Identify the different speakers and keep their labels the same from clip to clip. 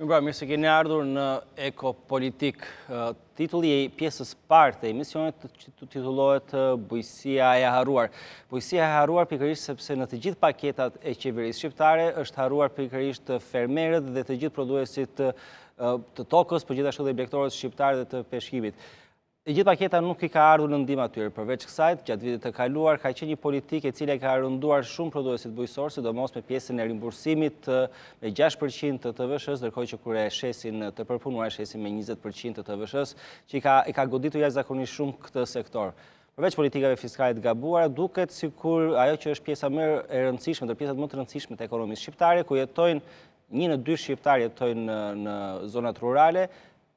Speaker 1: Mirë se keni ardhur në Ekopolitikë. Titulli i pjesës parë të emisionit titullohet Bujqësia e harruar. Bujqësia e harruar pikërisht sepse në të gjithë paketat e qeverisë shqiptare është harruar pikërisht fermerët dhe të gjithë prodhuesit të tokës, por gjithashtu dhe blegtorët shqiptarë dhe të peshkimit. E gjithë paketa nuk I ka ardhur në ndihmë atyre, përveç kësaj, gjatë vitit të kaluar ka qenë një politikë e cila ka rënduar shumë prodhuesit bujqësor, sidomos me pjesën e rimbursimit me 6% të TVSH-s, ndërkohë që kur e shesin të përpunuar e shesin me 20% të TVSH-s, që I ka goditur jashtëzakonisht shumë këtë sektor. Përveç politikave fiskale të gabuara, duket sikur ajo që është pjesa më e rëndësishme, ndër pjesat më të rëndësishme të ekonomisë shqiptare, ku jetojnë 1 në 2 shqiptarë jetojnë në zonat rurale,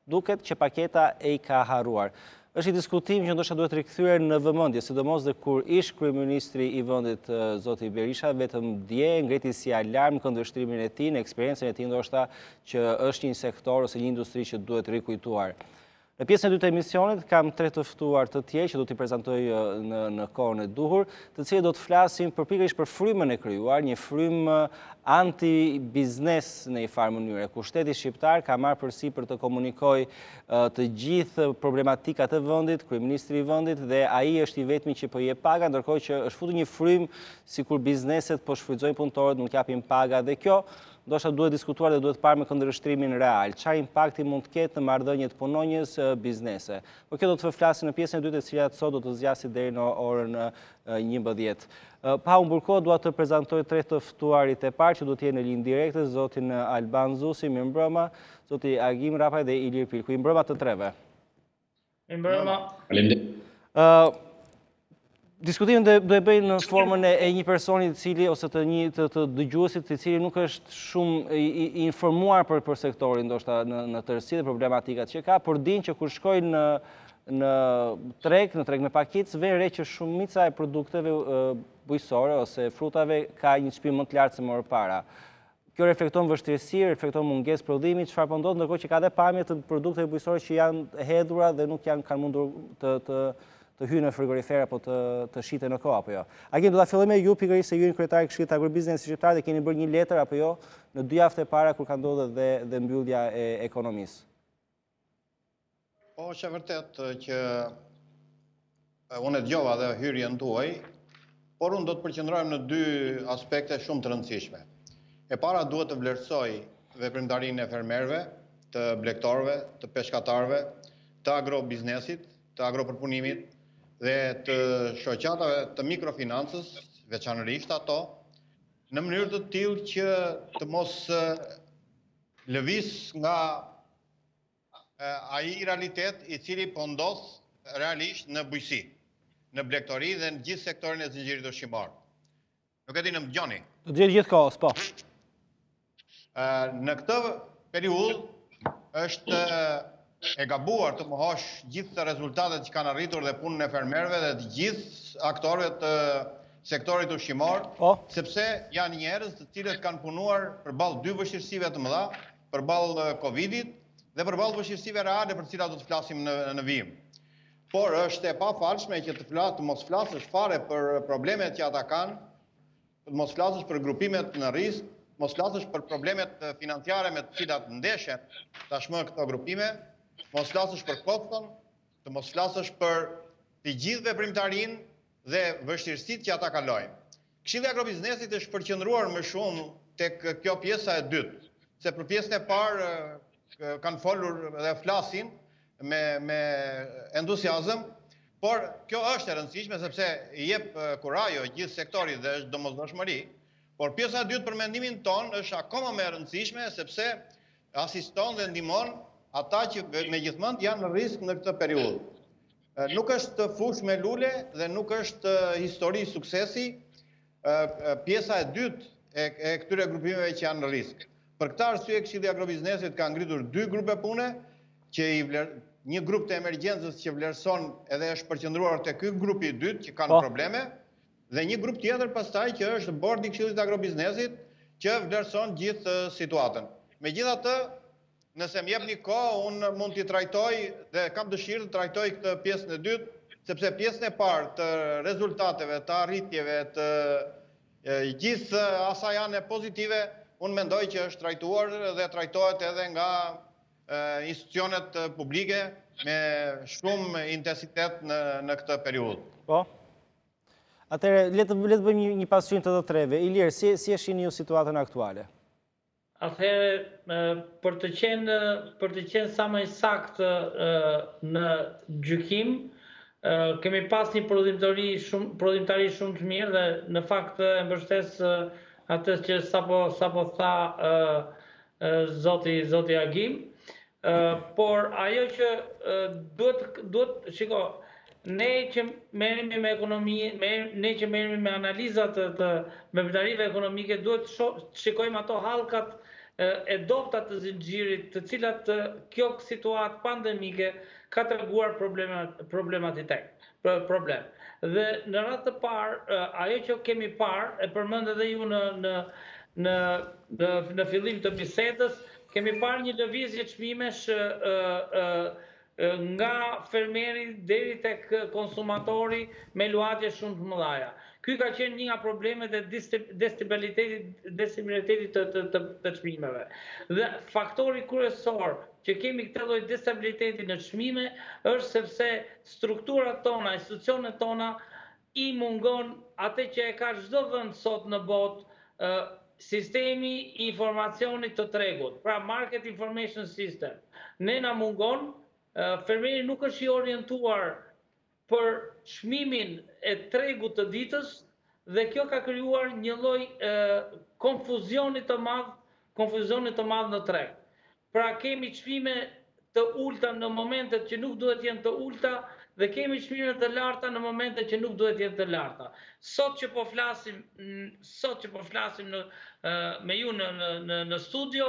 Speaker 1: duket që paketa I ka harruar. Është I diskutim që ndoshta duhet rikthyer në vëmendje, sidomos dhe kur ish kryeministri I vendit zoti Berisha vetëm dje ngreti si alarm këndvështrimin e tij, në eksperiencën e tij ndoshta që është një sektor ose një industri që duhet rikujtuar. Në pjesën e dytë të emisionit kam 3 të ftuar të tjerë që do t'i prezantoj në kohën e duhur, të cilët do të flasim pikërisht për frymën e krijuar, një frymë anti-biznes në një farë mënyrë, ku shteti shqiptar ka marrë përsipër të komunikojë të gjithë problematikat e vendit, kryeministri I vendit dhe ai është I vetmi që po jep paga, ndërkohë që është futur një frymë sikur bizneset po shfrytëzojnë punëtorët, nuk japin paga dhe kjo ndoshta duhet diskutuar dhe duhet parë me këndvështrimin real. Çfarë impakti mund të ketë në marrëdhëniet punonjës biznese? Por kjo do të flasim në pjesën e dytë, e cila sot do të zgjasit deri në orën 11. Pa humbur kohë, dua të prezantoj 3 të ftuarit e parë që do të jenë në linjë direkte, zotin Alban Zusi, mirëmbrëma, zoti Agim Rapaj dhe Ilir Pilku. Mirëmbrëma të treve.
Speaker 2: Mirëmbrëma.
Speaker 1: Faleminderit. Diskutimin do e bëjnë në formën e një personi I cili ose të dëgjuesit I cili nuk është shumë I informuar për sektorin ndoshta në tërësi dhe problematikat që ka, por din që kur shkojnë në treg me pakicë, vjen re që shumica e produkteve bujqësore ose frutave ka një çmim më të lartë se më parë. Kjo reflekton vështirësi, reflekton mungesë prodhimi, çfarë po ndodh ndërkohë që ka dhe pamje të produkteve bujqësore që janë hedhura dhe nuk kanë mundur të hyjnë në frigorifer apo të shiten në kohë apo jo. Agim, do ta filloj me ju pikërisht se ju jeni kryetari I Këshillit të Agrobiznesit shqiptar dhe keni bërë një letër apo jo në 2 javët e para kur ka ndodhur dhe mbyllja e ekonomisë.
Speaker 3: Po, është vërtet që unë e dëgjova dhe hyrjen tuaj, por unë do të përqendrohem në 2 aspekte shumë të rëndësishme. E para duhet të vlerësoj veprimtarinë e fermerëve, të blegtorëve, të peshkatarëve, të agrobiznesit, të agropërpunimit dhe të shoqatave të mikrofinancës, veçanërisht ato, në mënyrë të tillë që të mos lëviz nga ai realitet I cili po ndodh realisht në bujqësi, në blegtori dhe në gjithë sektorin e zinxhirit ushqimor. Nuk e di në më dëgjoni.
Speaker 1: Të gjithë gjithkohës, po.
Speaker 3: Në këtë periudhë është e gabuar të mohosh gjithë të rezultatet që kanë arritur dhe punën e fermerëve dhe të gjithë aktorëve të sektorit ushqimor, sepse janë njerëz të cilët kanë punuar përballë 2 vështirësive të mëdha, përballë Covidit dhe përballë vështirësive reale për të cilat do të flasim në vijim. Por është e pafalshme që të mos flasësh fare për problemet që ata kanë, të mos flasësh për grupimet në risk, mos flasësh për problemet financiare me të cilat ndeshen tashmë këto grupime, mos flasësh për koston, të mos flasësh për të gjithë veprimtarinë dhe vështirësitë që ata kalojnë. Këshilli I Agrobiznesit është përqendruar më shumë tek kjo pjesa e dytë, se për pjesën e parë kanë folur dhe flasin me entuziazëm, por kjo është e rëndësishme sepse I jep kurajo gjithë sektorit dhe është domosdoshmëri, por pjesa e dytë për mendimin ton është akoma më e rëndësishme sepse asiston dhe ndihmon ata që megjithmonë janë në risk në këtë periudhë. Nuk është fush me lule dhe nuk është histori suksesi pjesa e dytë e këtyre grupimeve që janë në risk. Për këtë arsye Këshilli I Agrobiznesit ka ngritur 2 grupe pune, një grup të emergjencës që vlerëson edhe është përqendruar te ky grupi I dytë që kanë probleme, dhe një grup tjetër pastaj që është bordi I Këshillit të Agrobiznesit që vlerëson gjithë situatën. Megjithatë, nëse më jepni kohë, unë mund t'i trajtoj dhe kam dëshirë të trajtoj këtë pjesën e dytë, sepse pjesën e parë të rezultateve, të arritjeve, të gjithë asaj janë pozitive, unë mendoj që është trajtuar dhe trajtohet edhe nga institucionet publike me shumë intensitet në këtë periudhë.
Speaker 1: Po? Atëre, le të bëjmë një pasqyrë të treve. Ilir, si e shihni ju situatën aktuale?
Speaker 2: Atëherë, për të qenë sa më saktë në gjykim, kemi pas një prodhimtari shumë të mirë dhe në fakt e mbështes atë që sapo tha zoti Agim, por ajo që duhet shiko, ne që merremi me ekonomi, ne që merremi me analizat të veprimtarive ekonomike, duhet shikojmë ato hallkat e dobta të zinxhirit, të cilat kjo situatë pandemike ka treguar problem. Dhe në radhë të parë, ajo që kemi parë, e përmend edhe ju në fillim të bisedës, kemi parë një lëvizje çmimesh nga fermeri deri tek konsumatori me luhatje shumë të mëdha. Ky ka qenë një nga problemet e destabilitetit të çmimeve. Dhe faktori kryesor që kemi këtë lloj destabiliteti në çmime është sepse strukturat tona, institucionet tona i mungon atë që e ka çdo vend sot në botë, sistemi i informacionit të tregut, pra Market Information System. Ne na mungon, fermeri nuk është i orientuar për çmimin e tregut të ditës dhe kjo ka krijuar një lloj konfuzioni të madh në treg. Pra kemi çmime të ulta në momentet që nuk duhet jenë të ulta dhe kemi çmime të larta në momentet që nuk duhet jenë të larta. Sot që po flasim me ju në studio,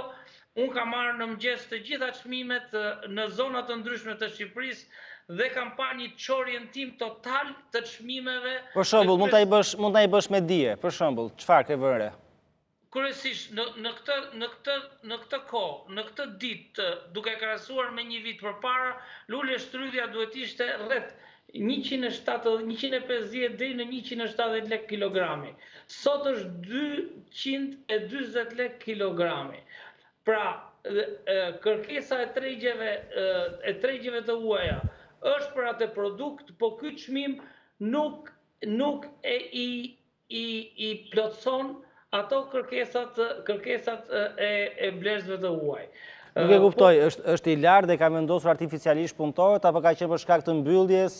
Speaker 2: unë kam marrë në mëngjes të gjitha çmimet në zonat të ndryshme të Shqipërisë dhe kam parë një çorientim total të çmimeve.
Speaker 1: Për shembull, mund ta i bësh me dije. Për shembull, çfarë ke vënë re?
Speaker 2: Kryesisht në këtë kohë, në këtë ditë, duke krahasuar me një vit përpara, lule shtrydhja duhet ishte rreth 150 deri në 170 lekë kilogrami. Sot është 220 lekë kilogrami. Pra, kërkesa e tregjeve të huaja është për atë produkt, po ky çmim nuk i plotson ato kërkesat e blerësve të huaj.
Speaker 1: Nuk e kuptoj, është i lartë dhe ka vendosur artificialisht punëtorët, apo ka qenë për shkak të mbylljes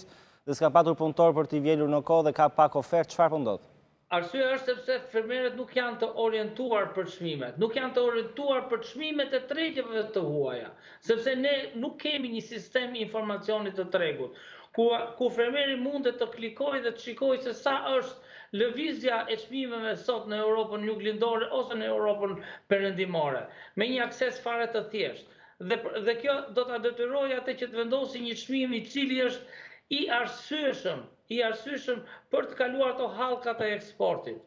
Speaker 1: dhe s'ka patur punëtor për t'i vjelur në kohë dhe ka pak ofertë, çfarë po ndodh?
Speaker 2: Arsyeja është sepse fermerët nuk janë të orientuar për çmimet, nuk janë të orientuar për çmimet e tregjeve të huaja, sepse ne nuk kemi një sistem informacionit të tregut, ku fermeri mundet të klikojë dhe të shikojë se sa është lëvizja e çmimeve sot në Europën juglindore ose në Europën perëndimore, me një akses fare të thjeshtë. Dhe kjo do ta detyrojë atë që të vendosë një çmim i cili është i arsyeshëm për të kaluar ato hallkat e eksportit.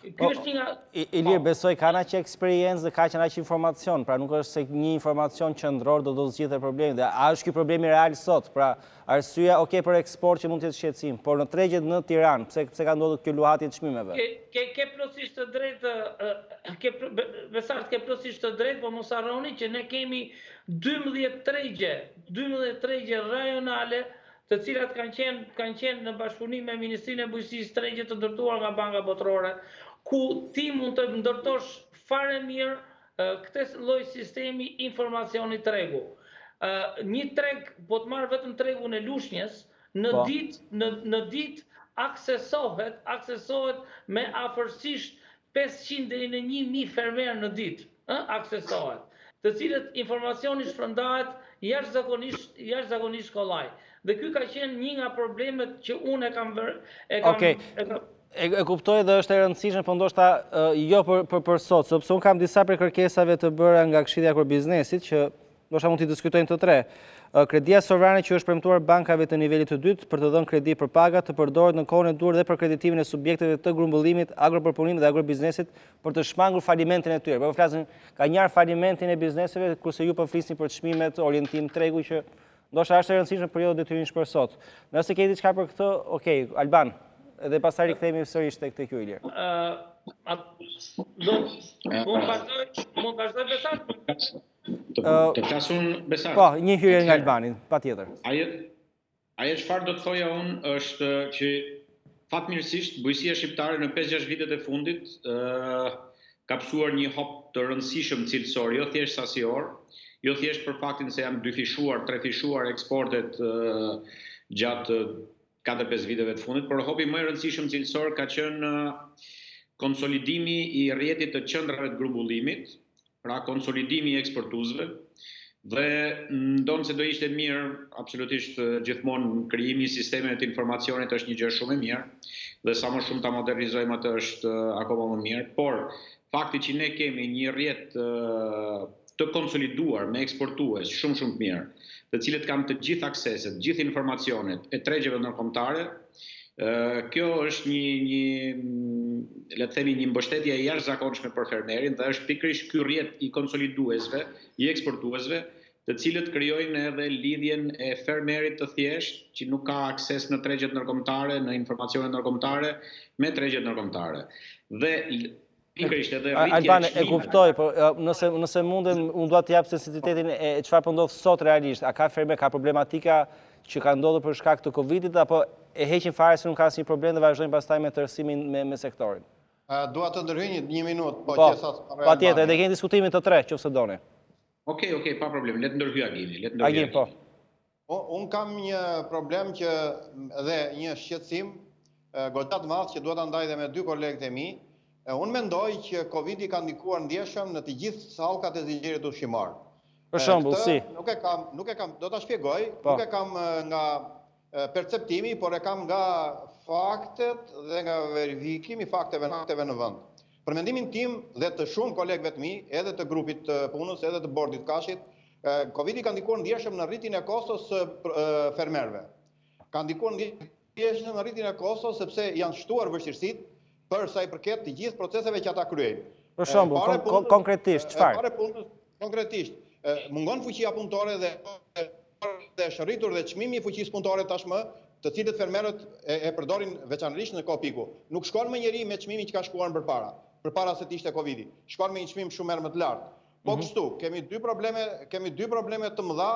Speaker 2: Ky është një nga
Speaker 1: Ilir, besoj kanë aq eksperiencë dhe kanë aq informacion, pra nuk është se një informacion qendror do zgjidhë problemin. Dhe a është ky problemi real sot? Pra arsyeja, për eksport që mund të jetë shqetësim, por në tregjet në Tiranë, pse ka ndodhur kjo luhatje të çmimeve?
Speaker 2: Ke plotësisht të drejtë, ke plotësisht të drejtë, por mos harroni që ne kemi 12 tregje rajonale, të cilat kanë qenë në bashkëpunim me Ministrinë e Bujqësisë, tregje të ndërtuar nga Banka Botërore, ku ti mund të ndërtosh fare mirë këtë lloj sistemi informacioni tregu. Një treg, po të marr vetëm tregun e lushnjës, në ditë aksesohet me afërsisht 500 deri në 1000 fermerë në ditë, aksesohet, të cilët informacioni shpërndahet jashtëzakonisht kollaj. Dhe ky ka qenë një nga problemet që unë e kam
Speaker 1: E kuptoj dhe është e rëndësishme, po ndoshta jo për sot, sepse unë kam disa prej kërkesave të bëra nga Këshillja e Agrobiznesit, që ndoshta mund t'i diskutojnë të tre. Kredia sovrane që është premtuar bankave të nivelit të dytë për të dhënë kredi për pagat të përdoret në kohën e duhur dhe për kreditimin e subjekteve të grumbullimit, agropërpunimit dhe agrobiznesit për të shmangur falimentin e tyre. Po flasim ka njar falimentin e bizneseve, kurse ju po flisni për çmimet, orientim tregu që ndoshta është e rëndësishme për jo detyrimisht për sot. Nëse ke diçka për këtë, Alban. dhe pastaj rikthehemi sërish tek ky Ilir.
Speaker 2: Mund vazhdoj Besar?
Speaker 4: Të flasun Besar.
Speaker 1: Po, një hyrje nga Albani, patjetër.
Speaker 4: Ajo çfarë do të thoja unë është që fatmirësisht bujqësia shqiptare në 5-6 vitet e fundit ka pësuar një hop të rëndësishëm cilësor, jo thjesht sasior, jo thjesht për faktin se janë 2 fishuar, 3 fishuar eksportet gjatë 4-5 viteve të fundit, por hopi më i rëndësishëm cilësor ka qenë konsolidimi i rrjetit të qendrave të grumbullimit, pra konsolidimi i eksportuesve, dhe ndonë se do ishte mirë, absolutisht gjithmonë krijimi i sistemeve të informacionit është një gjë shumë e mirë, dhe sa më shumë ta modernizojmë atë është akoma më mirë, por fakti që ne kemi një rrjet të konsoliduar me eksportues shumë të mirë, të cilët kanë të gjithë akseset, të gjithë informacionet e tregjeve ndërkombëtare, kjo është le të themi një mbështetje e jashtëzakonshme për fermerin dhe është pikërisht ky rrjet i konsoliduesve, i eksportuesve, të cilët krijojnë edhe lidhjen e fermerit të thjesht, që nuk ka akses në tregjet ndërkombëtare, në informacione ndërkombëtare, me tregjet ndërkombëtare. Dhe pikërisht edhe rritja
Speaker 1: Albane, e kuptoj, por nëse munden, unë dua të jap sensitivitetin e çfarë po ndodh sot realisht. A ka fermer, ka problematika që ka ndodhur për shkak të Covidit, apo e heqin fare se nuk ka asnjë problem dhe vazhdojnë pastaj me tërësimin me sektorin?
Speaker 3: Dua të ndërhyj një minutë, po qesa.
Speaker 1: Patjetër, edhe keni diskutimin të tre, nëse doni.
Speaker 4: Okej, pa problem, le të ndërhyj Agimi,
Speaker 1: Agim, po.
Speaker 3: Unë kam një problem që dhe një shqetësim goxha të madh që dua ta ndaj dhe me 2 kolegët e mi. Unë mendoj që Covidi ka ndikuar ndjeshëm në të gjithë sallkat e zinxhirit ushqimor.
Speaker 1: Për shembull, si?
Speaker 3: Nuk e kam, do ta shpjegoj, nuk e kam nga perceptimi, por e kam nga faktet dhe nga verifikimi fakteve në vend. Për mendimin tim dhe të shumë kolegëve të mi, edhe të grupit të punës, edhe të bordit kashit, Covidi ka ndikuar ndjeshëm në rritjen e kostos së fermerëve. Ka ndikuar ndjeshëm në rritjen e kostos sepse janë shtuar vështirësitë për sa i përket të gjithë proceseve që ata kryejnë.
Speaker 1: Për shembull, konkretisht, çfarë?
Speaker 3: Konkretisht, mungon fuqia punëtore dhe është rritur dhe çmimi i fuqisë punëtore tashmë, të cilët fermerët e përdorin veçanërisht në kohë piku. Nuk shkon më njëri me çmimin që ka shkuar përpara se të ishte Covidi. Shkon me një çmim shumë më të lartë. Po kështu, kemi dy probleme të mëdha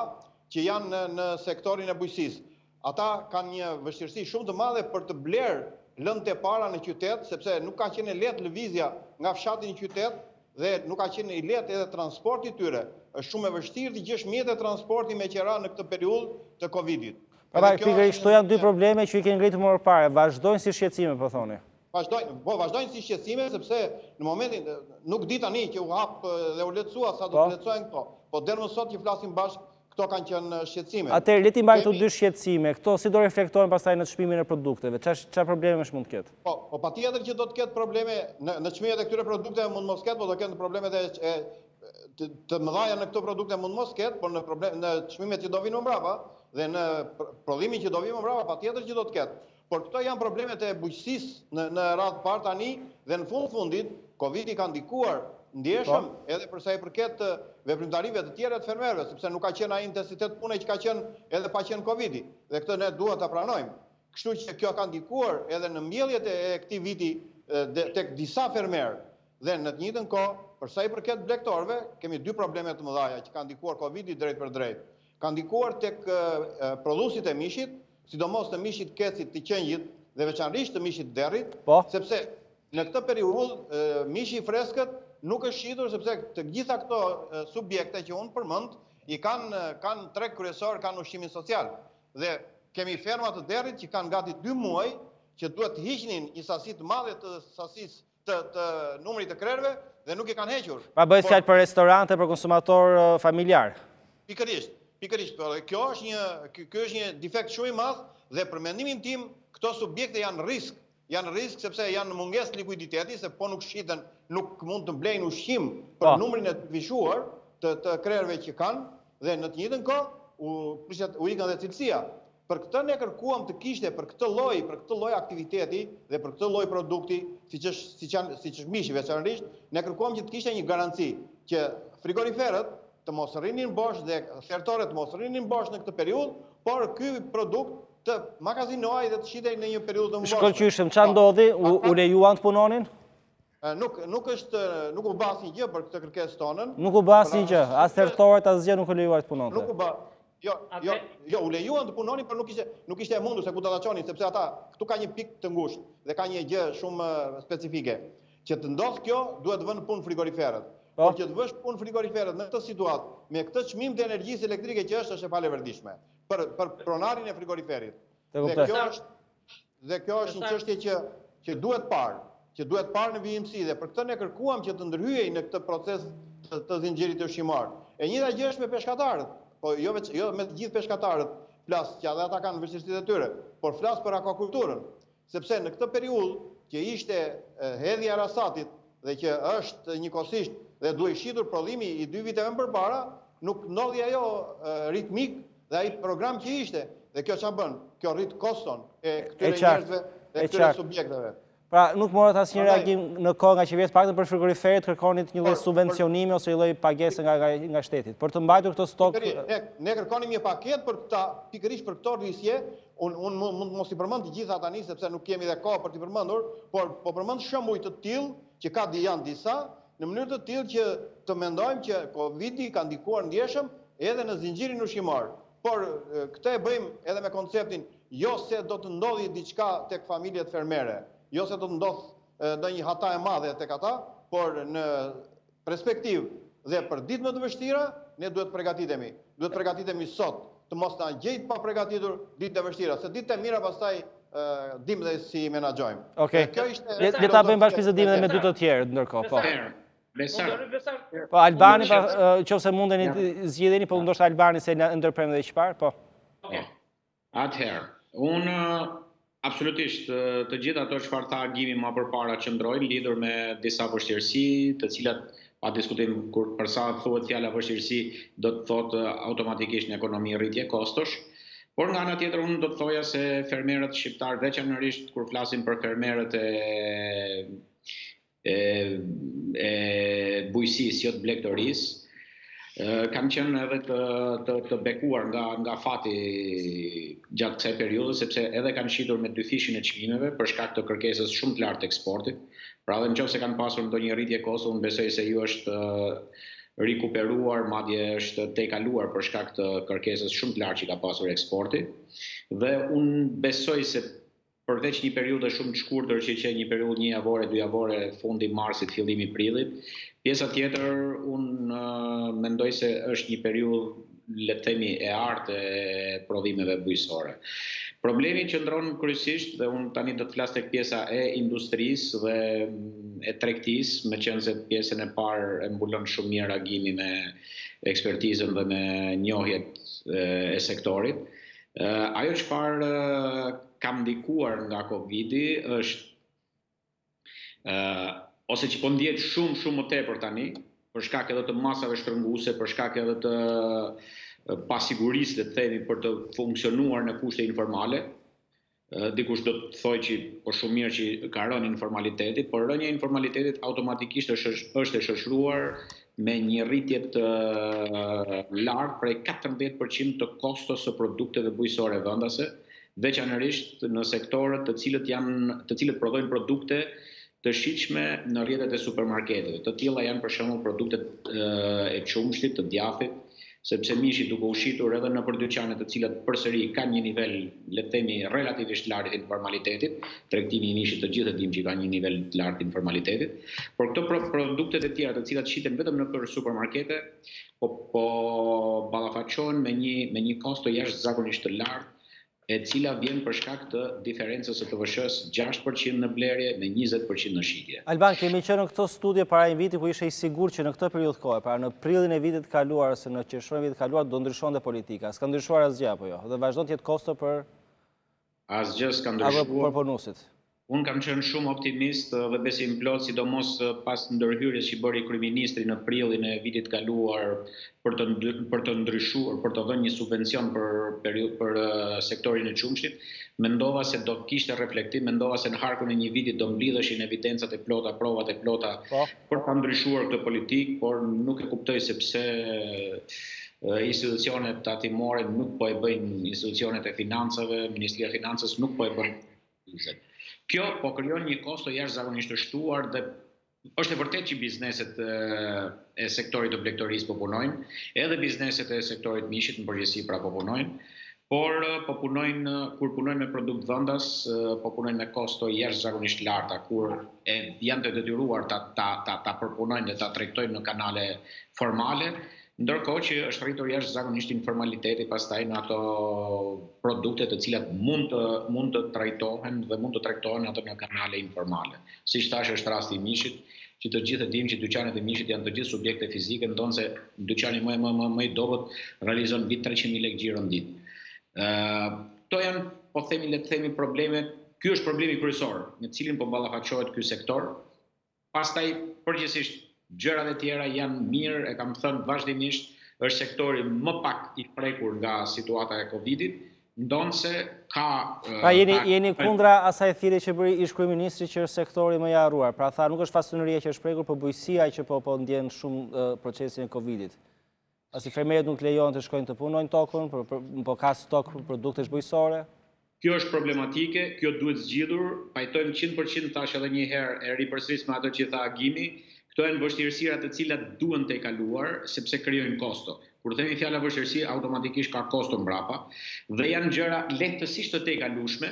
Speaker 3: që janë në sektorin e bujqësisë. Ata kanë një vështirësi shumë të madhe për të blerë lëndët e para në qytet, sepse nuk ka qenë lehtë lëvizja nga fshati në qytet dhe nuk ka qenë i lehtë edhe transporti tyre. Është shumë e vështirë të gjesh mjete transporti me qera në këtë periudhë të Covidit.
Speaker 1: Pikërisht këto janë 2 probleme që i keni ngritur më parë. Vazhdojnë si shqetësime, po thoni.
Speaker 3: Vazhdojnë si shqetësime sepse në momentin nuk di tani që u hap dhe u lehtësua sa do të lehtësohen këto. Po deri më sot që flasim bashkë, këto kanë qenë shqetësime.
Speaker 1: Atëherë le ti mbajmë këto 2 shqetësime. Këto si do reflektojnë pastaj në çmimin e produkteve? Çfarë probleme mund të ketë?
Speaker 3: Po patjetër që do të ketë probleme në çmimet e këtyre produkteve mund mos ketë, po do ketë problemet të mëdha në këto produkte mund mos ketë, por në çmimet që do vinë më mbrapa dhe në prodhimin që do vinë më mbrapa patjetër që do të ketë. Por këto janë problemet e bujqësisë në radhë parë tani dhe në fundit Covidi ka ndikuar ndjeshëm edhe për sa i përket veprimtarive të tjera të fermerëve, sepse nuk ka qenë ai intensitet pune që ka qenë edhe pa qenë Covidi, dhe këtë ne duhet ta pranojmë. Kështu që kjo ka ndikuar edhe në mbjelljet e këtij viti tek disa fermerë dhe në të njëjtën kohë, për sa i përket blegtorëve, kemi 2 probleme të mëdha që ka ndikuar Covidi drejt për drejt. Ka ndikuar tek prodhuesit e mishit, sidomos të mishit kecit, të qenjit dhe veçanërisht të mishit derrit, sepse në këtë periudhë mishi i freskët nuk është shitur sepse të gjitha këto subjekte që unë përmend i kanë treg kryesor, kanë ushqimin social. Dhe kemi ferma të derrit që kanë gati 2 muaj që duhet të hiqnin një sasi të madhe të sasisë të numrit të krerëve dhe nuk e kanë hequr.
Speaker 1: Pra bëhet fjalë për restorante, për konsumator familjar.
Speaker 3: Pikërisht. Kjo është një defekt shumë i madh dhe për mendimin tim këto subjekte janë risk. Janë risk sepse janë mungesë likuiditeti, se po nuk shiten, nuk mund të blejnë ushqim për numrin e të vishuar të krerëve që kanë dhe në të njëjtën kohë u ikën dhe cilësia. Për këtë ne kërkuam të kishte për këtë lloj aktiviteti dhe për këtë lloj produkti, siç është mishi veçanërisht, ne kërkuam që të kishte një garanci që frigoriferët të mos rrinin bosh dhe thertorët të mos rrinin bosh në këtë periudhë, por ky produkt të magazinoj dhe të shitej në një periudhë të mbarshme.
Speaker 1: Shkëlqyshëm, ç'a ndodhi? U lejuan të punonin?
Speaker 3: Nuk u bë asnjë gjë për këtë kërkesë tonën.
Speaker 1: Nuk u bë asnjë gjë, as tërtorët asgjë nuk u lejuar të punonte.
Speaker 3: Nuk u bë. Jo, u lejuan të punonin, por nuk ishte e mundur se ku ta çonin, sepse ata këtu ka një pikë të ngushtë dhe ka një gjë shumë specifike. Që të ndodh kjo, duhet vënë punë frigoriferët. Por që të vësh punë frigoriferët në këtë situatë, me këtë çmim të energjisë elektrike që është e palevërdishme për pronarin e frigoriferit. Dhe kjo është një çështje që duhet parë në vijimësi dhe për këtë ne kërkuam që të ndërhyej në këtë proces të zinxhirit ushqimor. E njëjta gjë është me peshkatarët, po jo me të gjithë peshkatarët flas, që edhe ata kanë vështirësitë e tyre, por flas për akvakulturën, sepse në këtë periudhë që ishte hedhja e rasatit dhe që është njëkohësisht dhe duhej shitur prodhimi i 2 viteve më përpara, nuk ndodhi ajo ritmik dhe ai program që ishte. Dhe kjo ç'a bën? Kjo rrit koston e këtyre njerëzve dhe këtyre subjekteve.
Speaker 1: Pra, nuk morët asnjë reagim në kohë nga qeveria, paktën për frigoriferit kërkonit një lloj subvencionimi ose një lloj pagese nga shteti. Për të mbajtur këtë stok.
Speaker 3: Ne kërkonim një paketë për ta pikërisht për këto rrisje. Unë mund mos i përmend të gjitha tani sepse nuk kemi dhe kohë për t'i përmendur, por po përmend shembuj të tillë që janë disa në mënyrë të tillë që të mendojmë që Covidi ka ndikuar ndjeshëm edhe në zinxhirin ushqimor. Por këtë e bëjmë edhe me konceptin jo se do të ndodhi diçka tek familjet fermere. Jo se do të ndodhë ndonjë hata e madhe tek ata, por në perspektivë dhe për ditë më të vështira, ne duhet përgatitemi. Duhet përgatitemi sot, të mos na gjejt pa përgatitur ditët e vështira, se ditët e mira pastaj dim dhe si menaxhojmë.
Speaker 1: Okej. Le ta bëjmë bashkëbisedim edhe me dy të tjerë ndërkohë, po. Po Albani, nëse mundeni zgjidheni, po ndoshta Albani se ndërprem edhe çfarë, po.
Speaker 4: Atëherë, unë absolutisht të gjithë ato çfarë tha Gimi më përpara qëndrojnë lidhur me disa vështirësi, të cilat pa diskutim kur për sa thuhet fjala vështirësi do të thotë automatikisht në ekonomi rritje kostosh. Por nga ana tjetër unë do të thoja se fermerët shqiptar, veçanërisht kur flasim për fermerët e bujqësisë, jo të blegtorisë, kanë qenë edhe të bekuar nga fati gjatë kësaj periudhe, sepse edhe kanë shitur me dyfishin e çmimeve për shkak të kërkesës shumë të lartë të eksportit. Pra edhe nëse kanë pasur ndonjë rritje kosto, unë besoj se ju është rikuperuar, madje është tejkaluar për shkak të kërkesës shumë të lartë që ka pasur eksporti. Dhe unë besoj se përveç një periudhe shumë të shkurtër që ishte një periudhë 1 javore, 2 javore, fundi marsit, fillimi prillit, pjesa tjetër unë mendoj se është një periudhë, le të themi, e artë e prodhimeve bujqësore. Problemi qëndron kryesisht, dhe unë tani do të flas tek pjesa e industrisë dhe e tregtisë, meqense pjesën e parë e mbulon shumë mirë Agimi me ekspertizën dhe me njohjet e sektorit. Ajo çfarë kam ndikuar nga Covidi është ose që po ndihet shumë më tepër tani, për shkak edhe të masave shtrënguese, për shkak edhe të pasigurisë, le të themi, për të funksionuar në kushte informale. Dikush do të thojë që po shumë mirë që ka rënë informalitetit, por rënja e informalitetit automatikisht është e shoqëruar me një rritje të lartë prej 14% të kostos së produkteve bujqësore vendase, veçanërisht në sektorët të cilët prodhojnë produkte të shitshme në rrjetet e supermarketeve. Të tilla janë për shembull produktet e qumshtit, të djathit, sepse mishi duke u shitur edhe në dyqane të cilat përsëri kanë një nivel, le të themi, relativisht lartë të informalitetit, tregtimi i mishit të gjithë dimë që ka një nivel të lartë të informalitetit, por këto produktet e tjera të cilat shiten vetëm në supermarkete, po ballafaqohen me një kosto jashtëzakonisht të lartë, e cila vjen për shkak të diferencës së TVSH-s 6% në blerje me 20% në shitje.
Speaker 1: Alban, kemi qenë në këto studie para një viti, ku ishe i sigurt që në këtë periudhë kohe, pra në prillin e vitit kaluar ose në qershorin e vitit kaluar do ndryshonte politika. S'ka ndryshuar asgjë apo jo? Dhe vazhdon të jetë kosto për
Speaker 4: asgjë s'ka ndryshuar.
Speaker 1: Apo për punuesit.
Speaker 4: Unë kam qenë shumë optimist dhe besim plot, sidomos pas ndërhyrjes që bëri kryeministri në prillin e vitit kaluar për të ndryshuar, për të dhënë një subvencion për sektorin e qumshtit. Mendova se do kishte reflektim, mendova se në harkun e një vitit do mblidheshin evidencat e plota, provat e plota për ta ndryshuar këtë politikë, por nuk e kuptoj sepse institucionet tatimore nuk po e bëjnë institucionet e financave, Ministria e Financës nuk po e bën. Kjo po krijon një kosto jashtëzakonisht të shtuar dhe është e vërtetë që bizneset e sektorit të blegtorisë po punojnë, edhe bizneset e sektorit mishit në përgjithësi pra po punojnë, por po punojnë kur punojnë me produkt vendas, po punojnë me kosto jashtëzakonisht larta, kur janë të detyruar ta përpunojnë dhe ta tregtojnë në kanale formale, ndërkohë që është rritur jashtëzakonisht informaliteti pastaj në ato produkte të cilat mund të trajtohen dhe mund të tregtohen ato në kanale informale. Siç thash është rasti i mishit, që të gjithë e dimë që dyqanet e mishit janë të gjithë subjekte fizike, ndonse dyqani më i dobët realizon mbi 300.000 lekë xhiro në ditë. Këto janë, po themi, le të themi probleme. Ky është problemi kryesor me cilin po ballafaqohet ky sektor. Pastaj përgjithsisht gjërat e tjera janë mirë, e kam thënë vazhdimisht, është sektori më pak i prekur nga situata e Covidit, ndonse ka...
Speaker 1: Pra jeni kundra asaj thirrje që bëri ish kryeministri që është sektori më i harruar. Pra tha nuk është fasoneria që është prekur, por bujqësia që po ndjen shumë procesin e Covidit. Pasi fermerët nuk lejohen të shkojnë të punojnë tokën, po ka stok produktesh bujqësore.
Speaker 4: Kjo është problematike, kjo duhet zgjidhur, pajtojmë 100%, thash edhe një herë, e ripërsëris me ato që tha Agimi, këto janë vështirësirat të cilat duhen të kaluar, sepse krijojnë kosto. Kur themi fjala vështirësi, automatikisht ka kosto mbrapa, dhe janë gjëra lehtësisht të tejkalueshme,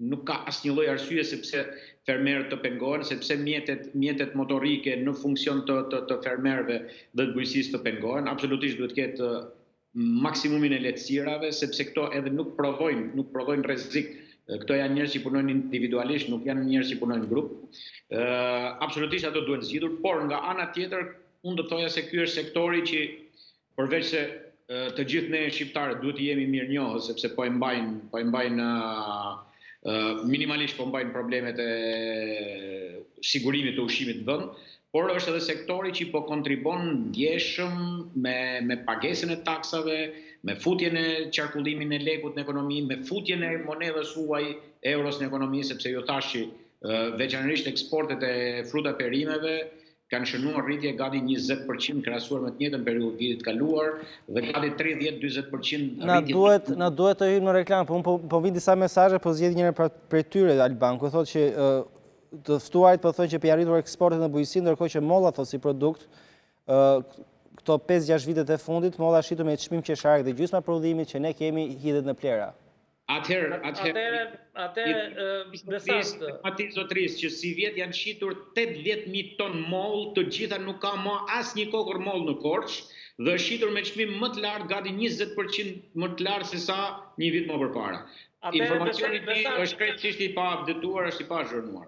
Speaker 4: nuk ka asnjë lloj arsye sepse fermerët të pengohen, sepse mjetet motorike në funksion të fermerëve dhe të bujqësisë të pengohen, absolutisht duhet ketë maksimumin e lehtësirave, sepse këto edhe nuk prodhojnë rrezik. Këto janë njerëz që punojnë individualisht, nuk janë njerëz që punojnë në grup. Absolutisht ato duhet zgjidhur, por nga ana tjetër, unë do thoja se ky është sektori që përveç se të gjithë ne shqiptarët duhet të jemi mirënjohës, sepse po e mbajnë minimalisht po mbajnë problemet e sigurimit të ushqimit në vend, por është edhe sektori që po kontribon ndjeshëm me pagesën e taksave, me futjen e qarkullimin e lekut në ekonomi, me futjen e monedhës huaj euros në ekonomi, sepse ju thash që veçanërisht eksportet e fruta perimeve kanë shënuar rritje gati 20% krahasuar me të njëjtën periudhë vitit kaluar dhe gati 30-40% rritje.
Speaker 1: Na duhet të hyjmë në reklam, po unë vin disa mesazhe, po zgjedh njërin prej tyre Alban, ku thotë që të ftuarit po thonë që po arritur eksportet në bujqësi, ndërkohë që molla thotë si produkt këto 5-6 vitet e fundit molla shitur me çmim qesharak dhe gjysma prodhimit që ne kemi hidhet në plera.
Speaker 2: Atëherë
Speaker 4: zotris që si vjet janë shitur 80.000 ton moll, të gjitha nuk ka më asnjë kokër moll në Korçë dhe është shitur me çmim më të lartë, gati 20% më të lartë se sa një vit më përpara. Informacioni është krejtësisht i pa updetuar, është i pa zhurnuar.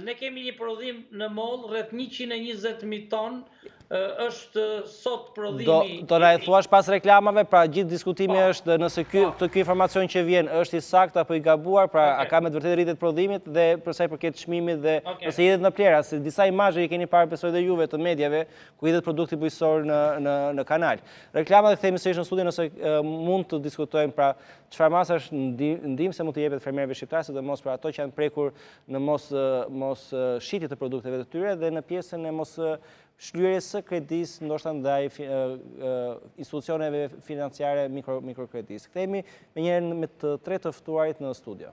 Speaker 2: Ne kemi një prodhim në moll rreth 120.000 ton, është sot prodhimi...
Speaker 1: Do na e thuash pas reklamave, pra gjithë diskutimi është nëse ky informacion që vjen është i saktë apo i gabuar, pra a ka me të vërtetë rritet prodhimit dhe për sa i përket çmimit dhe nëse hidhet në plera, se disa imazhe i keni parë besoj dhe juve të medjave ku hidhet produkti bujqësor në kanal. Reklama dhe themi sërish në studio nëse mund të diskutojmë pra çfarë masash ndihmë se mund të jepet fermerëve shqiptarë, sidomos për ato që janë prekur në mos shitje të produkteve të tyre dhe në pjesën e mos shlyerjes së kredisë, ndoshta ndaj institucioneve financiare mikrokredisë. Kthehemi me njërin me të tre të ftuarit në studio.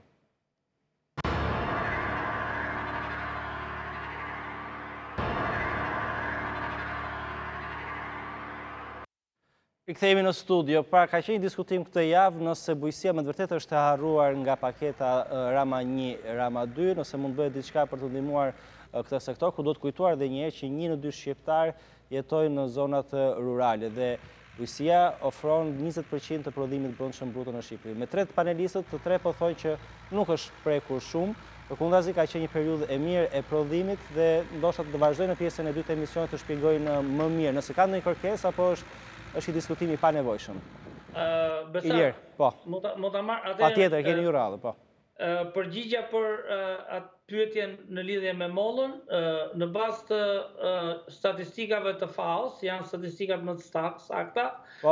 Speaker 1: Kthehemi në studio. Pra ka qenë diskutim këtë javë nëse bujqësia me të vërtetë është e harruar nga paketa Rama 1, Rama 2, nëse mund bëhet diçka për të ndihmuar këtë sektor, ku do të kujtuar dhe njëherë që 1 në 2 shqiptar jetojnë në zonat rurale dhe bujqësia ofron 20% të prodhimit brendshëm bruto në Shqipëri. Me tre panelistët, të tre po thonë që nuk është prekur shumë, përkundazi ka qenë një periudhë e mirë e prodhimit dhe ndoshta të vazhdojnë në pjesën e dytë të emisionit të shpjegojnë më mirë. Nëse ka ndonjë kërkesë apo është i diskutimi pa nevojshëm. Ilir, po. Patjetër, keni ju radhë, po.
Speaker 2: Përgjigja për atë pyetjen në lidhje me mollën, në bazë të statistikave të FAO-s, janë statistikat më të sakta,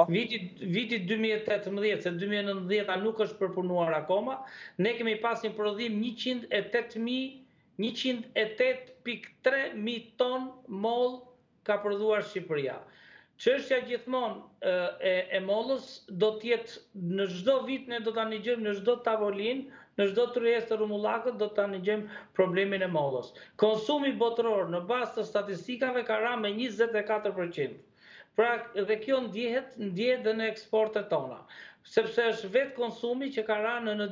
Speaker 2: viti 2018, se 2019 nuk është përpunuar akoma, ne kemi pas një prodhim 108.300 ton moll ka prodhuar Shqipëria. Çështja gjithmonë e mollës do t'jetë në çdo vit ne do ta nxjerrim në çdo tavolinë, në çdo tryezë të rrumullakët do ta nxjerrim problemin e mollës. Konsumi botëror në bazë të statistikave ka rënë me 24%. Pra dhe kjo ndjehet dhe në eksportet tona, sepse është vetë konsumi që ka rënë në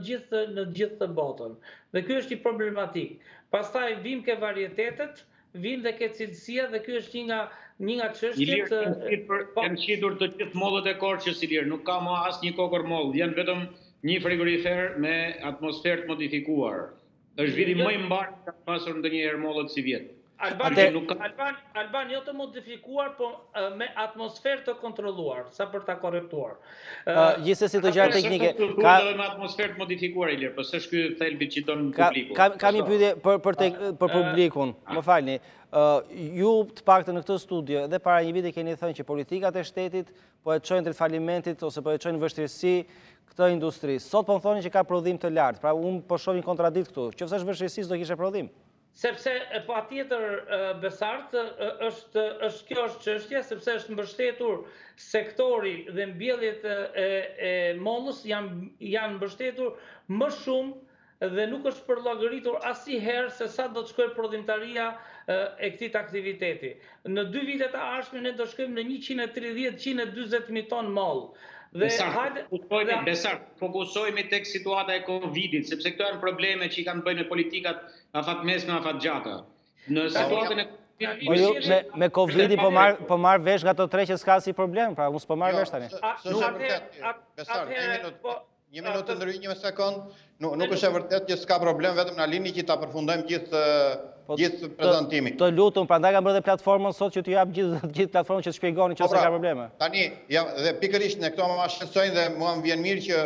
Speaker 2: gjithë të botën. Dhe ky është i problematik. Pastaj vim ke varietetet, vim dhe ke cilësia dhe ky është një nga çështjet.
Speaker 4: Janë qitur të gjithë mollët e Korçës, Ilir, nuk ka më asnjë kokër moll, janë vetëm një frigorifer me atmosferë të modifikuar. Është viti më i mbarë që ka pasur ndonjëherë mollët si vjet.
Speaker 2: Albani jo të modifikuar, po me atmosferë të kontrolluar, sa për ta korrektuar.
Speaker 1: Gjithsesi të gjarë teknike.
Speaker 4: Ka edhe me atmosferë të modifikuar, Ilir, po s'është ky thelbi që don publiku.
Speaker 1: Kam një pyetje për publikun. Më falni. Ju të paktën në këtë studio dhe para një viti keni thënë që politikat e shtetit po e çojnë drejt falimentit ose po e çojnë në vështirësi këtë industri. Sot po më thoni që ka prodhim të lartë. Pra unë po shoh një kontradikt këtu. Nëse është vështirësi do kishte prodhim.
Speaker 2: Sepse patjetër Besart kjo është çështja, sepse është mbështetur sektori dhe mbjelljet e mollës janë mbështetur më shumë dhe nuk është përllogëritur asnjëherë se sa do të shkojë prodhimtaria e këtij aktiviteti. Në 2 vitet e ardhshme ne do shkojmë në 130-140.000 ton moll.
Speaker 4: Besart, fokusohemi tek situata e Covidit, sepse këto janë probleme që i kanë bëjnë politikat afatmesme, afatgjata. Në situatën e
Speaker 1: me Covidi po marr vesh nga ato tre që s'ka si problem, pra unë s'po marr vesh tani.
Speaker 3: Besart, një minutë të ndryj një sekond, nuk është e vërtet që s'ka problem, vetëm na lini që ta përfundojmë gjithë prezantimin.
Speaker 1: Të lutem, prandaj kam bërë dhe platformën sot që t'ju jap gjithë platformën që të shpjegoni nëse ka probleme.
Speaker 3: Tani, dhe pikërisht në këto më shqetësojnë dhe mua më vjen mirë që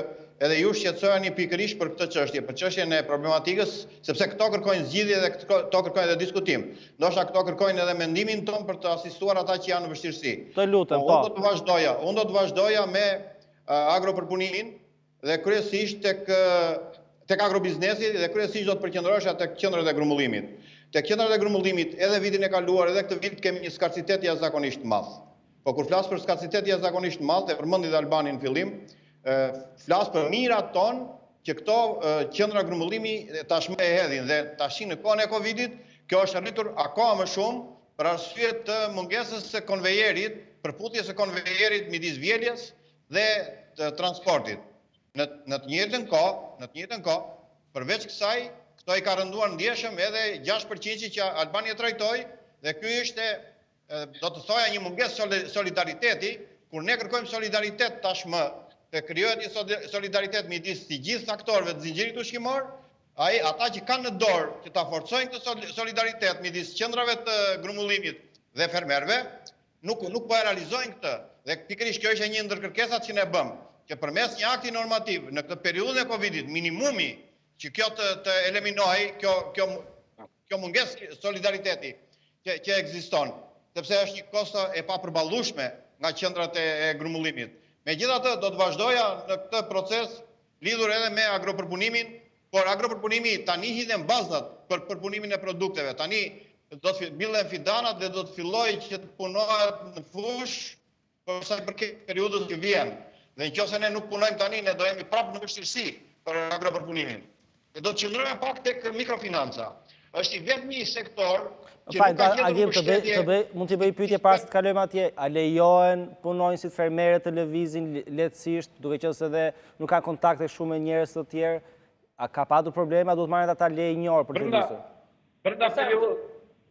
Speaker 3: edhe ju shqetësoheni pikërisht për këtë çështje, për çështjen e problematikës, sepse këto kërkojnë zgjidhje dhe këto kërkojnë edhe diskutim. Ndoshta këto kërkojnë edhe mendimin ton për të asistuar ata që janë në vështirësi.
Speaker 1: Të lutem, po.
Speaker 3: Unë do të vazhdoja me agropërpunimin dhe kryesisht tek agrobiznesi dhe kryesisht do të përqendrohesha tek qendrat e grumbullimit. Tek qendrat e grumbullimit edhe vitin e kaluar edhe këtë vit kemi një skarcitet jashtëzakonisht të madh. Po kur flas për skarcitet jashtëzakonisht të madh, e përmendi dhe Albani në fillim, flas për mijërat ton që këto qendra grumbullimi tashmë e hedhin dhe tash në kohën e Covidit kjo është arritur akoma më shumë për arsye të mungesës së konvejerit, përputjes së konvejerit midis vjeljes dhe të transportit. Në të njëjtën kohë, përveç kësaj, këto i ka rënduar ndjeshëm edhe 6% që Albani e trajtoi dhe ky është do të thoja një mungesë solidariteti, kur ne kërkojmë solidaritet tashmë, të krijohet një solidaritet midis të gjithë aktorëve të zinxhirit ushqimor, ata që kanë në dorë që ta forcojnë këtë solidaritet midis qendrave të grumbullimit dhe fermerëve, nuk po e realizojnë këtë. Dhe pikërisht kjo është një ndër kërkesat që ne bëm, që përmes një akti normativ në këtë periudhën e Covidit, minimumi që kjo të eliminohej, kjo mungesë solidariteti që ekziston, sepse është një kosto e papërballueshme nga qendrat e grumbullimit. Megjithatë, do të vazhdoja në këtë proces lidhur edhe me agropërpunimin, por agropërpunimi tani hidhen bazat për përpunimin e produkteve. Tani do të mbillen fidanat dhe do të fillojë që të punohet në fushë për sa i përket periudhës që vjen. Dhe nëse ne nuk punojmë tani, ne do jemi prapë në vështirësi për agropërpunimin. Ne do të qëndrojmë pak tek mikrofinanca. Është i vetmi sektor që nuk ka gjetur mbështetje.
Speaker 1: Mund t'i bëj pyetje para se të kalojmë atje. A lejohen punonjësit fermerët të lëvizin lehtësisht, duke qenë se edhe nuk kanë kontakte shumë me njerëz të tjerë? A ka patur probleme, a do të marrin ata lejë një orë për të lëvizur?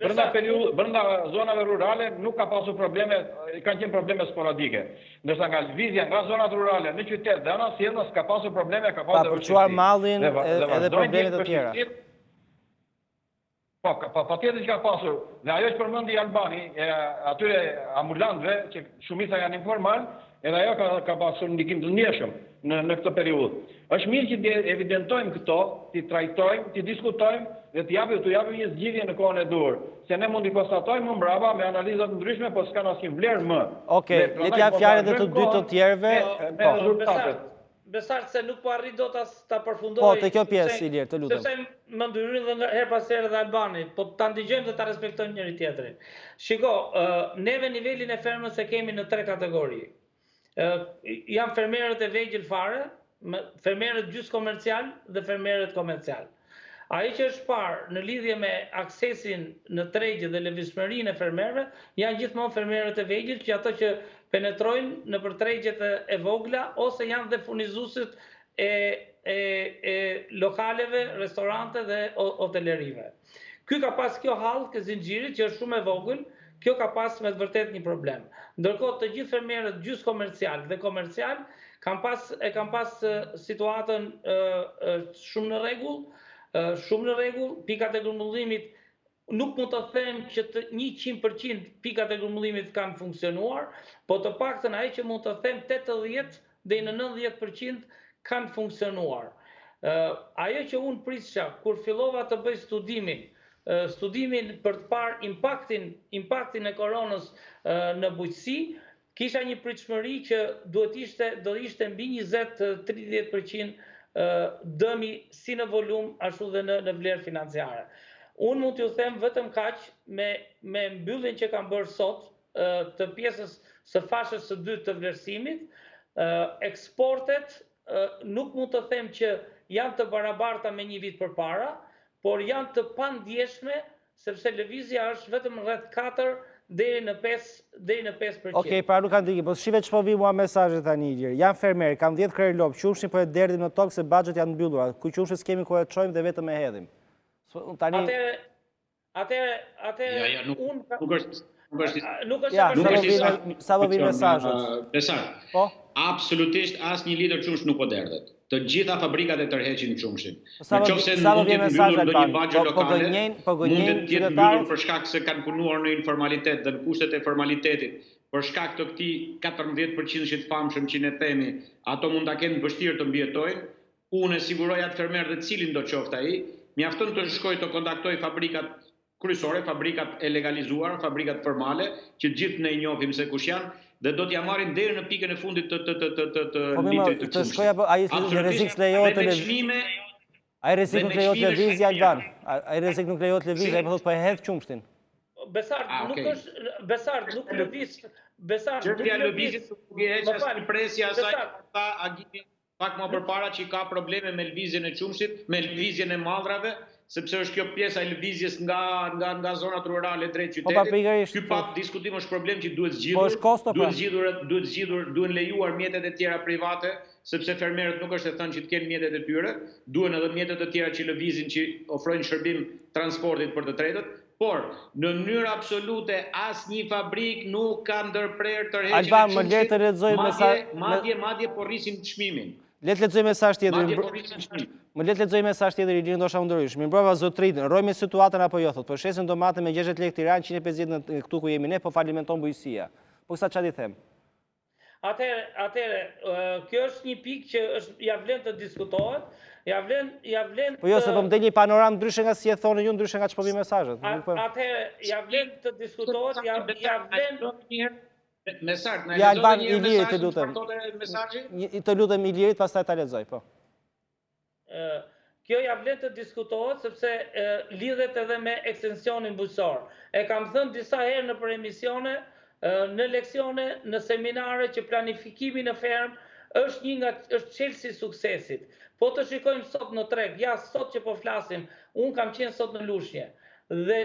Speaker 5: Brenda zonave rurale nuk ka pasur probleme, kanë qenë probleme sporadike. Ndërsa nga lëvizja nga zonat rurale në qytet dhe ana sjellës ka pasur probleme, ka pasur
Speaker 1: vështirësi. Pa përçuar mallin edhe probleme të tjera.
Speaker 5: Po, patjetër që ka pasur. Dhe ajo që përmendi Albani, atyre ambulantëve që shumica janë informal, edhe ajo ka pasur ndikim të ndjeshëm në këtë periudhë. Është mirë që të evidentojmë këto, të trajtojmë, të diskutojmë dhe të japim një zgjidhje në kohën e dur. Se ne mund t'i konstatojmë më mbrapa me analizat të ndryshme, po s'ka asnjë vlerë më.
Speaker 1: Okej, le t'jap fjalën edhe të dy të tjerëve.
Speaker 5: Me rezultatet.
Speaker 2: Besart se nuk po arrit do ta përfundoj.
Speaker 1: Po, te kjo pjesë, Ilir, të lutem.
Speaker 2: Sepse më ndryrin dhe her pas herë dhe Albanit, po ta ndigjojmë dhe ta respektojmë njëri tjetrin. Shiko, neve nivelin e fermës e kemi në 3 kategori. Janë fermerët e vegjël fare, fermerët gjys komercial dhe fermerët komercial. Ai që është parë në lidhje me aksesin në tregje dhe lëvizshmërinë e fermerëve, janë gjithmonë fermerët e vegjël, që ato që penetrojnë në për tregjet e vogla ose janë dhe furnizuesit e lokaleve, restorante dhe hotelerive. Ky ka pas kjo hallë ke zinxhirit që është shumë e vogël, kjo ka pas me të vërtet një problem. Ndërkohë të gjithë fermerët gjys komercial dhe komercial kanë pas situatën shumë në rregull, pikat e grumbullimit nuk mund të them që 100% pikat e grumbullimit kanë funksionuar, po të paktën ai që mund të them 80 deri në 90% kanë funksionuar. Ajo që unë prisja kur fillova të bëj studimin për të parë impaktin e koronës në bujqësi, kisha një pritshmëri që do ishte mbi 20-30% dëmi si në volum ashtu dhe në vlerë financiare. Unë mund t'ju them vetëm kaq me mbylljen që kam bërë sot të pjesës së fashës së dytë të vlerësimit, eksportet nuk mund të them që janë të barabarta me një vit përpara, por janë të pandjeshme sepse lëvizja është vetëm rreth 4 deri në 5%.
Speaker 1: Okej, pra nuk kanë digi, po shive që po vi mua mesazhe tani Ilir. Janë fermerë, kanë 10 krejë lopë, qumshin po e derdim në tokë se budget janë mbyllura. Ku qumshin s'kemi ku e çojmë dhe vetëm e hedhim. Sa po vinë mesazhet.
Speaker 4: Besar. Po? Absolutisht asnjë litër qumsh nuk po derdhet. Të gjitha fabrikat e tërheqin qumshin. Nëse mund të mbyllur ndonjë bagje lokale, mund të jetë mbyllur për shkak se kanë punuar në informalitet dhe në kushtet e formalitetit. Për shkak të këtij 14% që të famshëm që ne themi, ato mund ta kenë vështirë të mbijetojnë. Unë e siguroj atë fermer dhe cilin do qoftë ai, mjafton të shkojë të kontaktoj fabrikat kryesore, fabrikat e legalizuar, fabrikat formale, që gjithë ne i njohim se kush janë, dhe do t'ja marrin deri në pikën e fundit të litrit të qumshit.
Speaker 1: Ai rrezik lejohet të lëvizë. Ai rrezik nuk lejohet lëvizje Alban. Ai rrezik nuk lejohet lëvizje, ai po thotë po e hedh qumshtin.
Speaker 2: Besart nuk lëviz. Besart
Speaker 4: nuk lëviz. Është presja asaj ta agimi pak më përpara që ka probleme me lëvizjen e qumshit, me lëvizjen e mallrave, sepse është kjo pjesa e lëvizjes nga zonat rurale drejt qytetit. Ky pa diskutim është problem që duhet zgjidhur, duhen lejuar mjetet e tjera private, sepse fermerët nuk është e thënë që të kenë mjetet e tyre, duhen edhe mjetet e tjera që lëvizin, që ofrojnë shërbim transportit për të tretët, por në mënyrë absolute asnjë fabrik nuk ka ndërprer tërheqjen e qumshit, madje po rrisin çmimin.
Speaker 1: Le të lexoj mesazh tjetër. Më le të lexoj mesazh tjetër Ilir ndoshta u ndrysh. Mi mbrova zotrit, rrojmë situatën apo jo thot. Po shesin domate me 60 lekë Tiranë, 150 këtu ku jemi ne, po falimenton Bujqësia. Po sa çfarë i them?
Speaker 2: Atëre, kjo është një pikë që ja vlen të diskutohet. Ja vlen.
Speaker 1: Po jo, se po më del një panoramë ndryshe nga si e thonë ju, ndryshe nga ç'po vi mesazhet.
Speaker 2: Atëre, ja vlen të diskutohet, ja vlen.
Speaker 1: Ja Alban Ilirit të lutem. Të lutem Ilirit, pastaj ta lexoj, po.
Speaker 2: Kjo ja vlen të diskutohet sepse lidhet edhe me ekstensionin bujqësor. E kam thënë disa herë në për emisione, në leksione, në seminare që planifikimi në fermë është çelësi i suksesit. Po të shikojmë sot në treg, ja sot që po flasim, unë kam qenë sot në Lushnjë dhe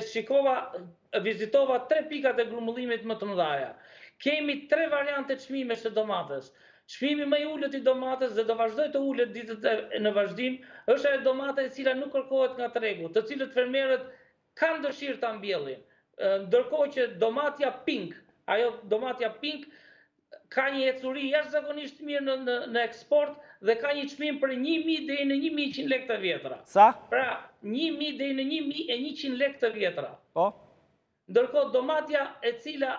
Speaker 2: vizitova 3 pikat e grumbullimit më të mëdha. Kemi 3 variante çmimesh të domates. Çmimi më i ulët i domates dhe do vazhdoj të ulet ditët në vazhdim, është ajo domate e cila nuk kërkohet nga tregu, të cilët fermerët kanë dëshirë ta mbjellin. Ndërkohë që domatja pink, ajo domatja pink ka një ecuri jashtëzakonisht mirë në eksport dhe ka një çmim për 1000 deri në 1100 lekë të vjetra.
Speaker 1: Sa?
Speaker 2: Pra, 1000 deri në 1100 lekë të vjetra.
Speaker 1: Po.
Speaker 2: Ndërkohë domatja e cila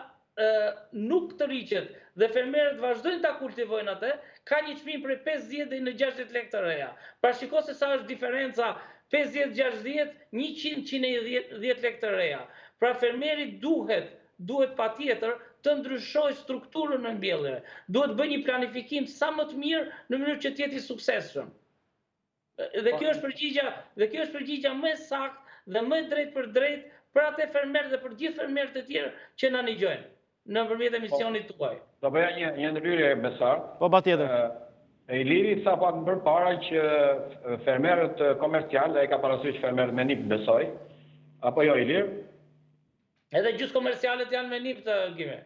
Speaker 2: nuk të rriqet dhe fermerët vazhdojnë ta kultivojnë atë, ka një çmim prej 50 deri në 60 lekë të reja. Pra shiko se sa është diferenca 50-60, 100-110 lekë të reja. Pra fermeri duhet duhet patjetër të ndryshojë strukturën e mbjelljeve. Duhet bëj një planifikim sa më të mirë në mënyrë që të jetë i suksesshëm. Dhe kjo është përgjigja më e saktë dhe më e drejtë për drejtë për atë fermerë dhe për gjithë fermerët e tjerë që na ndigjojnë nëpërmjet emisionit tuaj.
Speaker 5: Do bëja një ndërhyrje Besar.
Speaker 1: Po patjetër.
Speaker 5: Iliri tha pak më përpara që fermerët komercial, ai ka parasysh fermerët me nip besoj, apo jo Ilir?
Speaker 2: Edhe gjithë komercialet janë me nip të Gime.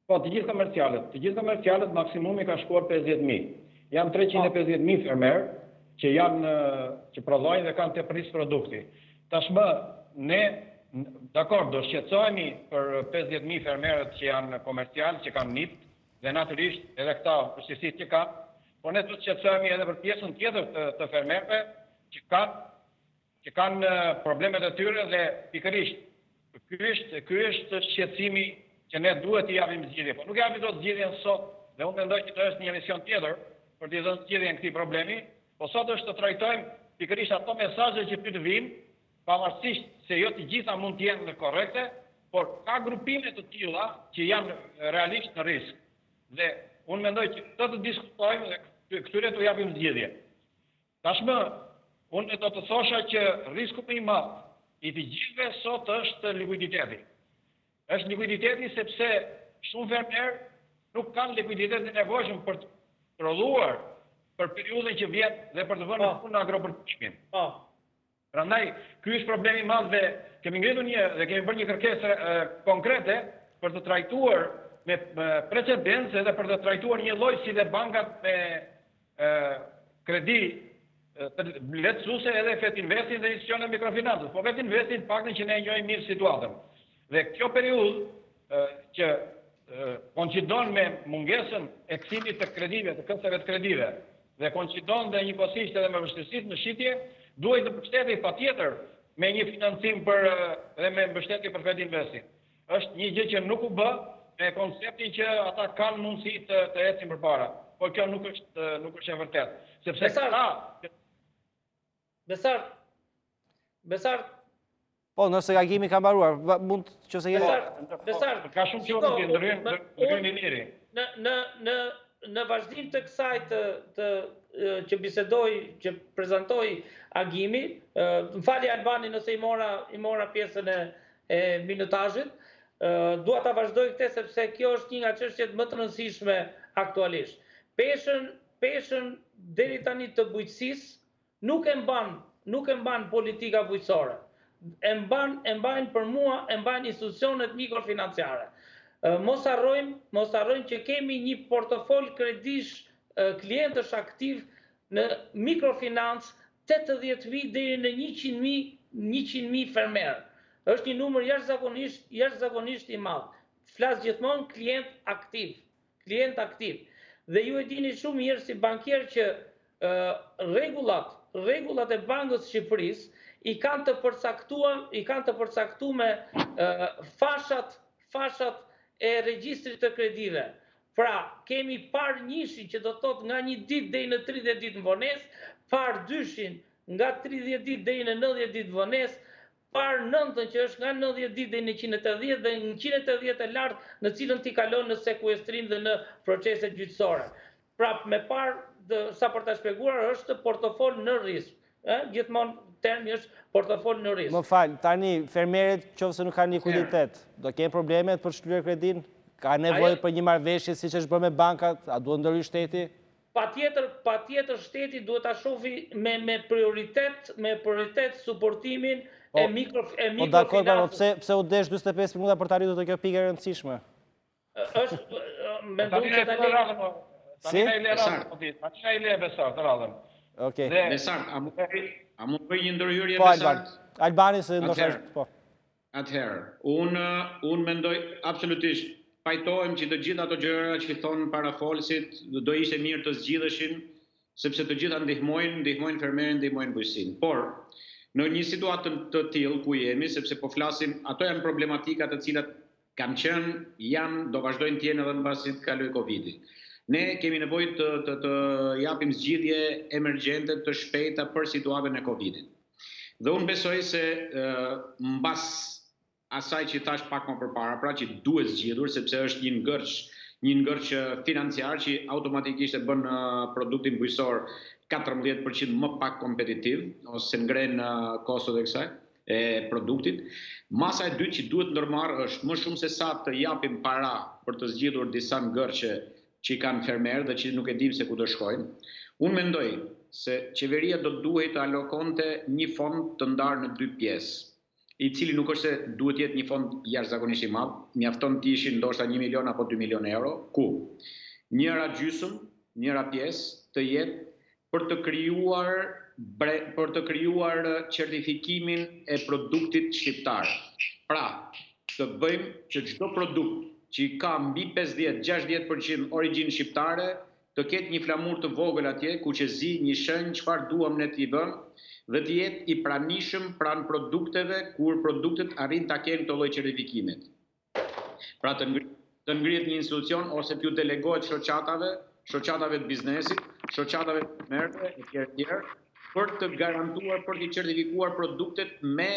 Speaker 5: Po, të gjithë komercialet maksimumi ka shkuar 50.000. Janë 350.000 fermerë që prodhojnë dhe kanë të prisë produkti. Tashmë, ne, dakor, do shqetësohemi për 50.000 fermerët që janë komercial, që kanë nip, dhe natyrisht edhe këta përshësit që kanë, por ne do të shqetësohemi edhe për pjesën tjetër të fermerëve që kanë problemet e tyre dhe pikërisht. Ky është shqetësimi që ne duhet i japim zgjidhje, por nuk japim dot zgjidhjen sot, dhe unë mendoj që do është një emision tjetër për të dhënë zgjidhjen këtij problemi, po sot është të trajtojmë pikërisht ato mesazhe që ty të vinë, pavarësisht se jo të gjitha mund të jenë korrekte, por ka grupime të tilla që janë realisht në risk. Dhe unë mendoj që këtë të diskutojmë dhe këtyre të japim zgjidhje. Tashmë, unë do të thosha që risku më i madh i të gjithëve sot është likuiditeti. Është likuiditeti sepse shumë fermerë nuk kanë likuiditetin e nevojshëm për të prodhuar për periudhën që vjen dhe për të vënë në punë agroproduktimin. Prandaj, ky është problemi i madh dhe kemi ngritur dhe kemi bërë një kërkesë konkrete për të trajtuar me precedencë dhe për të trajtuar një lloj si dhe bankat me kredi lehtësuese edhe Fetinvestin dhe institucionet mikrofinancës. Po Fetinvestin paktën që ne njohim mirë situatën. Dhe kjo periudhë që koincidon me mungesën e kthimit të kredive, të kësave të kredive, dhe koincidon dhe njëkohësisht edhe me vështirësitë në shitje, duhet të mbështetej patjetër me një financim dhe me mbështetje për Fetinvestin. Është një gjë që nuk u bë me konceptin që ata kanë mundësi të ecin përpara. Por kjo nuk është e vërtetë. Sepse
Speaker 2: Besar.
Speaker 1: Po, nëse gabimi ka mbaruar, mund që se
Speaker 2: Besar.
Speaker 5: Ka shumë që të ndërhyjnë i liri.
Speaker 2: Në vazhdim të kësaj që bisedoj, që prezantoj agimi, më fali Albani nëse i mora pjesën e minutazhit, dua ta vazhdoj këtë sepse kjo është një nga çështjet më të rëndësishme aktualisht. Peshën deri tani të bujqësisë nuk e mban politika bujqësore. E mbajnë për mua, e mbajnë institucionet mikrofinanciare. Mos harrojmë që kemi një portofol kredish klientësh aktiv në mikrofinancë 80.000 deri në 100.000 fermerë. Është një numër jashtëzakonisht i madh. Flas gjithmonë klient aktiv. Dhe ju e dini shumë mirë si bankier që rregullat e Bankës së Shqipërisë i kanë të përcaktuar fashat e regjistrit të kredive. Pra, kemi par njëshin që do të thotë nga 1 ditë deri në 30 ditë në vonesë, par dyshin nga 30 ditë deri në 90 ditë vonesë, par nëntën që është nga 90 ditë deri në 180 dhe në 180 e lartë në cilën ti kalon në sekuestrim dhe në procese gjyqësore. Pra, me par sa për ta shpjeguar është portofol në risk. Gjithmonë termi është portofol në risk.
Speaker 1: Më fal, tani fermerët qofse nuk kanë likuiditet, do kenë probleme për shtyrë kredin? Ka nevojë për një marrëveshje siç është bërë me bankat? A duhet ndërhyjë shteti?
Speaker 2: Patjetër shteti duhet ta shohë me prioritet suportimin e mikrofinancës.
Speaker 1: Po dakor, pse u desh 45 minuta për të arritur te kjo pikë e rëndësishme?
Speaker 2: Është mendoj që
Speaker 5: tani ai le Besar të radhën.
Speaker 1: Okej.
Speaker 4: Besar, a mund bëj një ndërhyrje
Speaker 1: po,
Speaker 4: Besar?
Speaker 1: Albani se ndoshta po.
Speaker 4: Atëherë, unë mendoj absolutisht pajtohem që të gjitha ato gjëra që thonë parafolësit do ishte mirë të zgjidheshin, sepse të gjitha ndihmojnë fermerin, ndihmojnë bujqësinë. Por, në një situatë të tillë ku jemi, sepse po flasim, ato janë problematika të cilat kanë qenë, do vazhdojnë të jenë edhe mbasi të kalojë Covidi. Ne kemi nevojë të japim zgjidhje emergjente të shpejta për situatën e Covidit. Dhe unë besoj se mbas asaj që thash pak më përpara, pra që duhet zgjidhur sepse është një ngërç financiar që automatikisht e bën produktin bujqësor 14% më pak kompetitiv ose ngren kostot e kësaj e produktit. Masa e dytë që duhet ndërmarrë është më shumë se sa të japim para për të zgjidhur disa ngërçe që kanë fermerë dhe që nuk e dim se ku do shkojnë. Unë mendoj se qeveria do duhet të alokonte një fond të ndarë në 2 pjesë, i cili nuk është se duhet jetë një fond jashtëzakonisht i madh, mjafton të ishin ndoshta 1 milion apo 2 milion euro, ku njëra gjysmë, njëra pjesë të jetë për të krijuar certifikimin e produktit shqiptar. Pra, të bëjmë që çdo produkt që ka mbi 50-60% origjinë shqiptare të ketë një flamur të vogël atje, ku që zi një shenjë çfarë duam ne t'i bëjmë dhe të jetë i pranishëm pranë produkteve kur produktet arrin ta kenë këtë lloj certifikimit. Pra të ngrihet një institucion ose t'ju delegohet shoqatave të biznesit, shoqatave të merreve etj. Për të garantuar, për të certifikuar produktet me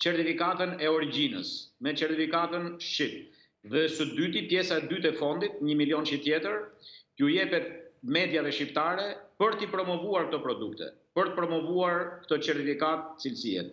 Speaker 4: certifikatën e origjinës, me certifikatën shqip. Dhe së dyti, pjesa e dytë e fondit, 1 milion që tjetër, ju jepet mediave shqiptare për t'i promovuar këto produkte, për të promovuar këtë certifikat cilësijet.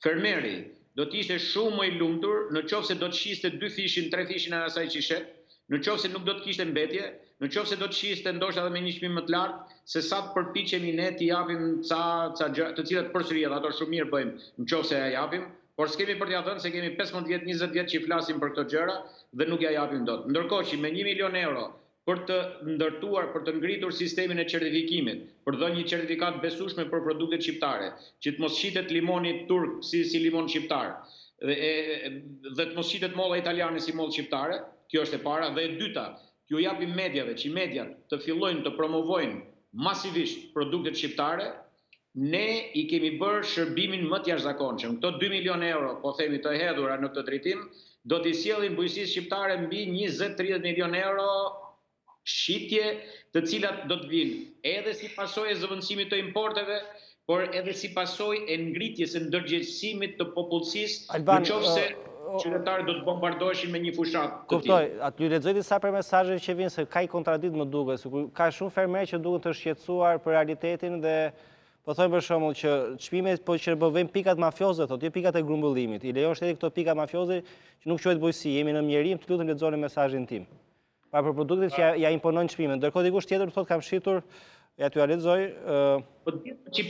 Speaker 4: Fermeri do t'ishte shumë më i lumtur në qoftë se do të shiste 2 fishin, 3 fishin e asaj që shet, në qoftë se nuk do të kishte mbetje, në qoftë se do të shiste ndoshta edhe me një çmim më të lartë, se sa të përpiqemi ne t'i japim ca të cilat përsëri edhe ato shumë mirë bëjmë, në qoftë se ja japim, por s'kemi për t'ia dhënë se kemi 15 vjet, 20 vjet që flasim për këto gjëra dhe nuk ja japim dot. Ndërkohë që me 1 milion euro për të ndërtuar, për të ngritur sistemin e certifikimit, për të dhënë një certifikat besueshme për produktet shqiptare, që të mos shitet limoni turk si limon shqiptar, dhe të mos shitet molla italiane si mollë shqiptare, kjo është e para, dhe e dyta, ju japim mediave, që mediat të fillojnë të promovojnë masivisht produktet shqiptare, ne i kemi bërë shërbimin më të jashtëzakonshëm. Këto 2 milion euro, po themi të hedhura në këtë drejtim, do t'i sjellin bujqësisë shqiptare mbi 20-30 milion euro shitje, të cilat do të vinë edhe si pasojë e zëvendësimit të importeve, por edhe si pasojë e ngritjes së ndërgjegjësimit të popullsisë, nëse qytetarët do të bombardoheshin me një fushat.
Speaker 1: Kuptoj, aty lexoj disa për mesazhe që vijnë se ka i kontradikt më duket, sikur ka shumë fermerë që duken të shqetësuar për realitetin dhe po thojmë për shembull që çmimet po që bëvojnë pikat mafioze, thotë, jo pikat e grumbullimit. I lejon shteti këto pika mafioze që nuk quhet bujqësi, jemi në mjerim, të lutem lexoni mesazhin tim. Pra për produktet që ja imponojnë çmimet. Ndërkohë dikush tjetër thotë kam shitur, ja t'ju lexoj.
Speaker 4: Po që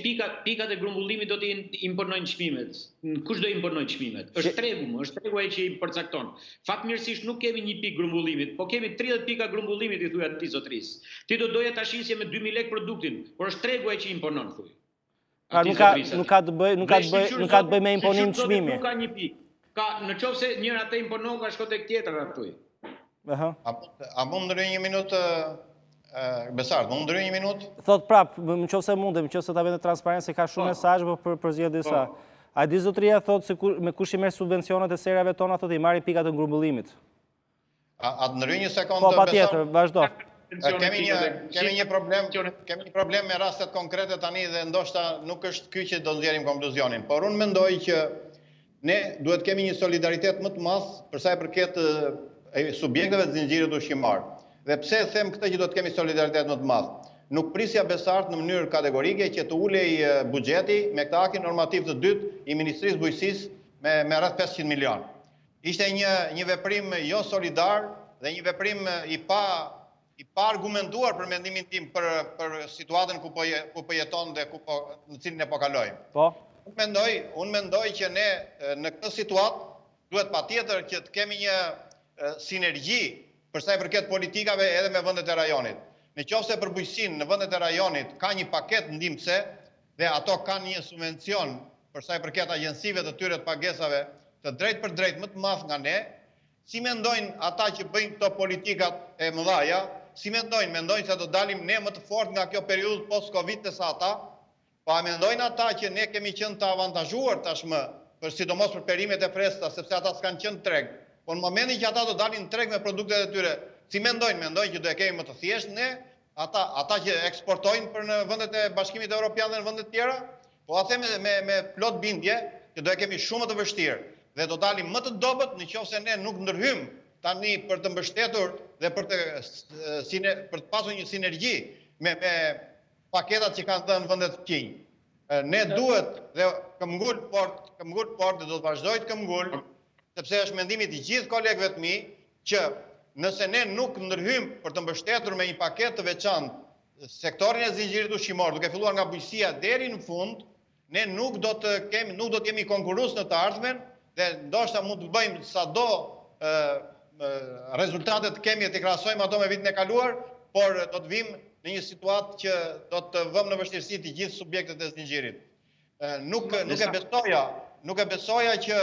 Speaker 4: pikat e grumbullimit do të imponojnë çmimet. Kush do imponojë çmimet? Është tregu ai që i përcakton. Fatmirësisht nuk kemi një pikë grumbullimit, po kemi 30 pika grumbullimit, i thuaj atij zotris. Ti do doje ta shisje me 2000 lekë produktin, por është tregu ai që imponon, thuaj.
Speaker 1: Pra nuk ka të bëj me imponim çmimi.
Speaker 4: Nuk ka një pikë. Ka nëse njëra të imponon, ka shko tek tjetra thuaj.
Speaker 3: A mund ndëroj 1 minutë? Besart, mund ndëroj 1 minutë?
Speaker 1: Thot prap, nëse mundem, nëse ta bëni transparencë, ka shumë mesazhe për zgjedhje disa. A di zotria thot se me kush i merr subvencionet e serave tona, thot i marrin pikat e ngumbullimit.
Speaker 3: A të ndëroj 1 sekondë?
Speaker 1: Po, patjetër, vazhdo.
Speaker 3: Kemi një problem me rastet konkrete tani dhe ndoshta nuk është ky që do nxjerrim konkluzionin, por unë mendoj që ne duhet kemi një solidaritet më të madh për sa i përket subjekteve të zinxhirit ushqimar. Dhe pse them këtë që do të kemi solidaritet më të madh? Nuk prisja Besart në mënyrë kategorike që të ulej buxheti me këtë aktin normativ të dytë i Ministrisë Bujqësisë me rreth 500 milion. Ishte një veprim jo solidar dhe një veprim i pa argumentuar për mendimin tim për situatën ku po jeton dhe në cilin e po kalojmë.
Speaker 1: Po.
Speaker 3: Unë mendoj që ne në këtë situatë duhet patjetër që të kemi një sinergji për sa i përket politikave edhe me vendet e rajonit. Nëse për bujqësinë në vendet e rajonit ka një paketë ndihmëse dhe ato kanë një subvencion për sa i përket agjencive të tyre të pagesave të drejt për drejt më të madh nga ne, si mendojnë ata që bëjnë këto politikat e mëdhaja, si mendojnë se do dalim ne më të fortë nga kjo periudhë post-Covid të sa ata, pa mendojnë ata që ne kemi qenë të avantazhuar tashmë, sidomos për perimet e freskëta, sepse ata s'kanë qenë treg. Po në momentin që ata do dalin treg me produktet e tyre, si mendojnë që do e kemi më të thjeshtë ne, ata që eksportojnë për në vendet e Bashkimit Evropian dhe në vendet tjera, po a them me plot bindje që do e kemi shumë më të vështirë. dhe do dalim më të dobët nëse ne nuk ndërhyjmë tani për të mbështetur dhe për të pasur një sinergji me paketat që kanë dhënë vendet qinj. Ne duhet dhe kam ngul port dhe do të vazhdoj të këmbgul, sepse është mendimi i gjithë kolegëve të mi që nëse ne nuk ndërhyjmë për të mbështetur me një paketë të veçantë sektorin e zinxhirit ushqimor, duke filluar nga bujqësia deri në fund, ne nuk do të jemi konkurrues në të ardhmen dhe ndoshta mund të bëjmë sado rezultatet kemi e të krahasojmë ato me vitin e kaluar, por do të vim në një situatë që do të vëmë në vështirësi të gjithë subjektet e zinxhirit. Nuk e besoja që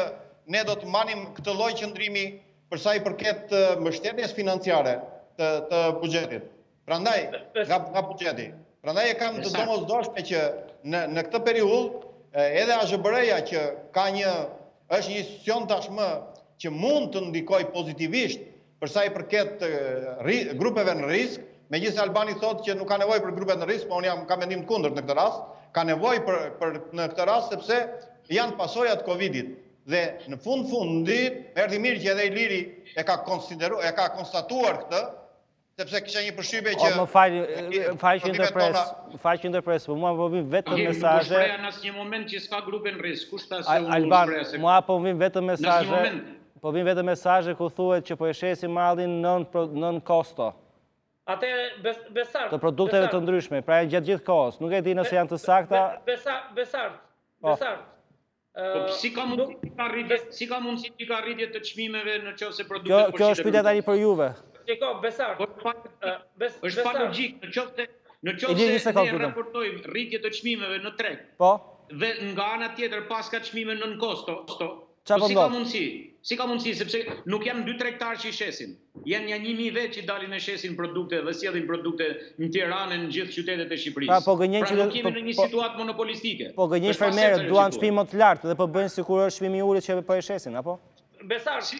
Speaker 3: ne do të marrim këtë lloj qëndrimi për sa i përket mbështetjes financiare të buxhetit. Prandaj nga buxheti. Prandaj e kam të domosdoshme që në këtë periudhë edhe AZBR-ja që është një institucion tashmë që mund të ndikoj pozitivisht për sa i përket grupeve në risk, megjithëse Albani thotë që nuk ka nevojë për grupet në risk, por unë kam mendim të kundërt në këtë rast, ka nevojë për në këtë rast sepse janë pasojat të Covidit. Dhe në fundi, erdhi mirë që edhe Iliri e ka konstatuar këtë, sepse kisha një përshtypje që
Speaker 1: fal që ndërpres, po mua po vin vetëm mesazhe.
Speaker 4: Nuk shpreha në asnjë moment që s'ka grupe në risk. Kush tha se unë
Speaker 1: Alban, mua po vin vetëm mesazhe. Po vin vetëm mesazhe ku thuhet që po e shesin mallin nën kosto.
Speaker 2: Atëherë Besart.
Speaker 1: Të produkteve të ndryshme, pra gjatë gjithë kohës. Nuk e di nëse janë të sakta.
Speaker 2: Besart.
Speaker 4: Si ka mundësi që ka rritje të çmimeve në qoftë se produktet
Speaker 1: Kjo është pyetja tani për juve.
Speaker 2: Shiko, Besart.
Speaker 4: Është pa logjik, në qoftë se ne raportojmë rritje të çmimeve në treg.
Speaker 1: Po.
Speaker 4: Dhe nga ana tjetër pas ka çmime nën kosto.
Speaker 1: Po
Speaker 4: si ka mundësi, sepse nuk janë 2 tregtarë që i shesin. Janë 1000 vetë që dalin e shesin produkte dhe sjellin produkte në Tiranë, në gjithë qytetet e Shqipërisë. Pra nuk jemi në një situatë monopolistike.
Speaker 1: Po gënjejnë fermerët duan çmim më të lartë dhe po bëjnë sikur është çmimi i ulët që po e shesin, apo?
Speaker 2: Besart.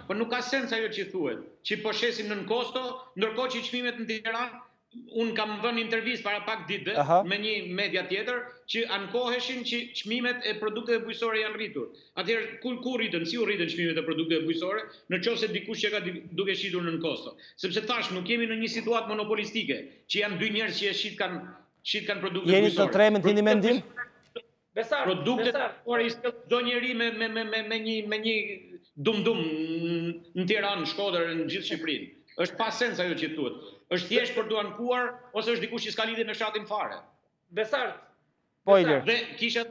Speaker 4: Po nuk ka sens ajo që thuhet, që po shesin nën kosto, ndërkohë që çmimet në Tiranë, unë kam dhënë intervistë para pak ditëve me një media tjetër që ankoheshin që çmimet e produkteve bujqësore janë rritur. Atëherë ku rritën, si u rritën çmimet e produkteve bujqësore, nëse dikush që ka duke shitur nën kosto. Sepse thash nuk jemi në një situatë monopolistike, që janë 2 njerëz që e shit kanë produkte bujqësore.
Speaker 1: Jeni të tremë në mendim?
Speaker 4: Produktet bujqësore i çdo njeri me një dum në Tiranë, Shkodër, në gjithë Shqipërinë. Është pa sens ajo që thuhet. Është thjesht për të ankuar ose është dikush që s'ka lidhje me fshatin fare.
Speaker 2: Besart.
Speaker 1: Po Ilir.
Speaker 4: Dhe kisha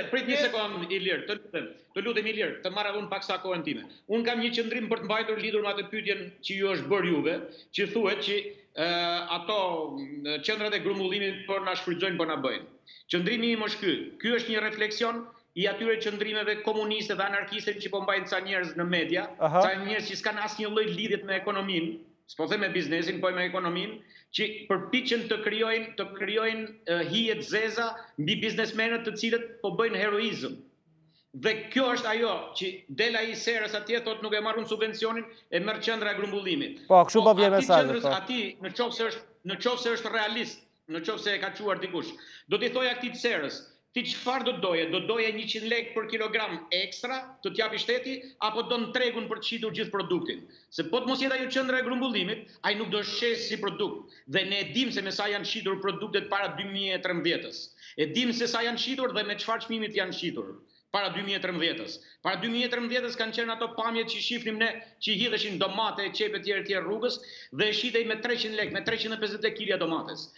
Speaker 4: prit një sekond Ilir, të lutem Ilir, të marr unë pak sa kohën time. Unë kam një qendrim për të mbajtur lidhur me atë pyetjen që ju është bërë juve, që thuhet që ato qendrat e grumbullimit po na shfrytëzojnë, po na bëjnë. Qendrimi im është ky. Ky është një refleksion i atyre qëndrimeve komuniste dhe anarkiste që po mbajnë ca njerëz në media, ca njerëz që s'kan asnjë lloj lidhje me ekonominë, s'po them me biznesin, po me ekonominë, që përpiqen të krijojnë hije të zeza mbi biznesmenët të cilët po bëjnë heroizëm. Dhe kjo është ajo që del ai serës atje thotë nuk e marrun subvencionin, e merr qendra e grumbullimit.
Speaker 1: Po, kështu po vjen mesazhi.
Speaker 4: Aty në qoftë se është realist, në qoftë se e ka quar dikush, do t'i thoja këtij serës, ti çfarë do doje? Do doje 100 lekë për kilogram ekstra të t'japi shteti apo do në tregun për të shitur gjithë produktin? Se po të mos jetë ajo qendra e grumbullimit, ai nuk do shes si produkt. Dhe ne e dim se me sa janë shitur produktet para 2013-s. E dim se sa janë shitur dhe me çfarë çmimit janë shitur para 2013-s. Para 2013-s kanë qenë ato pamjet që shifnim ne, që hidheshin domate e qepe tjerë rrugës dhe shitej me 300 lekë, me 350 lekë kilja domates.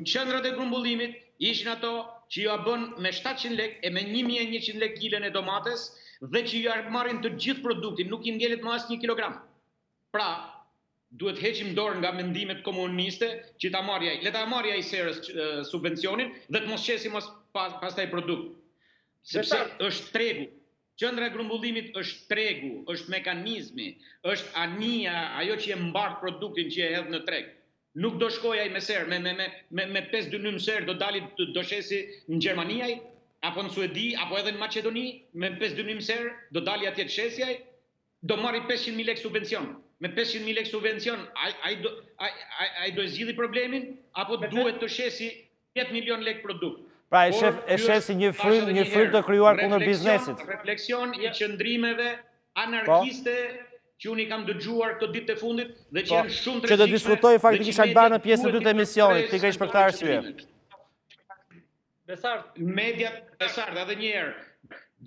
Speaker 4: Qendrat e grumbullimit ishin ato që ju a bën me 700 lekë e me 1100 lekë kilën e domates dhe që ju marrin të gjithë produktin, nuk i ngjelet më asnjë kilogram. Pra, duhet heqim dorë nga mendimet komuniste që ta marrja, le ta marrja ai serës subvencionin dhe të mos qesim pastaj produkt. Sepse është tregu. Qendra e grumbullimit është tregu, është mekanizmi, është ania, ajo që e mbart produktin që e hedh në treg. Nuk do shkoj ai me ser, me 5 dynym ser do dali do shesi në Gjermani ai, apo në Suedi, apo edhe në Maqedoni, me 5 dynym ser do dali atje të shesi ai, do marri 500.000 lekë subvencion. Me 500.000 lekë subvencion, ai do zgjidhi problemin, apo duhet të shesi 10 milion lekë produkt.
Speaker 1: Pra e shef si një frym të krijuar kundër biznesit.
Speaker 4: Refleksion i qëndrimeve anarkiste që unë i kam dëgjuar këtë ditë të fundit dhe që janë shumë të
Speaker 1: rëndësishme. Që të diskutoj faktikisht Albana në pjesën e dytë të emisionit, pikërisht për këtë arsye.
Speaker 4: Mediat Besart, edhe një herë,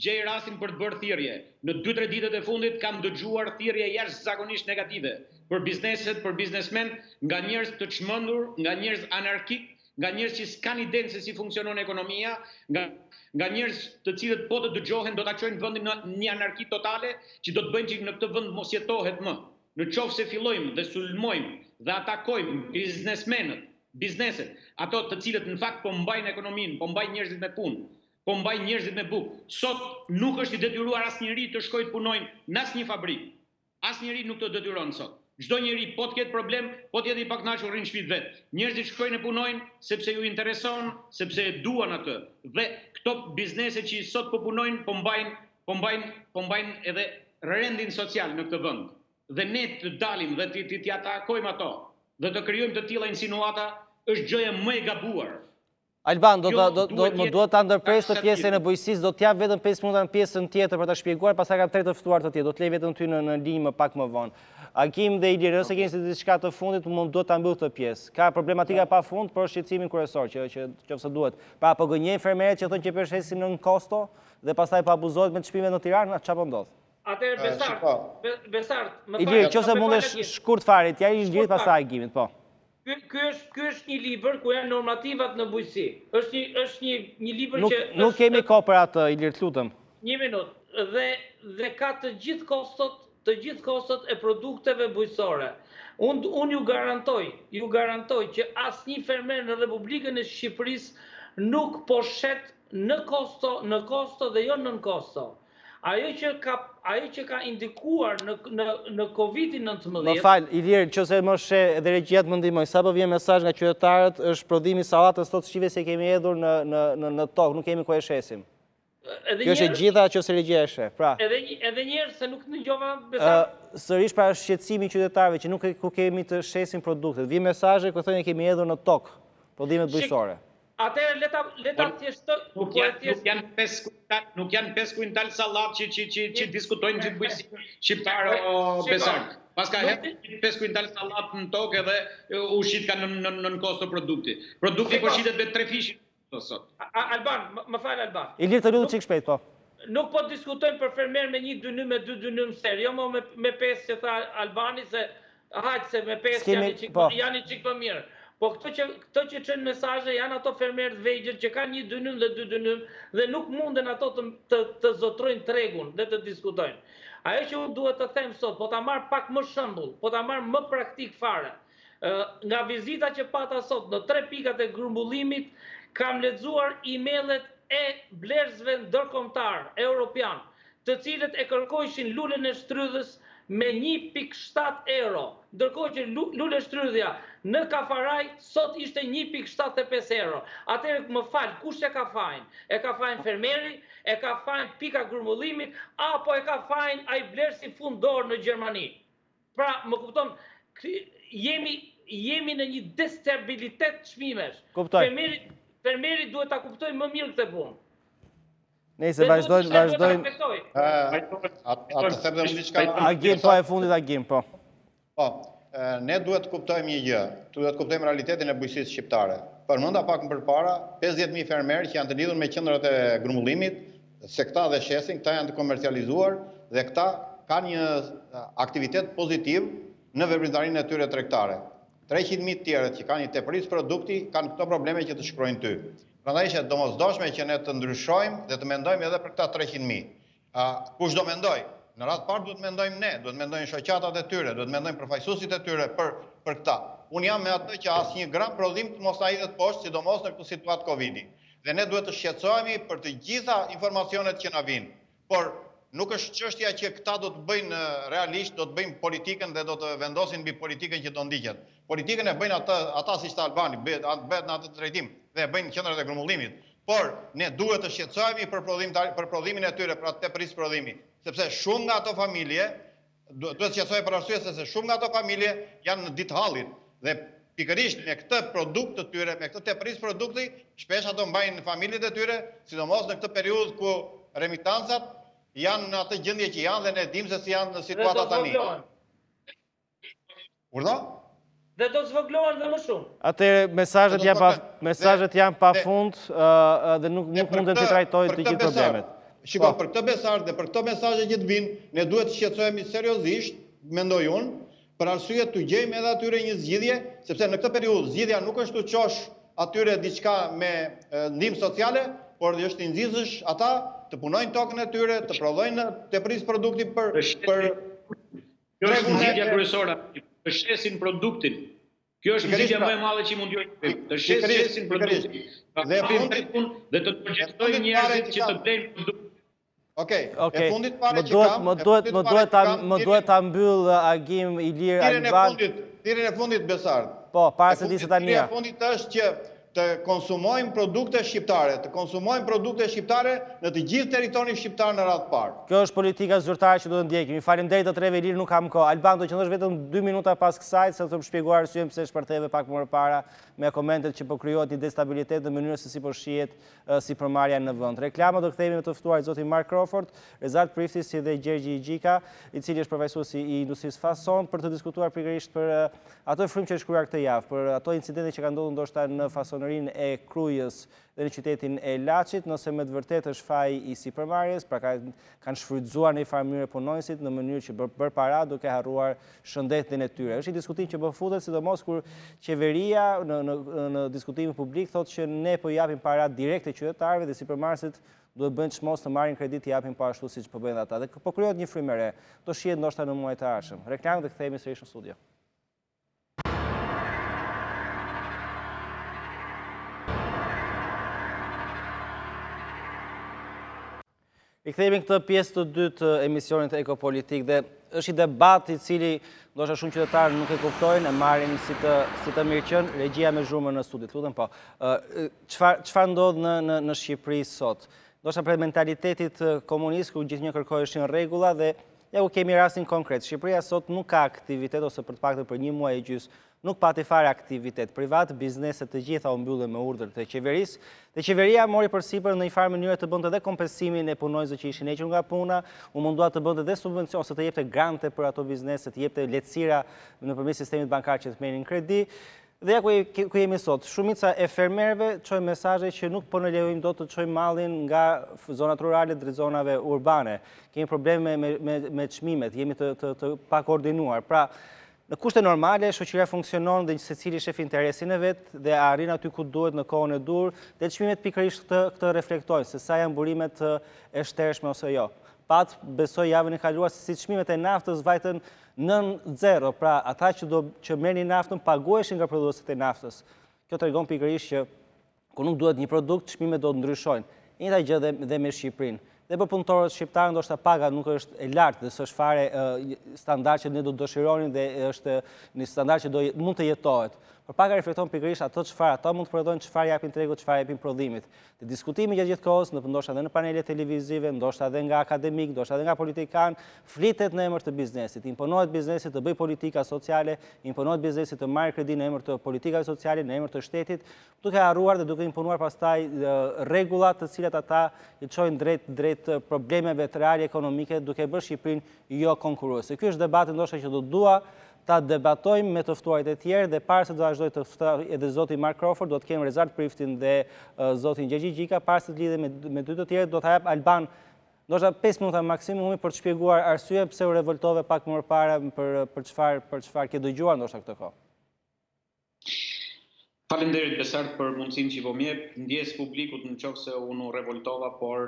Speaker 4: gjej rastin për të bërë thirrje. Në 2-3 ditët e fundit kam dëgjuar thirrje jashtëzakonisht negative për bizneset, për biznesmen, nga njerëz të çmendur, nga njerëz anarkik, nga njerëz që s'kan idenë se si funksionon ekonomia, nga njerëz të cilët po të dëgjohen do ta çojnë vendin në një anarki totale, që do të bëjnë që në këtë vend mos jetohet më. Në qoftë se fillojmë dhe sulmojmë dhe atakojmë biznesmenët, bizneset, ato të cilët në fakt po mbajnë ekonominë, po mbajnë njerëzit me punë, po mbajnë njerëzit me bukë. Sot nuk është i detyruar asnjëri të shkojë të punojnë në asnjë fabrikë. Asnjëri nuk të detyron sot. Çdo njeri po të ketë problem, po të jetë i pakënaqur rrin në shtëpi vet. Njerëzit shkojnë e punojnë sepse ju intereson, sepse e duan atë. Dhe këto biznese që sot po punojnë, po mbajnë edhe rendin social në këtë vend. Dhe ne të dalim dhe t'i atakojmë ato dhe të krijojmë të tilla insinuata është gjëja më e gabuar.
Speaker 1: Alban, më duhet ta ndërpres të pjesën e bujqësisë, do t'jap vetëm 5 minuta në pjesën tjetër për ta shpjeguar, pastaj kam 3 të ftuar të tjerë. Do të lej vetëm ty në linjë më pak më vonë. Akim dhe Ilir, nëse keni diçka të fundit, më duhet ta mbyll këtë pjesë. Ka problematika pa fund, por shqetësimin kryesor që nëse duhet. Pra po gënjejnë fermerët që thonë që përshësim në kosto dhe pastaj po abuzohet me çmimet në Tiranë, çfarë po ndodh?
Speaker 2: Atëherë Besart,
Speaker 1: Ilir, nëse mundesh shkurt fare, t'ja i ngjitet pastaj Agimit, po.
Speaker 2: Ky është një libër ku janë normativat në bujqësi. Është një libër që
Speaker 1: nuk kemi kohë për atë, Ilir, të lutem.
Speaker 2: Një minutë. Dhe ka të gjithë kostot e produkteve bujqësore. Unë ju garantoj që asnjë fermer në Republikën e Shqipërisë nuk po shet në kosto dhe jo nën kosto. Ajo që ka indikuar në Covid-19...
Speaker 1: Më fal, Ilir, nëse më she edhe regjia të më ndihmoj, sapo vjen mesazh nga qytetarët është prodhimi i sallatës sot shive se kemi hedhur në tokë, nuk kemi ku e shesim. Kjo është e gjitha që se regjia e sheh. Pra.
Speaker 2: Edhe një herë se nuk dëgjova Besart.
Speaker 1: Sërish para shqetësimi i qytetarëve që nuk ku kemi të shesim produktet. Vjen mesazhe ku thonë kemi hedhur në tokë prodhimet bujqësore.
Speaker 2: Atëherë leta thjeshtoj.
Speaker 4: Nuk janë 5 kuintal sallat që diskutojnë gjithë bujqësi shqiptare o Besart. Paska hedhë 5 kuintal sallat në tokë edhe u shit kanë në kosto produkti. Produkti po shitet me 3 fishi sot.
Speaker 2: Alban, më fal Alban.
Speaker 1: Ilir të lutem çik shpejt po.
Speaker 2: Nuk po diskutojmë për fermer me 1 dynym me 2 dynym ser, jo më me 5 që tha Albani se hajt se me 5 janë çik më mirë. Po këto që çojnë mesazhe janë ato fermerë të vegjël që kanë 1 dynym dhe 2 dynym dhe nuk munden ato të zotrojnë tregun dhe të diskutojnë. Ajo që unë duhet të them sot, po ta marr pak më shembull, po ta marr më praktik fare. Nga vizita që pata sot në 3 pikat e grumbullimit, kam lexuar emaillet e blerësve ndërkombëtar europian, të cilët e kërkojshin lulën e shtrydhës me 1.7 euro, ndërkohë që lule shtrydhja në kafaraj sot ishte 1.75 euro. Atëherë më fal, kush e ka fajin? E ka fajin fermeri, e ka fajin pika grumbullimit, apo e ka fajin ai blerësi fundor në Gjermani? Pra, më kupton, jemi në një destabilitet çmimesh.
Speaker 1: Kuptoj.
Speaker 2: Fermeri duhet ta kuptojë më mirë këtë punë.
Speaker 1: Nëse vazhdojmë.
Speaker 3: Atë them dhe diçka.
Speaker 1: Agim po e fundit Agim po.
Speaker 3: Po, ne duhet të kuptojmë një gjë, duhet të kuptojmë realitetin e bujqësisë shqiptare. Përmenda pak më përpara, 50.000 fermerë që janë të lidhur me qendrat e grumbullimit, se këta dhe shesin, këta janë të komercializuar dhe këta kanë një aktivitet pozitiv në veprimtarinë e tyre tregtare. 300.000 tjerët që kanë një tepërisë produkti kanë këto probleme që të shkruajnë ty. Prandaj është domosdoshme që ne të ndryshojmë dhe të mendojmë edhe për këta 300.000. Kush do mendoj? Në radhë parë duhet mendojmë ne, duhet mendojmë shoqatat e tyre, duhet mendojmë përfaqësuesit e tyre për këta. Unë jam me atë që asnjë gram prodhim të mos na hidhet poshtë, sidomos në këtë situatë Covidi. Dhe ne duhet të shqetësohemi për të gjitha informacionet që na vijnë. Por nuk është çështja që këta do të bëjnë realisht, do të bëjnë politikën dhe do të vendosin mbi politikën që do ndiqet. Politikën e bëjnë ata siç ta Albani, bëhet në atë drejtim dhe e bëjnë qendrat e grumbullimit. Por ne duhet të shqetësohemi për prodhimin e tyre, për atë tepërisë prodhimi, sepse shumë nga ato familje duhet të shqetësohej për arsye se shumë nga ato familje janë në ditë hallit dhe pikërisht me këtë produkt të tyre, me këtë tepërisë produkti, shpesh ato mbajnë familjet e tyre, sidomos në këtë periudhë ku remitancat janë në atë gjendje që janë dhe ne dimë se si janë në situata tani. Urdhë?
Speaker 2: Dhe do të zvoglohen dhe më shumë.
Speaker 1: Atëherë mesazhet janë pafund dhe nuk mundën të trajtojnë të gjithë problemet.
Speaker 3: Shiko, për këtë besar dhe për këto mesazhe që të vinë, ne duhet të shqetësohemi seriozisht, mendoj unë, për arsye të gjejmë edhe atyre një zgjidhje, sepse në këtë periudhë zgjidhja nuk është të qosh atyre diçka me ndihmë sociale, por është të nxizësh ata të punojnë tokën e tyre, të prodhojnë tepërisë produkti për
Speaker 4: Kjo është zgjidhja kryesore, të shesin produktin. Kjo është zgjidhja më e madhe që mund të të shesin produktin. Dhe të përgjigjtojnë njerëzit që të blejnë produktin.
Speaker 3: Okej, e fundit pare që kam...
Speaker 1: Më duhet ta mbyll Agim Ilir Alban.
Speaker 3: Tirin e fundit Besard.
Speaker 1: Po, para se di se tani.
Speaker 3: Tirin e fundit është që të konsumojmë produkte shqiptare, në të gjithë territorin shqiptar në radhë parë.
Speaker 1: Kjo është politika zyrtare që do të ndjekim. Faleminderit të treve Ilir, nuk kam kohë. Alban, do qëndrosh vetëm 2 minuta pas kësaj, se të më shpjeguar arsyen pse shpërtheve pak më parë me komentet që po krijohet një destabilitet në mënyrë se si po shihet sipërmarrja në vend. Reklama do kthehemi me të ftuar zotin Mark Crawford, Rezat Prifti si dhe Gjergji Gjika, i cili është përfaqësuesi i industrisë fason, për të diskutuar pikërisht për ato frymë që është krijuar këtë javë, për ato incidente që kanë ndodhur ndoshta në fasonerinë e Krujës dhe në qytetin e Laçit, nëse me të vërtetë është faji i sipërmarrjes, pra kanë shfrytzuar në një farë mënyrë punonësit në mënyrë që bër para duke harruar shëndetin e tyre. Është një diskutim që po futet sidomos kur qeveria në diskutimin publik thotë që ne po japim para direkte qytetarëve dhe sipërmarrësit duhet bëjnë çmos të marrin kredi të japin po ashtu siç po bëjnë ata. Dhe po krijohet një frymë e re. Do shihet ndoshta në muajt e ardhshëm. Reklamë dhe kthehemi sërish në studio. I kthehemi këtë pjesë të dytë të emisionit Ekopolitik dhe është i debat i cili ndoshta shumë qytetarë nuk e kuptojnë, e marrin si të mirëqen. Regjia me zhurmën në studio. Lutem po. Çfarë ndodh në Shqipëri sot? Ndoshta për mentalitetit komunist ku gjithnjë kërkojshin rregulla dhe ja ku kemi rastin konkret. Shqipëria sot nuk ka aktivitet ose për të paktën për 1 muaj e gjys nuk pati fare aktivitet privat, bizneset të gjitha u mbyllen me urdhër të qeverisë, dhe qeveria mori përsipër në një farë mënyrë të bënte edhe kompensimin e punonjësve që ishin hequr nga puna, u mundua të bënte edhe subvencion ose të jepte grante për ato biznese, të jepte lehtësira nëpërmjet sistemit bankar që të merrin kredi. Dhe ja ku jemi sot, shumica e fermerëve çojnë mesazhe që nuk po ne lejojmë dot të çojmë mallin nga zonat rurale drejt zonave urbane. Kemi probleme me çmimet, jemi të pakoordinuar. Pra, në kushte normale, shoqëria funksionon dhe secili shef interesin e vet dhe arrin aty ku duhet në kohën e dur, dhe çmimet pikërisht këtë reflektojnë se sa janë burimet e shtershme ose jo. Pat besoj javën e kaluar se si çmimet e naftës vajtën 9-0, pra ata që merrnin naftën paguheshin nga prodhuesit e naftës. Kjo tregon pikërisht që ku nuk duhet një produkt, çmimet do të ndryshojnë. Njëjta gjë dhe me Shqipërinë. Dhe për punëtorët shqiptarë ndoshta paga nuk është e lartë dhe s'është fare standard që ne do të dëshironin dhe është një standard që mund të jetohet. Por paga reflekton pikërisht ato çfarë ata mund të prodhojnë, çfarë japin tregut, çfarë japin prodhimit. Dhe diskutimi gjatë gjithë kohës, ndoshta edhe në panele televizive, ndoshta edhe nga akademik, ndoshta edhe nga politikan, flitet në emër të biznesit. Imponohet biznesit të bëjë politika sociale, imponohet biznesit të marrë kredi në emër të politikave sociale, në emër të shtetit, duke harruar dhe duke imponuar pastaj rregulla të cilat ata i çojnë drejt problemeve të reale ekonomike, duke bërë Shqipërinë jo konkurruese. Ky është debati ndoshta që do dua ta debatojmë me të ftuarit e tjerë dhe para se do vazhdoj të ftoj edhe zotin Mark Crawford, do të kemi Rezat Priftin dhe zotin Gjergji Gjika, para se të lidhem me dy të tjerë, do ta jap Alban ndoshta 5 minuta maksimumi për të shpjeguar arsye pse u revoltove pak më parë për çfarë ke dëgjuar ndoshta këtë kohë.
Speaker 4: Faleminderit Besart për mundësinë që vëmë jep. Ndjes publikut nëse unë u revoltova, por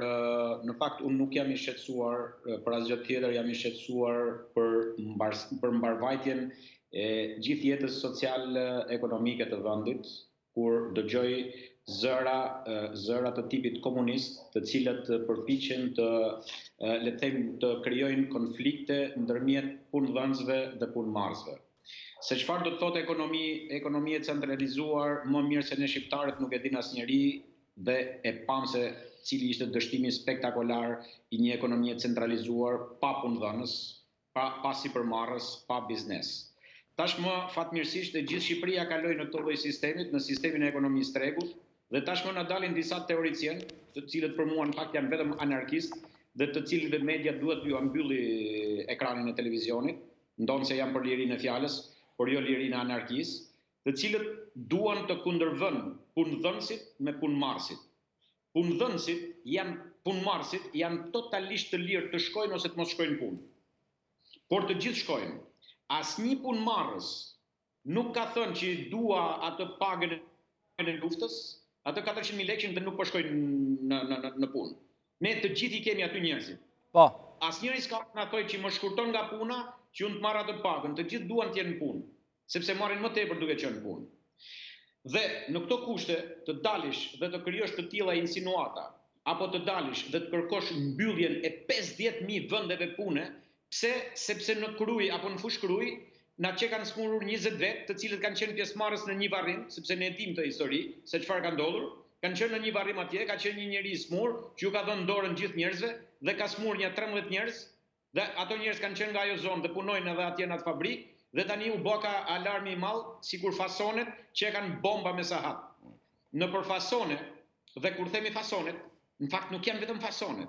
Speaker 4: në fakt unë nuk jam i shqetësuar për asgjë tjetër, jam i shqetësuar për mbarvajtjen e gjithë jetës social-ekonomike të vendit, kur dëgjoj zëra të tipit komunist, të cilët përpiqen të krijojnë konflikte ndërmjet punëdhënësve dhe punëmarrësve. Se çfarë do të thotë ekonomi e centralizuar, më mirë se ne shqiptarët nuk e din asnjëri dhe e pam se cili ishte dështimi spektakolar i një ekonomie centralizuar pa punëdhënës, pa sipërmarrës, pa biznes. tashmë fatmirësisht e gjithë Shqipëria kaloi në këtë lloj sistemit, në sistemin e ekonomisë tregut, dhe tashmë na dalin disa teorician, të cilët për mua në fakt janë vetëm anarkist, dhe të cilëve media duhet t'ju mbylli ekranin e televizionit, ndonë se janë për lirinë e fjalës, por jo lirinë e anarkisë, të cilët duan të kundërvënë punëdhënësit me punëmarrësit. Punëmarrësit janë totalisht të lirë të shkojnë ose të mos shkojnë punë. Por të gjithë shkojnë. Asnjë punëmarrës nuk ka thënë që dua atë pagën e luftës, atë 400.000 lekë që nuk po shkojnë në punë. Ne të gjithë i kemi aty njerëzit.
Speaker 1: Po.
Speaker 4: Asnjëri s'ka na thojë që më shkurton nga puna, që unë të marr atë pagën. Të gjithë duan të jenë në punë, sepse marrin më tepër duke qenë në punë. Dhe në këto kushte të dalish dhe të krijosh të tilla insinuata, apo të dalish dhe të kërkosh mbylljen e 50.000 vendeve pune, pse? Sepse në Kruj apo në Fushë Kruj na që kanë smurur 20 vet, të cilët kanë qenë pjesëmarrës në një varrim, sepse ne e dimë këtë histori, se çfarë ka ndodhur, kanë qenë në një varrim atje, ka qenë një njeri i smur, që ju ka dhënë dorën gjithë njerëzve dhe ka smur një 13 njerëz, dhe ato njerëz kanë qenë nga ajo zonë dhe punojnë edhe atje në atë fabrikë, dhe tani u boka alarmi i madh, sikur fasonet që kanë bomba me sahat. Në për fasonet, dhe kur themi fasonet, në fakt nuk janë vetëm fasonet,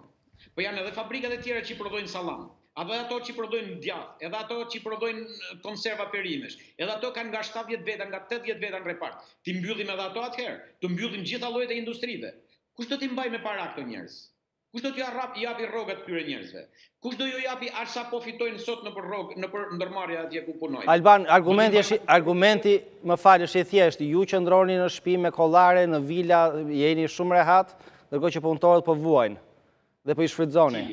Speaker 4: po janë edhe fabrikat e tjera që prodhojnë sallam, edhe ato që prodhojnë djath, edhe ato që prodhojnë konserva perimesh, edhe ato kanë nga 70 veta, nga 80 veta në repart. Ti mbyllim edhe ato atëherë, të mbyllim gjitha llojet e industrive. Kush do t'i mbaj me para këto njerëz? Kush do t'ju japi rrogat këtyre njerëzve? Kush do ju japi aq sa po fitojnë sot në për ndërmarrja atje ku punojnë?
Speaker 1: Alban, argumenti, më fal, është i thjeshtë. Ju qëndroni në shtëpi me kollare, në vila, jeni shumë rehat, ndërkohë që punëtorët po vuajnë dhe po i shfrytëzoni.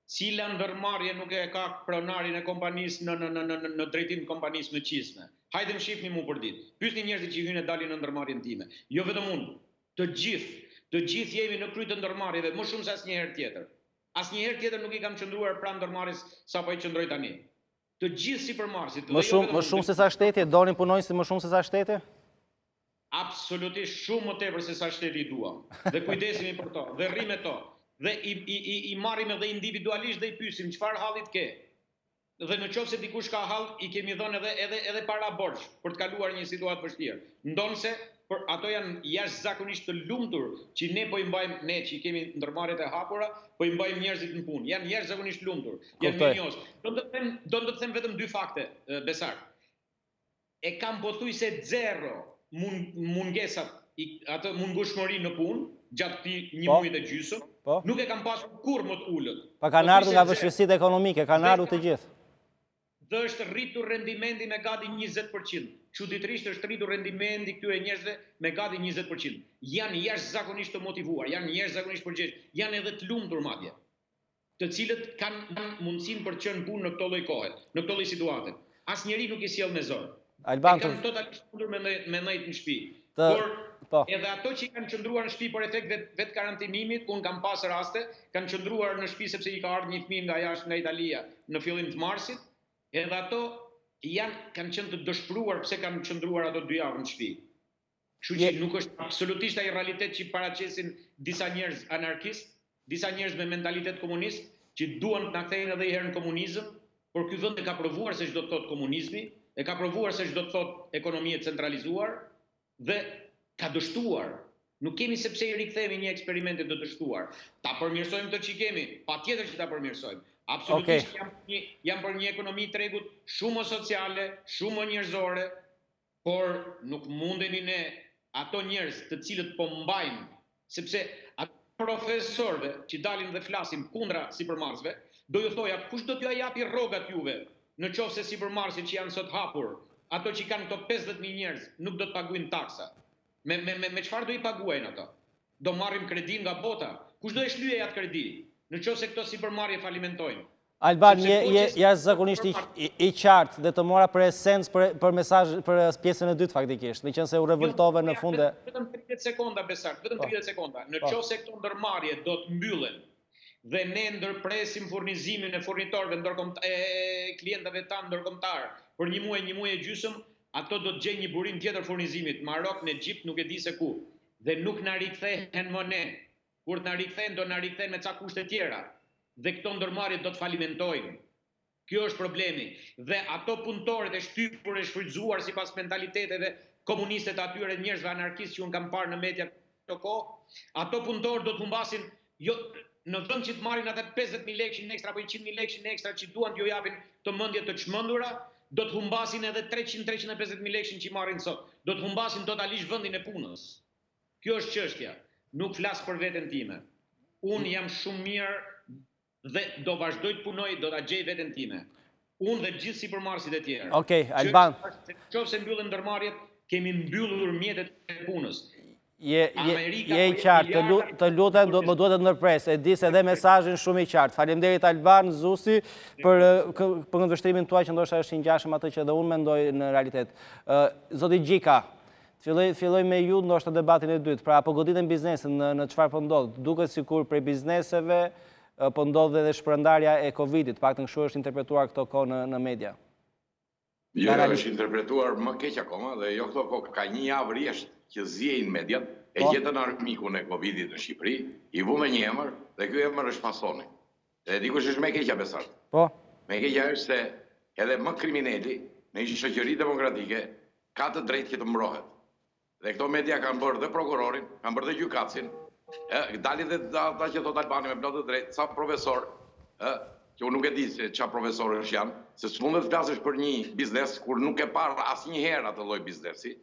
Speaker 4: Cila ndërmarrje nuk e ka pronarin e kompanisë në drejtim të kompanisë me qisme? Hajde më shihni mu për ditë. Pyesni njerëzit që hyjnë e dalin në ndërmarrjen time. Jo vetëm unë, të gjithë jemi në krye të ndërmarrjeve, më shumë se asnjëherë tjetër. Asnjëherë tjetër nuk i kam qëndruar pranë ndërmarrjes sapo i qëndroj tani. Të gjithë sipërmarrësit.
Speaker 1: Më shumë se sa shteti, donin punonjësit më shumë se sa shteti?
Speaker 4: Absolutisht shumë më tepër se sa shteti i duam. Dhe kujdesemi për to, dhe rrim me to. Dhe i marrim edhe individualisht dhe i pyesim çfarë hallit ke. Dhe në qoftë se dikush ka hall, i kemi dhënë edhe para borxh për të kaluar një situatë vështirë. Ndonse për ato janë jashtëzakonisht të lumtur që ne po i mbajmë, ne që kemi ndërmarrjet e hapura, po i mbajmë njerëzit në punë. Janë jashtëzakonisht lumtur. Janë minjos. Do të them vetëm 2 fakte, Besar. E kam pothuajse 0 mungesat, atë mungueshmëri në punë gjatë këtij 1 muaji dhe gjysmë. Nuk e kam pasur kurrë më të ulët.
Speaker 1: Pa kanë ardhur nga vështirësitë ekonomike, kanë ardhur të gjithë.
Speaker 4: Dhe është rritur rendimenti me gati 20%. Çuditërisht është rritur rendimenti këtyre njerëzve me gati 20%. Janë jashtëzakonisht të motivuar, janë jashtëzakonisht përgjegjës, janë edhe të lumtur madje, të cilët kanë mundësinë për të qenë punë në këto lloj kohe, në këto lloj situate. Asnjëri nuk i sjell me zor.
Speaker 1: Alban,
Speaker 4: kanë totalisht mundur me ndajt në shtëpi. Por edhe ato që kanë qëndruar në shtëpi për efekt vetë karantinimit, unë kam pas raste, kanë qëndruar në shtëpi sepse i ka ardhur një fëmijë nga jashtë nga Italia në fillim të marsit, edhe ato kanë qenë të dëshpëruar pse kanë qëndruar ato 2 javë në shtëpi. Kështu që nuk është absolutisht ai realitet që paraqesin disa njerëz anarkist, disa njerëz me mentalitet komunist, që duan të na kthejnë edhe një herë në komunizëm, por ky vend e ka provuar se ç'do të thotë komunizmi, e ka provuar se ç'do të thotë ekonomia e centralizuar dhe ka dështuar. Nuk kemi sepse i rikthehemi një eksperimenti të dështuar. Ta përmirësojmë të që kemi, patjetër që ta përmirësojmë. Absolutisht jam për një ekonomi tregut shumë sociale, shumë njerëzore, por nuk mundemi ne ato njerëz të cilët po mbajnë, sepse ato profesorëve që dalin dhe flasin kundra sipërmarrësve, do ju thoja kush do t'ju japi rrogat juve, në qoftë se sipërmarrësit që janë sot hapur, ato që kanë këto 50.000 njerëz, nuk do të paguajnë taksa. Me çfarë do i paguajnë ato? Do marrim kredi nga bota. Kush do e shlyejë atë kredi? Në qoftë se këto sipërmarrje falimentojnë.
Speaker 1: Alban, je zakonisht i qartë dhe të mora për esencë për mesazh për pjesën e dytë faktikisht, meqense u revoltove në fund.
Speaker 4: Vetëm 30 sekonda Besar, vetëm 30 sekonda. Në qoftë se këto ndërmarrje do të mbyllen dhe ne ndërpresim furnizimin e furnitorëve klientëve tanë ndërkombëtar për një muaj e gjysmë, ato do të gjejnë një burim tjetër furnizimit, Marok, në Egjipt, nuk e di se ku. Dhe nuk na rikthehen më ne. Kur të na rikthehen, do na rikthehen me ca kushte tjera. Dhe këto ndërmarrje do të falimentojnë. Kjo është problemi. Dhe ato punëtorët e shtypur e shfrytzuar sipas mentaliteteve komuniste të atyre njerëzve anarkistë që unë kam parë në media këto kohë, ato punëtorë do të humbasin jo në vend që të marrin atë 50.000 lekë ekstra apo 100.000 lekë ekstra që duan t'ju japin të mendje të çmendura, do të humbasin edhe 300-350.000 lekë që marrin sot. Do të humbasin totalisht vendin e punës. Kjo është çështja. Nuk flas për veten time. Unë jam shumë mirë dhe do vazhdoj të punoj, do ta gjej veten time. Unë dhe gjithë sipërmarrësit e tjerë.
Speaker 1: Okej, Alban.
Speaker 4: Nëse mbyllen ndërmarrjet, kemi mbyllur mjetet e punës.
Speaker 1: Je i qartë, të lutem, më duhet të ndërpres, e di se edhe mesazhin shumë i qartë. Faleminderit Alban Zusi për këndvështrimin tuaj që ndoshta është i ngjashëm atë që edhe unë mendoj në realitet. Zoti Gjika, filloj me ju ndoshta debatin e dytë. Pra, apo goditen biznesin në çfarë po ndodh? Duket sikur prej bizneseve po ndodh edhe shpërndarja e Covidit, paktën kështu është interpretuar këto kohë në media.
Speaker 6: Jo, është interpretuar më keq akoma dhe jo këto kohë, ka një javë rresht që zjejnë mediat, e gjetën armikun e Covidit në Shqipëri, i vu me një emër, dhe ky emër është Pasoni. Dhe dikush është me keqja besar.
Speaker 1: Po.
Speaker 6: Me keqja është se edhe më kriminali në një shoqëri demokratike ka të drejtë që të mbrohet. Dhe këto media kanë bërë dhe prokurorin, kanë bërë dhe gjykatësin, dali dhe ata që thot Albani me plot të drejtë, sa profesor, që unë nuk e di se çfarë profesorësh janë, se s'mundet të flasësh për një biznes kur nuk e parë asnjëherë atë lloj biznesi.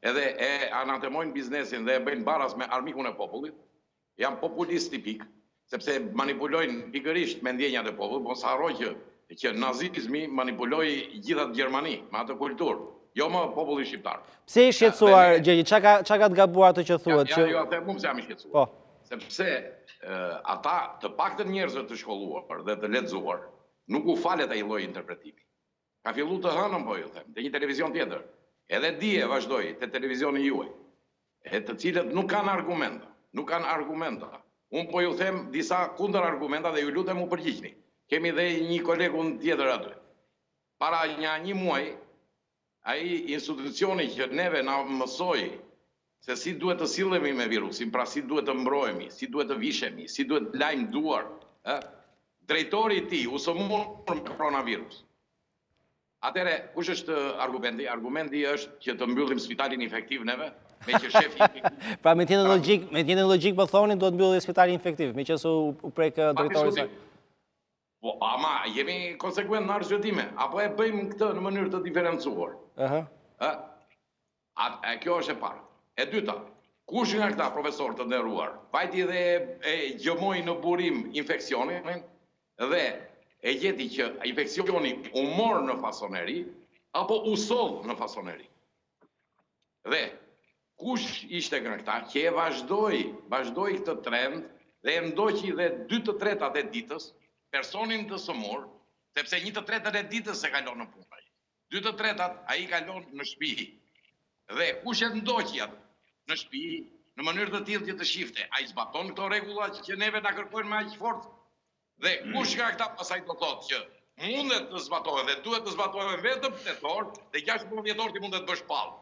Speaker 6: Edhe e anatemojnë biznesin dhe e bëjnë baras me armikun e popullit, janë populist tipik, sepse manipulojnë pikërisht me ndjenjat e popullit, mos harroj që nazizmi manipuloi gjithat Gjermani me atë kulturë, jo më populli shqiptar.
Speaker 1: Pse i shqetësuar Gjegji? Çka ka të gabuar atë që thuhet?
Speaker 6: Jo, atë mua jam i shqetësuar.
Speaker 1: Po.
Speaker 6: Sepse ata të paktën njerëzve të shkolluar dhe të lexuar nuk u falet ai lloj interpretimi. Ka filluar të hënën, po ju them, te një televizion tjetër. Edhe dje vazhdoi te televizioni juaj, e të cilët nuk kanë argumenta. Unë po ju them disa kundër argumenta dhe ju lutem u përgjigjni. Kemi dhe një kolegun tjetër aty. Para një muaj, ai institucioni që neve na mësoi se si duhet të sillemi me virusin, pra si duhet të mbrohemi, si duhet të vishemi, si duhet të lajmë duar, drejtori i tij u sëmur me koronavirus. Atëre, kush është argumenti? Argumenti është që të mbyllim spitalin infektiv neve, me që shefi...
Speaker 1: Pra me tjenë logjik po thoni, do të mbyllim spitalin infektiv, me që u prek drejtori saj.
Speaker 6: Po, ama jemi konsekvent në arsye, apo e bëjmë këtë në mënyrë të diferencuar. Kjo është e parë. E dyta, kush nga këta profesor të nderuar, vajti dhe e gjëmoi në burim infeksionin dhe e gjeti që infeksioni u mor në fasoneri, apo u soll në fasoneri. Dhe kush ishte nga këta që e vazhdoi këtë trend dhe e ndoqi dhe 2/3 e ditës personin të sëmur, sepse 1/3 e ditës se kalon në punë. 2/3 ai kalon në shtëpi. Dhe kush e ndoqi atë në shtëpi në mënyrë të tillë që të shifte, ai zbaton këto rregulla që neve na kërkojnë me aq fortë. Dhe kush nga këta pasaj do thotë që mundet të zbatohen dhe duhet të zbatohen vetëm tetor dhe 16 vjetor ti mundet të bësh pallë.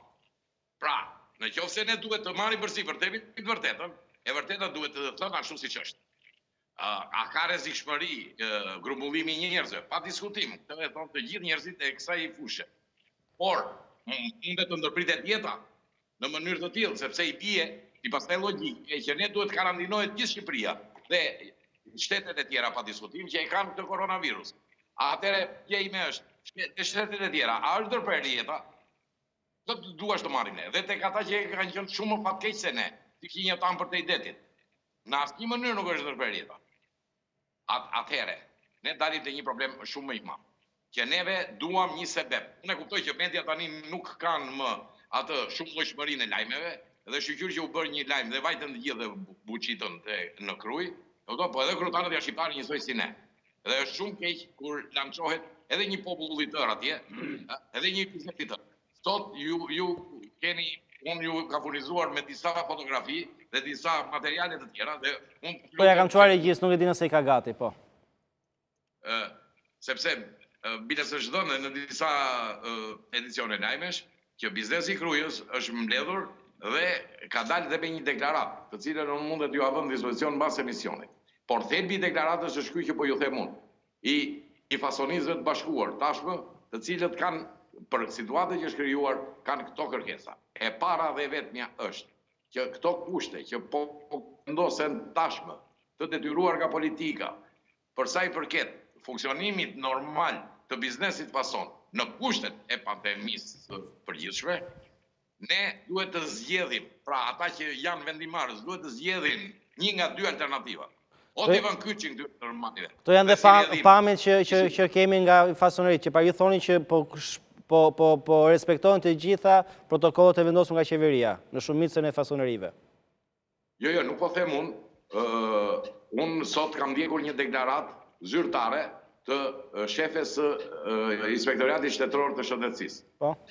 Speaker 6: Pra, në qoftë se ne duhet të marrim përsi vërtetën, e vërteta duhet të thënë ashtu siç është. A ka rrezikshmëri grumbullimi i njerëzve? Pa diskutim, këtë e thonë të gjithë njerëzit e kësaj fushë. Por, mundet të ndërpritet jeta në mënyrë të tillë, sepse i bie, i pastaj logjike që ne duhet karantinohet gjithë Shqipëria dhe shtetet e tjera pa diskutim që e kanë këtë koronavirus. Atëre, pje ime është, shtetet e tjera, a është ndërprerje jeta? Do të duash të marrim ne. Dhe tek ata që kanë qenë shumë më fatkeq se ne, ti që një tan për te idetit. Në asnjë mënyrë nuk është ndërprerje jeta. Atëre, ne dalim te një problem shumë më i madh. Që neve duam një sebeb. Unë e kuptoj që media tani nuk kanë më atë shumëllojshmërinë e lajmeve, dhe shqyqyr që u bërë një lajm dhe vajtën të gjithë buqitën në Kruj, po edhe kryetarët janë shqiptarë njësoj si ne. Dhe është shumë keq kur lançohet edhe një popull i tërë atje, edhe një biznes i tërë. Sot ju keni, unë ju ka furnizuar me disa fotografi dhe disa materiale të tjera dhe unë...
Speaker 1: Po ja kam çuar regjist, nuk e di nëse i ka gati, po.
Speaker 6: Sepse biles është dhënë në disa edicione lajmesh që biznesi i Krujës është mbledhur dhe ka dalë dhe me një deklaratë, të cilën unë mundet ju avën dispozicion mbas emisionit. Por thelbi i deklaratës është ky që po ju them unë. I i fasonistëve të bashkuar tashmë, të cilët kanë, për situatën që është krijuar, kanë këto kërkesa. E para dhe vetmja është që këto kushte që po vendosen tashmë të detyruar nga politika, për sa i përket funksionimit normal të biznesit fason në kushtet e pandemisë së përgjithshme, ne duhet të zgjedhim, pra ata që janë vendimarrës, duhet të zgjedhim një nga dy alternativa. O të Ivan Kyçin dy alternative.
Speaker 1: Këto janë dhe pamjet që kemi nga fasonerit, që pra ju thoni që po respektojnë të gjitha protokollet e vendosur nga qeveria në shumicën e fasonerive.
Speaker 6: Jo, nuk po them unë. Unë sot kam ndjekur një deklarat zyrtare të shefes Inspektoriatit Shtetëror të Shëndetësisë,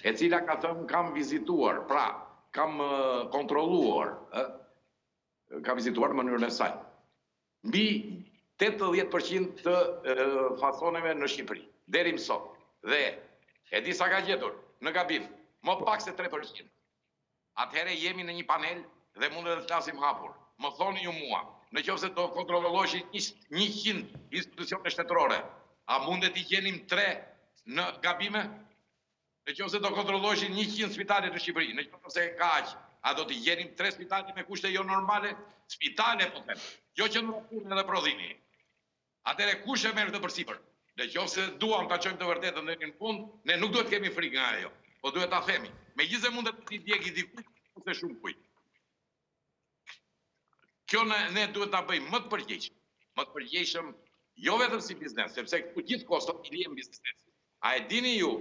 Speaker 6: e cila ka thënë kam vizituar, pra kam kontrolluar, kam vizituar në mënyrën e saj. Mbi 80% të fasoneve në Shqipëri, deri më sot. Dhe e di sa ka gjetur në gabim, më pak se 3%. Atëhere jemi në një panel dhe mund të flasim hapur. Më thoni ju mua, në qoftë se do kontrolloheshin 100 institucione shtetërore, a mundet i gjenim 3 në gabime? Në qoftë se do kontrolloheshin 100 spitale në Shqipëri, në qoftë se ka aq, a do t'i gjenim 3 spitale me kushte jo normale? Spitale, po them, jo që në punë edhe prodhimi. Atëre kush e merr të përsipër? Në qoftë se duam ta çojmë të vërtetën deri në fund, ne nuk duhet kemi frikë nga ajo, po duhet ta themi. Megjithëse mundet të djegi dikujt ose shumë kujt. Kjo ne duhet ta bëjmë më të përgjegjshëm, jo vetëm si biznes, sepse këtu gjithkohë sot i lihen biznesit. A e dini ju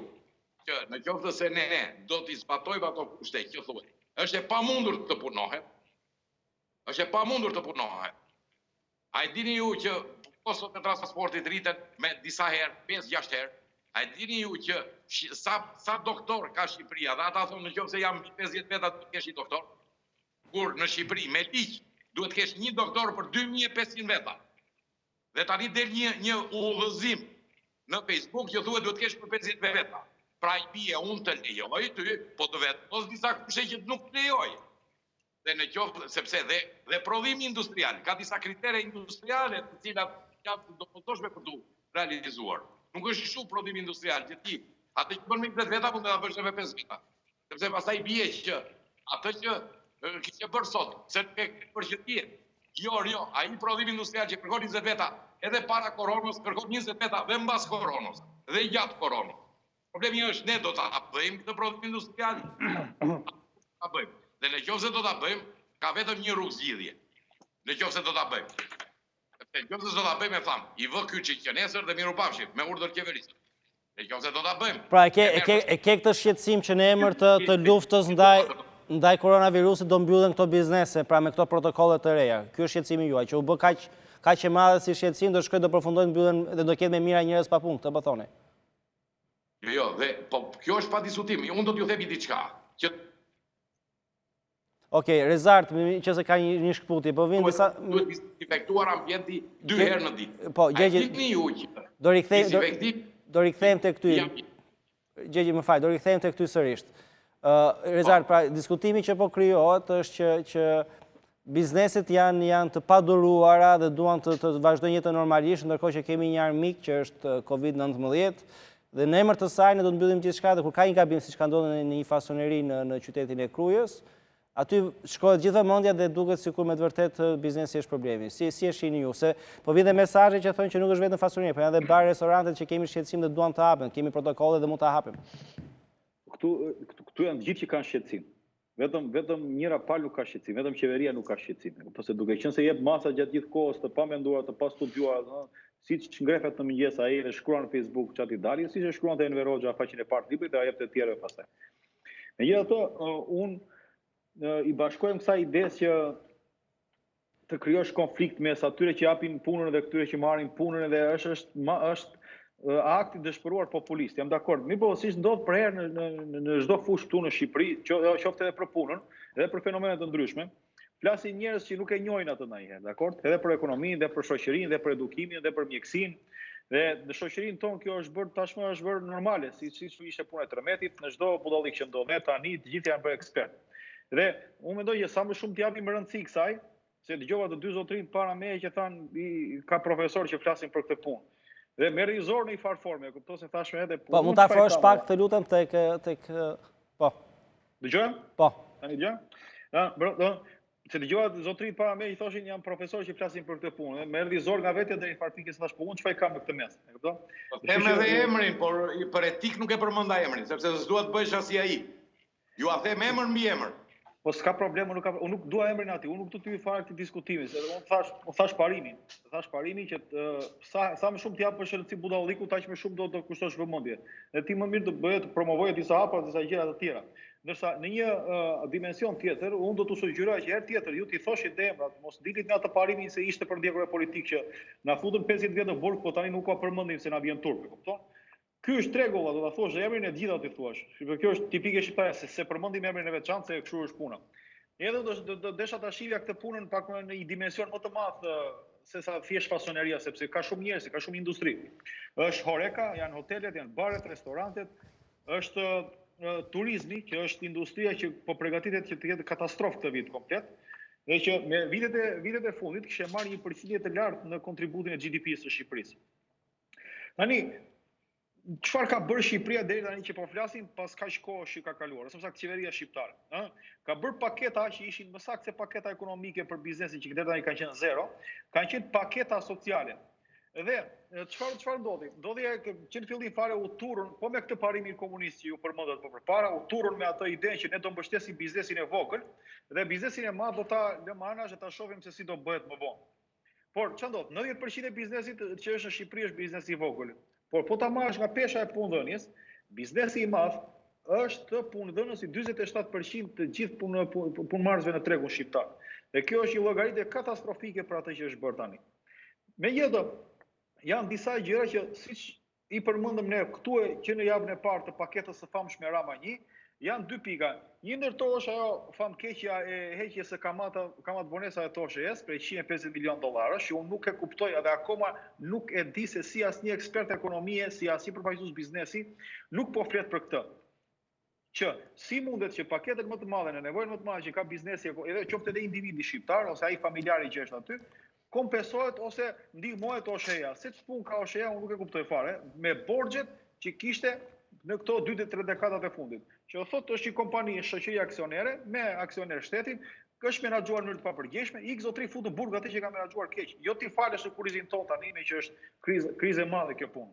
Speaker 6: që në qoftë se ne do t'i zbatojmë ato kushte që thuhet, është e pamundur të punohet? Është e pamundur të punohet. A e dini ju që kostot e transportit rriten me disa herë, 5-6 herë? A e dini ju që sa doktor ka Shqipëria, dhe ata thonë në qoftë se jam 50 veta të kesh një doktor? Kur në Shqipëri me ligj duhet kesh një doktor për 2500 veta. Dhe tani del një udhëzim në Facebook që thuhet duhet kesh për 50 veta. Pra i bie unë të lejoj ty, po të vendos disa kushte që nuk lejoj. Dhe në qoftë, sepse dhe prodhimi industrial, ka disa kritere industriale të cilat janë të dobëzshme për të realizuar. Nuk është kështu prodhimi industrial, që ti, atë që bën me 10 veta, mund të ta bësh me 5 veta. Sepse pastaj bie që atë që kishte bërë sot, se për që ti, jo, ai prodhimi industrial që kërkon 20 veta, edhe para koronës kërkon 20 veta dhe mbas koronës, dhe gjatë koronës. Problemi është ne do ta bëjmë këtë prodhim industrial. Ta bëjmë. Dhe në qoftë se do ta bëjmë, ka vetëm një rrugë zgjidhje. Në qoftë se do ta bëjmë. Në qoftë se do ta bëjmë, e tham, i vë Kyçi që nesër dhe mirupafshim me urdhër qeverisë. Në qoftë se do ta bëjmë.
Speaker 1: Pra e ke këtë shqetësim që në emër të luftës ndaj koronavirusit do mbyllen këto biznese, pra me këto protokolle të reja. Ky është shqetësimi juaj, që u bë kaq e madhe si shqetësim, do shkojë do përfundojnë mbyllen dhe do ketë me mira njerëz pa punë, këtë po thoni.
Speaker 6: Jo, dhe po kjo është pa diskutim. Unë do t'ju them diçka që
Speaker 1: Okej, Rezart, që se ka një shkputje, po vinë disa...
Speaker 6: Duhet disinfektuar ambienti 2 herë në ditë.
Speaker 1: Po, Gjegji... Do rikthejmë të këty... Gjegji, më faj, do rikthejmë të këty sërisht. Rezart, pra, diskutimi që po krijohet është që bizneset janë të paduruara dhe duan të vazhdojnë jetën normalisht, ndërkohë që kemi një armik që është COVID-19, dhe në emër të saj ne do të mbyllim gjithçka, dhe kur ka një gabim siç ka ndodhur në një fasoneri në qytetin e Krujës, aty shkohet gjithë vëmendja dhe duket sikur me të vërtet biznesi është problemi. Si e shihni ju? Se po vjen mesazhe që thonë që nuk është vetëm fasoneri, por janë edhe bar, restorantet që kemi shqetësim dhe duan të hapen, kemi protokolle dhe mund ta hapim.
Speaker 7: Këtu janë gjithë që kanë shqetësim. Vetëm njëra palë nuk ka shqetësim, vetëm qeveria nuk ka shqetësim. Po se duke qenë se jep masa gjatë gjithë kohës të pamenduar, të pastudiuar, siç ngrefet në mëngjes ai dhe shkruan në Facebook çati dalin, siç e shkruante Enver Hoxha faqen e parë të librit dhe jep të tjerëve pastaj. Megjithatë, unë i bashkojmë kësaj idesë që të krijosh konflikt mes atyre që japin punën dhe këtyre që marrin punën, dhe është akti dëshpëruar populist. Jam dakord. Mirë, po siç ndodh për herë në çdo fushë këtu në Shqipëri, qoftë edhe për punën, edhe për fenomene të ndryshme, flasin njerëz që nuk e njohin atë ndonjëherë, dakord? Edhe për ekonominë, edhe për shoqërinë, edhe për edukimin, edhe për mjekësinë. Dhe në shoqërinë tonë kjo tashmë është bërë normale, siç ishte puna e Tremetit, në çdo budallik që ndodhet tani, të gjithë janë bërë ekspertë. Dhe unë mendoj që sa më shumë t'japim rëndësi kësaj, se dëgjova të dy zotërinj para meje që thanë ka profesor që flasin për këtë punë. Dhe me rizor në i farë forme, kupto se thashme edhe...
Speaker 1: Po, mund të afrohesh pak të lutem tek... Po.
Speaker 7: Dëgjojmë?
Speaker 1: Po.
Speaker 7: Tani dëgjojmë? Se dëgjohat zotrit para me i thoshin jam profesor që flasin për këtë punë. Me erdhi zor nga vetja deri në farë pikë se thash po unë çfarë kam në këtë mes. E kupton?
Speaker 6: Them edhe emrin, por për etik nuk e përmenda emrin, sepse s'dua të bëhesh as ai. Ju a them emër mbi emër.
Speaker 7: Po s'ka problem, unë nuk dua emrin atij, unë nuk do t'y fare këtë diskutimin, se unë thash parimin. Thash parimin që sa më shumë t'jap për shëndetësi budalliku, aq më shumë do të kushtosh vëmendje. Dhe ti më mirë të bëhet të promovoje disa hapa, disa gjëra të tjera. Ndërsa në një dimension tjetër, unë do t'u sugjeroj që herë tjetër ju t'i thoshit dhe emrat, mos dilit nga të parimin se ishte për ndjekur e politikë që na futën 50 vjet në burg, po tani nuk ka përmendim se na vjen turp, e kupton? Ky është tregulla, do ta thosh emrin e gjitha ti thuash. Kjo është tipike shqiptare se përmendim emrin e veçantë se kështu është puna. Edhe do desha ta shihja këtë punën pak në një dimension më të madh se sa thjesht fasoneria, sepse ka shumë njerëz, ka shumë industri. Është horeka, janë hotelet, janë baret, restorantet, është turizmi, që është industria që po përgatitet që të jetë katastrofë këtë vit komplet, dhe që me vitet e fundit kishte marrë një përqindje të lartë në kontributin e GDP-së së Shqipërisë. Tani, çfarë ka bërë Shqipëria deri tani që po flasim pas kaq kohë që ka kaluar, ose saktë qeveria shqiptare, ka bërë paketa që ishin më saktë se paketa ekonomike për biznesin që deri tani kanë qenë zero, kanë qenë paketa sociale. Dhe çfarë ndodhi? Ndodhi që në fillim fare u turrën, po me këtë parimin komunist që ju përmendat më përpara, u turrën me atë idenë që ne do mbështesim biznesin e vogël dhe biznesin e madh do ta lëmë anash dhe ta shohim se si do bëhet më vonë. Por çfarë ndodh? 90% e biznesit që është në Shqipëri është biznesi i vogël. Por po ta marrësh nga pesha e punëdhënies, biznesi i madh është punëdhënësi 47% të gjithë punëmarrësve në tregun shqiptar. Dhe kjo është një llogaritë katastrofike për atë që është bërë tani. Megjithatë, janë disa gjëra që siç i përmendëm ne këtu që në javën e parë të paketës së famshme Rama 1, janë dy pika. Një ndër to është ajo famkeqja e heqjes së kamat bonesa e TOSHE-s për $150 milion, që unë nuk e kuptoj edhe akoma nuk e di se si asnjë ekspert ekonomie, si asnjë përfaqësues biznesi nuk po flet për këtë. Që si mundet që paketet më të mëdha, në nevojën më të madhe që ka biznesi, edhe qoftë edhe individi shqiptar ose ai familjari që është aty, kompensohet ose ndihmohet TOSHE-ja. Se ç'pun ka TOSHE-ja, unë nuk e kuptoj fare, me borxhet që kishte në këto 2-3 dekadat e fundit. Që thotë është një kompani shoqëri aksionere me aksioner shtetin, është menaxhuar në mënyrë të papërgjeshme, x zotri futën burg atë që ka menaxhuar keq. Jo ti falesh në kurizin ton tani me që është krizë e madhe kjo punë.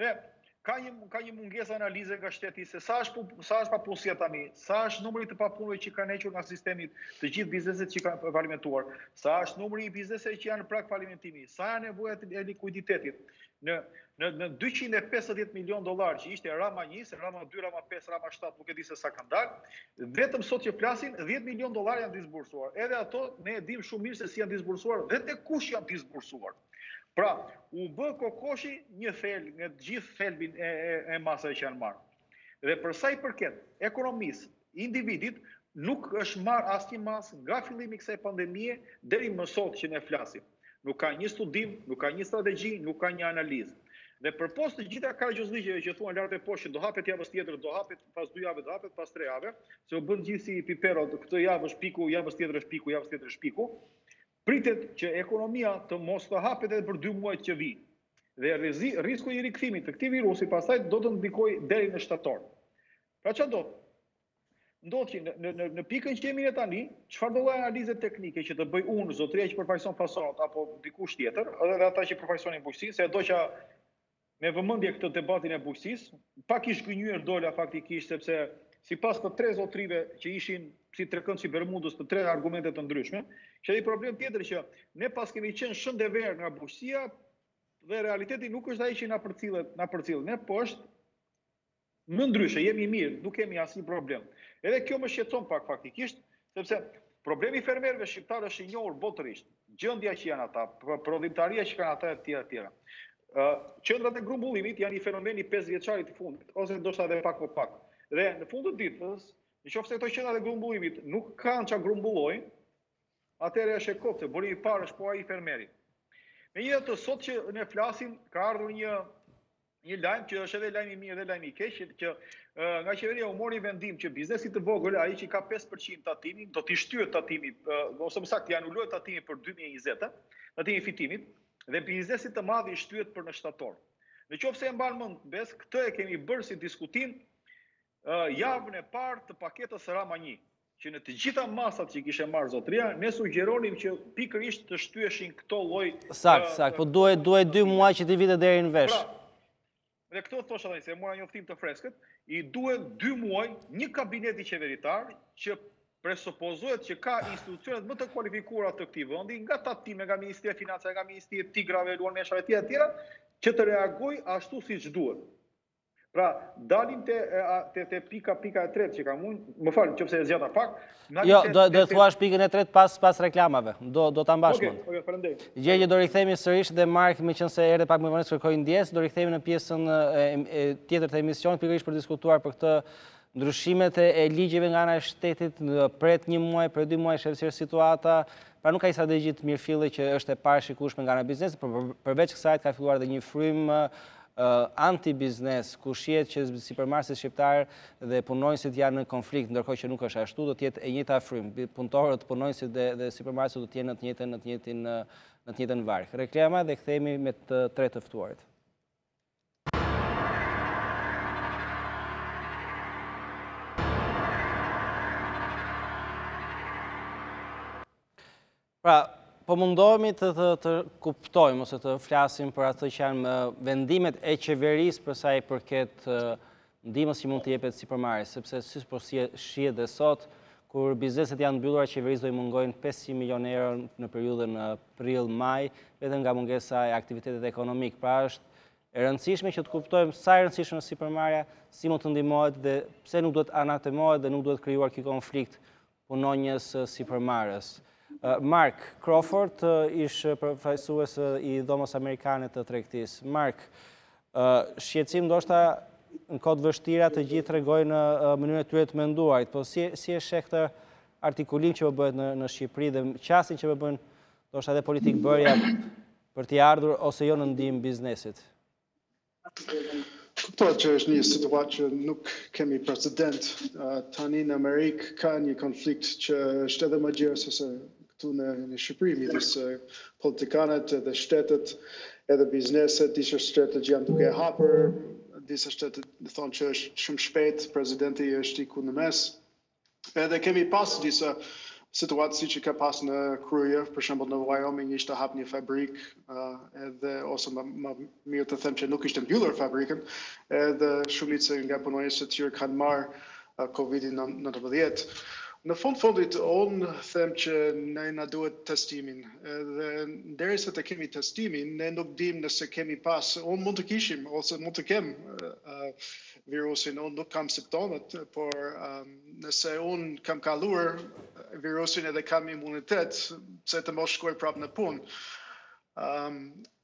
Speaker 7: Dhe ka një mungesë analize nga shteti se sa është papunësia tani, sa është numri të papunëve që kanë hequr nga sistemi të gjithë bizneset që kanë falimentuar, sa është numri i bizneseve që janë në prag falimentimi, sa janë nevojat e likuiditetit. Në $250 milion që ishte Rama 1, Rama 2, Rama 5, Rama 7, nuk e di se sa kanë dalë, vetëm sot që flasin $10 milion janë disbursuar. Edhe ato ne e dim shumë mirë se si janë disbursuar dhe te kush janë disbursuar. Pra, u bë kokoshi një thelb nga gjithë thelbin e masave që janë marrë. Dhe për sa i përket ekonomisë, individit, nuk është marrë asnjë masë nga fillimi i kësaj pandemie deri më sot që ne flasim. Nuk ka një studim, nuk ka një strategji, nuk ka një analizë. Dhe përpos të gjitha karagjozigjeve që thuan lart e poshtë, do hapet javës tjetër, do hapet pas 2 javë, do hapet pas 3 javë, se u bën gjithë si pipero, këtë javë është piku, javës tjetër është piku, javës tjetër është piku. Pritet që ekonomia të mos të hapet edhe për 2 muajt që vi. Dhe risku i rikthimit të këtij virusi pastaj do të ndikojë deri në shtator. Pra çfarë ndodh? Ndodh që në pikën që jemi ne tani, çfarë do lloj analize teknike që të bëj unë, zotëria që përfaqëson fasonat apo dikush tjetër, edhe ata që përfaqësonin bujqësinë, se do që me vëmendje këtë debatin e bujqësisë, pak i zgënjur dola faktikisht sepse sipas të 3 zotrive që ishin si trekëndshi Bermudës të 3 argumente të ndryshme, që ai problem tjetër që ne pas kemi qenë shëndever nga bujqësia dhe realiteti nuk është ai që na përcillet, ne po është më ndryshe, jemi mirë, nuk kemi asnjë problem. Edhe kjo më shqetëson pak faktikisht, sepse problemi i fermerëve shqiptarë është i njohur botërisht. Gjendja që janë ata, prodhimtaria që kanë ata e tjera. Qendrat e grumbullimit janë një fenomen i 5 vjeçarit të fundit, ose ndoshta edhe pak më pak. Dhe në fund të ditës, nëse këto qendra e grumbullimit nuk kanë çka grumbullojnë, atëherë është e kot se burimi i parë është po ai fermeri. Megjithatë sot që ne flasim, ka ardhur një lajm që është edhe lajm i mirë dhe lajm i keq, që nga qeveria u mori vendim që biznesi të vogël, ai që ka 5% tatimin, do t'i shtyhet tatimi, ose më saktë i anulohet tatimi për 2020, tatimi fitimit, dhe biznesit të madh i shtyhet për në shtator. Në qoftë se e mban mend bes, këtë e kemi bërë si diskutim javën e parë të paketës Rama 1, që në të gjitha masat që kishe marrë zotëria, ne sugjeronim që pikërisht të shtyeshin këto lloj.
Speaker 1: Sakt, po duhet 2 muaj që të vite deri në vesh.
Speaker 7: Dhe këto thosha tani, se mora njoftim të freskët, i duhen 2 muaj një kabineti qeveritar që presupozohet që ka institucionet më të kualifikuara të këtij vendi, nga tatime, nga Ministria e Financave, nga Ministria e Tigrave, luan meshave të tjera, që të reagojë ashtu siç duhet. Pra, dalim te pika e tretë që kam unë, më falë, nëse e zgjata pak.
Speaker 1: Jo, do të thuash pikën e tretë pas reklamave. Do ta mbash mend.
Speaker 7: Okej, faleminderit.
Speaker 1: Gjë do rikthehemi sërish dhe Mark, meqense erdhe pak më vonë kërkoi ndjes, do rikthehemi në pjesën tjetër të emisionit pikërisht për diskutuar për këtë ndryshimet e ligjeve nga ana e shtetit, pret 1 muaj, për 2 muaj shefsir situata. Pra nuk ka një strategji të mirëfilli që është e parashikueshme nga ana e biznesit, por përveç kësaj ka filluar edhe një frym anti-biznes, ku shihet që supermarketet shqiptar dhe punonjësit janë në konflikt, ndërkohë që nuk është ashtu, do të jetë e njëjta frym. Punëtorët, punonjësit dhe supermarketet do të jenë në të njëjtën varg. Reklama dhe kthehemi me të tretë të ftuarit. Pra, po mundohemi të kuptojmë ose të flasim për atë që janë vendimet e qeverisë për sa i përket ndihmës që mund të jepet sipërmarrjes, sepse si po shihet dhe sot, kur bizneset janë mbyllura, qeverisë do i mungojnë 500 milionë euro në periudhën prill-maj, vetëm nga mungesa e aktivitetit ekonomik. Pra është e rëndësishme që të kuptojmë sa e rëndësishme është sipërmarrja, si mund të ndihmohet dhe pse nuk duhet anatemohet dhe nuk duhet krijuar ky konflikt punonjës sipërmarrës. Mark Crawford ish përfaqësues i dhomës amerikane të tregtisë. Mark, shqetësim ndoshta në kohë vështira të gjithë tregojnë në mënyrën e tyre të menduarit, po si e sheh këtë artikulim që po bëhet në Shqipëri dhe qasjen që po bëjnë ndoshta edhe politikë bërja për t'i ardhur ose jo në ndihmë biznesit?
Speaker 8: Kuptohet që është një situatë që nuk kemi precedent. Tani në Amerikë ka një konflikt që është edhe më gjerë se këtu në Shqipëri, midis politikanët edhe shtetet, edhe bizneset, disa shtetet që janë duke hapur, disa shtetet thonë që është shumë shpejt, presidenti është iku në mes. Edhe kemi pas disa situatë si që ka pas në Krujë, për shembull në Wyoming ishte hap një fabrik, edhe ose më mirë të them që nuk ishte mbyllur fabrikën, edhe shumica nga punonjësit që kanë marrë COVID-19. Në fundit, unë them që ne na duhet testimin, dhe derisa të kemi testimin, ne nuk dim nëse kemi pas, unë mund të kishim, ose mund të kem virusin, unë nuk kam simptomet, por nëse unë kam kaluar virusin edhe kam imunitet, se të mos shkoj prapë në punë.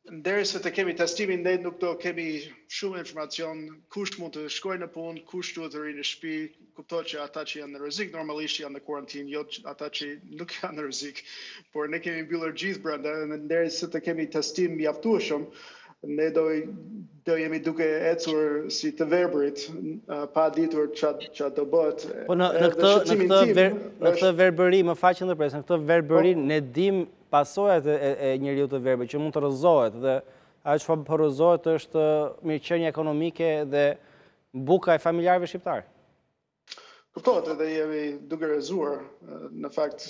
Speaker 8: Derisa të kemi testimin, ne nuk do kemi shumë informacion kush mund të shkojë në punë, kush duhet të rinë në shtëpi. Kuptohet që ata që janë në rrezik normalisht janë në karantinë, jo ata që nuk janë në rrezik. Por ne kemi mbyllur gjithë brenda, derisa të kemi testim mjaftueshëm, ne do jemi duke ecur si të verbërit, pa ditur ç'a do bëhet.
Speaker 1: Po në këtë verbëri, më faqe ndërpres, në këtë verbëri ne dim pasojat e njeriu të verbit, që mund të rrëzohet, dhe ajo që po rrëzohet është mirëqenia ekonomike dhe buka e familjarëve shqiptar.
Speaker 8: Kuptohet, edhe jemi duke rrëzuar. Në fakt,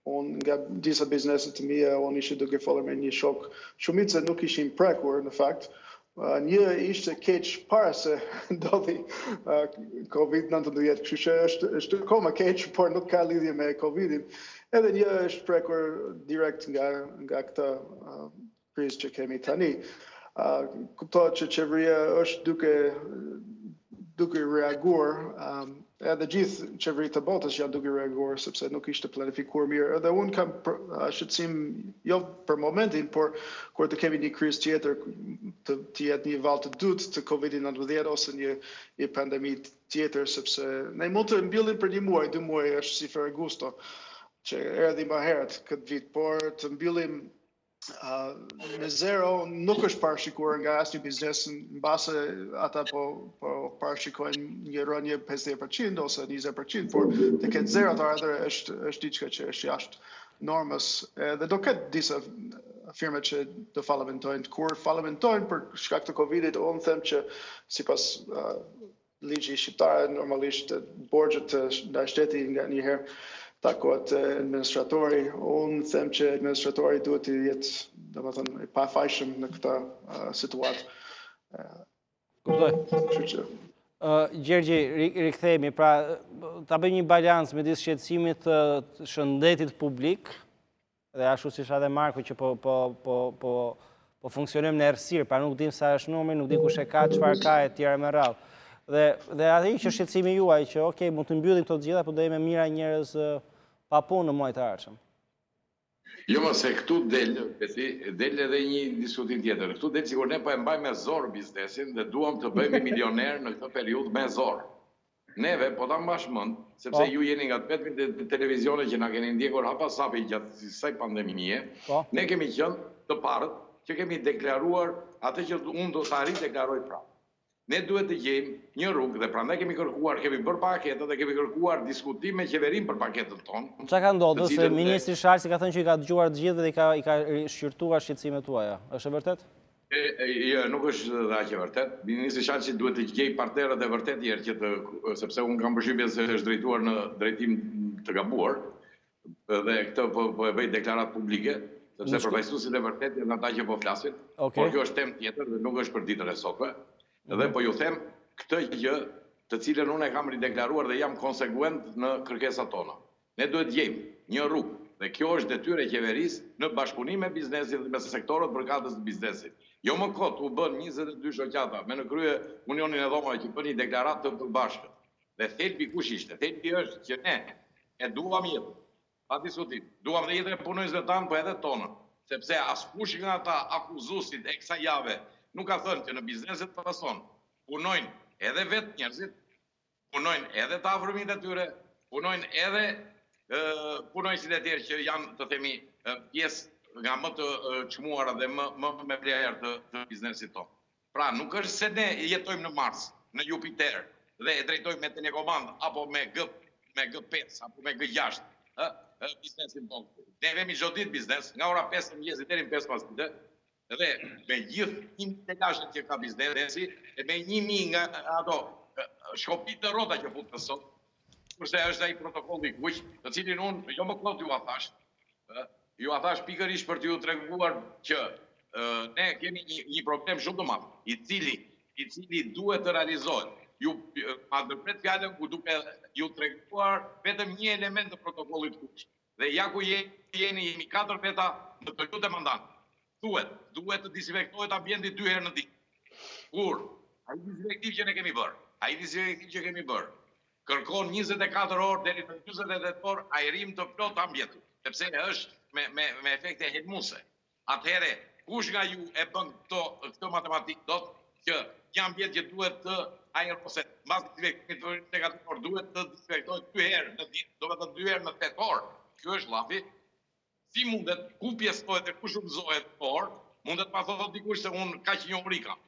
Speaker 8: unë nga disa bizneset të mia, unë ishe duke folur me një shok, shumica nuk ishin prekur, në fakt. Një ishte keq para se ndodhi COVID-19, kështu që është akoma keq, por nuk ka lidhje me COVID-in. Edhe një është prekur direkt nga këtë krizë që kemi tani. Kuptohet që qeveria është duke reaguar, edhe gjithë qeveritë të botës janë duke reaguar, sepse nuk ishte planifikuar mirë. Edhe unë kam shqetësim, jo për momentin, por kur të kemi një krizë tjetër, të jetë një vallë të dytë të COVID-19 ose një pandemi tjetër, sepse ne mund të mbyllim për 1 muaj, 2 muaj është si Ferragosto, që erdhi më herët këtë vit, por të mbyllim në zero nuk është parashikuar nga asnjë biznes, mbase ata po parashikojnë një rënje 50% ose 20%, por të ketë zero të ardhur është diçka që është jashtë normës, dhe do ketë disa firmat që do fallamentojnë. Kur fallamentojnë për shkak të Covidit, unë them që sipas ligji shqiptar normalisht borxhet ndaj shteti nga një herë takohet administratori. Unë them që administratori duhet të jetë, domethënë, i pafajshëm në këtë situatë.
Speaker 1: Kuptoj. Gjergji, rikthehemi, pra ta bëjmë një balancë midis shqetësimit të shëndetit publik dhe ashtu siç edhe Marku që po funksionojmë në errësirë, pra nuk dim sa është numri, nuk di kush e ka, çfarë ka e tjera me radhë. Dhe atë që shqetësimi juaj që okay, mund të mbyllim këto të gjitha, por do jemi mira njerëz pa punë në muajt e ardhshëm.
Speaker 6: Jo, më se këtu del edhe një diskutim tjetër. Këtu del sikur ne po e mbajmë me zor biznesin dhe duam të bëjmë milioner në këtë periudhë me zor. Neve po ta mbash mend, sepse ju jeni nga vetëm televizione që na keni ndjekur hapasapi gjatë kësaj pandemie. Ne kemi qenë të parët që kemi deklaruar atë që unë do të arrit të deklaroj prapë. Ne duhet të gjejmë një rrugë dhe prandaj kemi bërë paketë dhe kemi kërkuar diskutim me qeverinë për paketën tonë.
Speaker 1: Çka ka ndodhur se ministri Sharsi ka thënë që i ka dëgjuar të gjithë dhe i ka shqyrtuar shqetësimet tuaja. Është e vërtet?
Speaker 6: Jo, nuk është dhe aq e vërtet. Ministri Sharsi duhet të gjejë partnerët e vërtet sepse unë kam përshtypjen se është drejtuar në drejtim të gabuar dhe këtë po e bëj deklaratë publike, sepse përfaqësuesit e vërtet janë ata që po flasin. Por kjo është temë tjetër dhe nuk është për ditën e sotme. Dhe po ju them këtë gjë të cilën unë e kam rideklaruar dhe jam konsekuent në kërkesat tona. Ne duhet gjejmë një rrugë dhe kjo është detyrë e qeverisë në bashkëpunim me biznesin dhe me sektorët përkatës të biznesit. Jo më kot u bën 22 shoqata me në krye Unionin e Dhomave që bën një deklaratë të përbashkët. Dhe thelbi kush ishte? Thelbi është që ne e duam jetën, pa diskutim. Duam dhe jetën e punonjësve tanë, po edhe tonën, sepse askush nga ata akuzuesit e kësaj jave nuk ka thënë që në bizneset të pason, punojnë edhe vetë njerëzit, punojnë edhe të afërmit e tyre, punojnë edhe punojësit e tjerë që janë, të themi, pjesë nga më të çmuara dhe më me plejer të biznesit tonë. Pra, nuk është se ne jetojmë në Mars, në Jupiter, dhe e drejtojmë me telekomandë, apo me G5, apo me G6, biznesin tonë. Ne vemi çdo ditë biznes, nga ora 5 të mëngjesit deri në 5 pasdite, dhe me gjithë 1.000 telashet që ka biznesi, e me 1.000 nga ato shkopit të rrota që putë të sot, kurse është ai protokolli kuq, të cilin unë jo më kot ju a thash pikërisht për t'ju treguar që ne kemi një problem shumë të madh, i cili duhet të realizohet. Ju ma ndërpret fjalën ku duke ju treguar vetëm një element të protokollit kuq. Dhe ja ku jeni 4 veta në të lutem mandat. Duhet të disinfektohet ambienti 2 herë në ditë. Kur ai disinfektiv që ne kemi bërë, kërkon 24 orë deri në 48 orë ajrim të plot ambientit, sepse është me efekte helmuese. Atëherë, kush nga ju e bën këtë matematikë dot që një ambient që duhet të ajroset, mbas disinfektimit 24 orë duhet të disinfektohet 2 herë në ditë, do të thotë 2 herë në 8 orë. Kjo është llafi. Si mundet, ku pjesëtohet e ku shumëzohet por, mundet pa thotë dikush se unë kaq njohuri kam.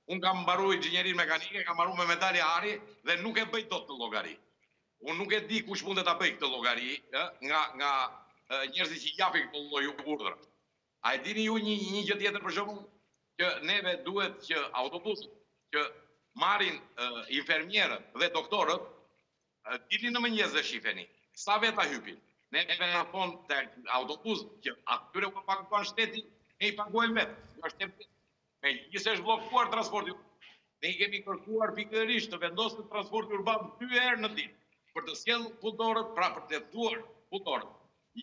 Speaker 6: Unë kam mbaruar inxhinierin mekanike, kam mbaruar me medalje ari dhe nuk e bëj dot të llogari. Unë nuk e di kush mundet ta bëj këtë llogari, nga njerëzit që japin këtë lloj urdhra. A e dini ju një gjë tjetër për shembull, që neve duhet që autobusit që marrin infermierët dhe doktorët, dilni në mëngjes dhe shifeni, sa veta hypin. Ne nga thonë të autobus që atyre u paguan shteti, ne i paguajmë vetë. Me gjithë është bllokuar transporti. Ne i kemi kërkuar pikërisht të vendosë transporti urban 2 herë në ditë, për të sjellë punëtorët, pra për të thuar punëtorët.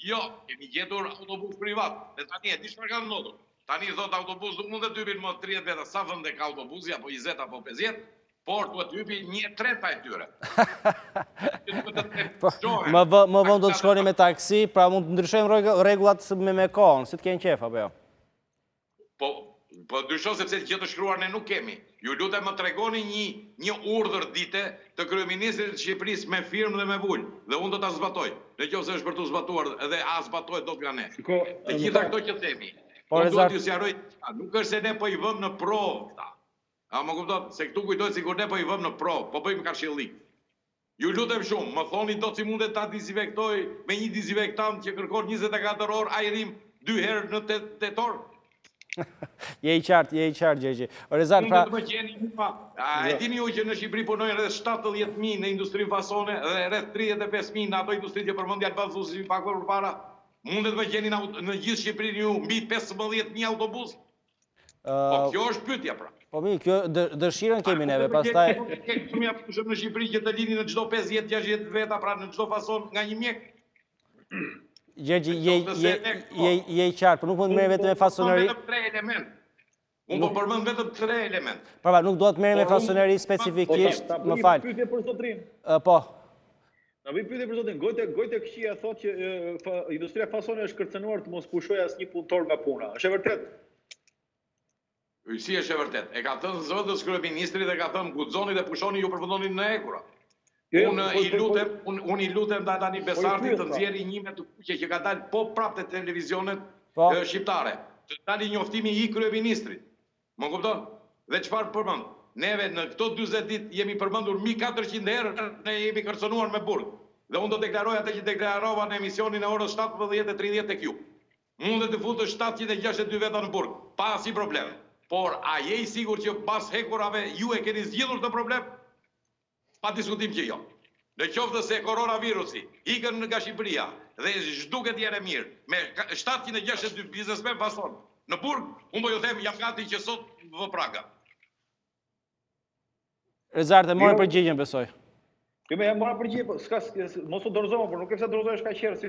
Speaker 6: Jo, kemi gjetur autobus privat, dhe tani e di çfarë ka ndodhur. Tani thot autobus nuk mund të hypin më 30 veta, sa vende ka autobusi, apo 20 apo 50, por duhet hypi 1/3 e tyre.
Speaker 1: Më vonë do të shkoni me taksi, pra mund të ndryshojmë rregullat me kohën, si të keni qef apo jo?
Speaker 6: Po ndryshon sepse gjë të shkruar ne nuk kemi. Ju lutem më tregoni një urdhër dite të kryeministrit të Shqipërisë me firmë dhe me vul, dhe unë do ta zbatoj. Nëse është për të zbatuar dhe a zbatohet dot nga ne. Të gjitha këto që themi. Unë do t'ju sqaroj, nuk është se ne po i vëmë në provë këta. A më kupton, se këtu kujtohet sikur ne po i vëmë në provë, po bëjmë kashillik. Ju lutem shumë, më thoni dot si mundet ta disinfektoj me një disinfektant që kërkon 24 orë ajrim 2 herë në tetor.
Speaker 1: Je i qartë, Gjergji. Rezat, pra...
Speaker 6: E dini ju që në Shqipëri punojnë rreth 70.000 në industri fasone dhe rreth 35.000 në ato industri që përmendi Albazusi si pak më përpara. Mundet më gjeni në gjithë Shqipërinë ju mbi 15.000 autobus? Po kjo është pyetja pra.
Speaker 1: Po mi, kjo dëshirën kemi neve, pastaj...
Speaker 6: Shumë japëshëm në Shqipëri që të lini në çdo 50-60 veta, pra në çdo fason nga një mjek.
Speaker 1: Gjergji, je i qartë, për nuk mund të merrem vetëm me fasoneri.
Speaker 6: Unë po përmend vetëm 3 element.
Speaker 1: Pra, nuk do të merrem me fasoneri specifikisht, më fal.
Speaker 7: Pyetje për zotrin.
Speaker 1: Po.
Speaker 7: Na vi pyetje për zotrin. Gojtë Këshia thotë që industria fasone është kërcënuar të mos pushojë asnjë punëtor nga puna. Është e vërtet?
Speaker 6: Si është e vërtet? E ka thënë zotës kryeministri dhe ka thënë guxoni dhe pushoni ju përfundoni në ekura. Unë i lutem da tani Besartit të nxjerrë një me të kuqe që ka dalë po prapë te televizionet shqiptare. Të dalë njoftimi i kryeministrit. Më kupton? Dhe çfarë përmend? Neve në këto 40 ditë jemi përmendur 1400 herë, ne jemi kërcënuar me burg. Dhe unë do deklaroj atë që deklarova në emisionin e orës 17:30 tek ju. Mundet të futësh 762 veta në burg, pa asnjë problem. Por a je i sigurt që pas hekurave ju e keni zgjidhur këtë problem? Pa diskutim që jo. Në qoftë se koronavirusi ikën nga Shqipëria dhe zhduket jere mirë me 762 biznesmen fason në burg, unë po ju them jam gati që sot vë praga.
Speaker 1: Rezart, e morën përgjigjen, besoj.
Speaker 7: Jo, më marr përgjigje, mos u dorëzoma, por nuk e se dorëzohesh kaq herë si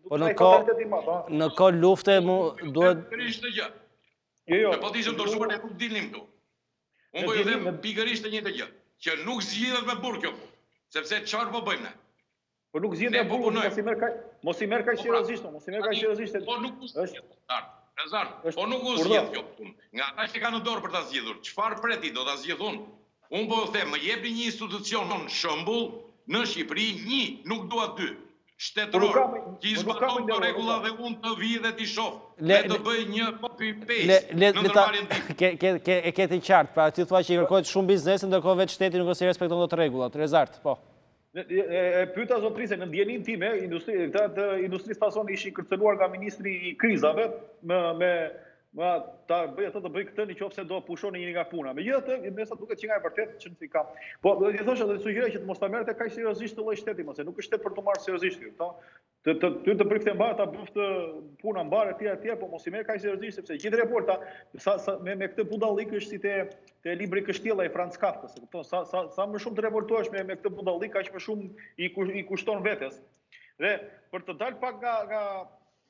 Speaker 1: po në kohë lufte duhet
Speaker 6: pikërisht të gjë.
Speaker 7: Jo.
Speaker 6: Po të ishim dorëzuar ne nuk dilnim këtu. Unë po ju them pikërisht të njëjtë gjë, që nuk zgjidhet me burg kjo, sepse çfarë po bëjmë ne?
Speaker 7: Po nuk zgjidhet me burg, mos i merr kaq seriozisht,
Speaker 6: Po nuk Po nuk u zgjidh kjo punë. Nga ata që kanë në dorë për ta zgjidhur, çfarë preti do ta zgjidh unë? Unë po them, më jepni një institucion shembull në Shqipëri, një, nuk dua 2. Shtetëror, që i zbaton të rregulla dhe unë të vi dhe t'i shoh. Le të bëj një copy paste në ndërmarrjen time.
Speaker 1: E keti qartë, pra ti thua që i kërkohet shumë biznesi, ndërkohë vetë shteti nuk i respekton dot rregullat. Rezart, po.
Speaker 7: E pyeta zotrise, në ndjenin time, industrisë fasone ishin kërcënuar nga ministri i krizave me ta bëj atë të bëj këtë nëse do pushoni një nga puna. Megjithatë, mesa duket që nga e vërtet që nuk i ka. Po do të thosha dhe sugjeroj që të mos ta merrte kaq seriozisht të lloj shteti, mos e nuk është shtet për të marrë seriozisht këto. Të prifte mbar ta bëft puna mbar etj, po mos i merr kaq seriozisht sepse gjithë reporta me këtë budallik është si te libri Kështjella i Franz Kafkës, e kupton? Sa më shumë të revoltohesh me këtë budallik, kaq më shumë i kushton vetes. Dhe për të dalë pak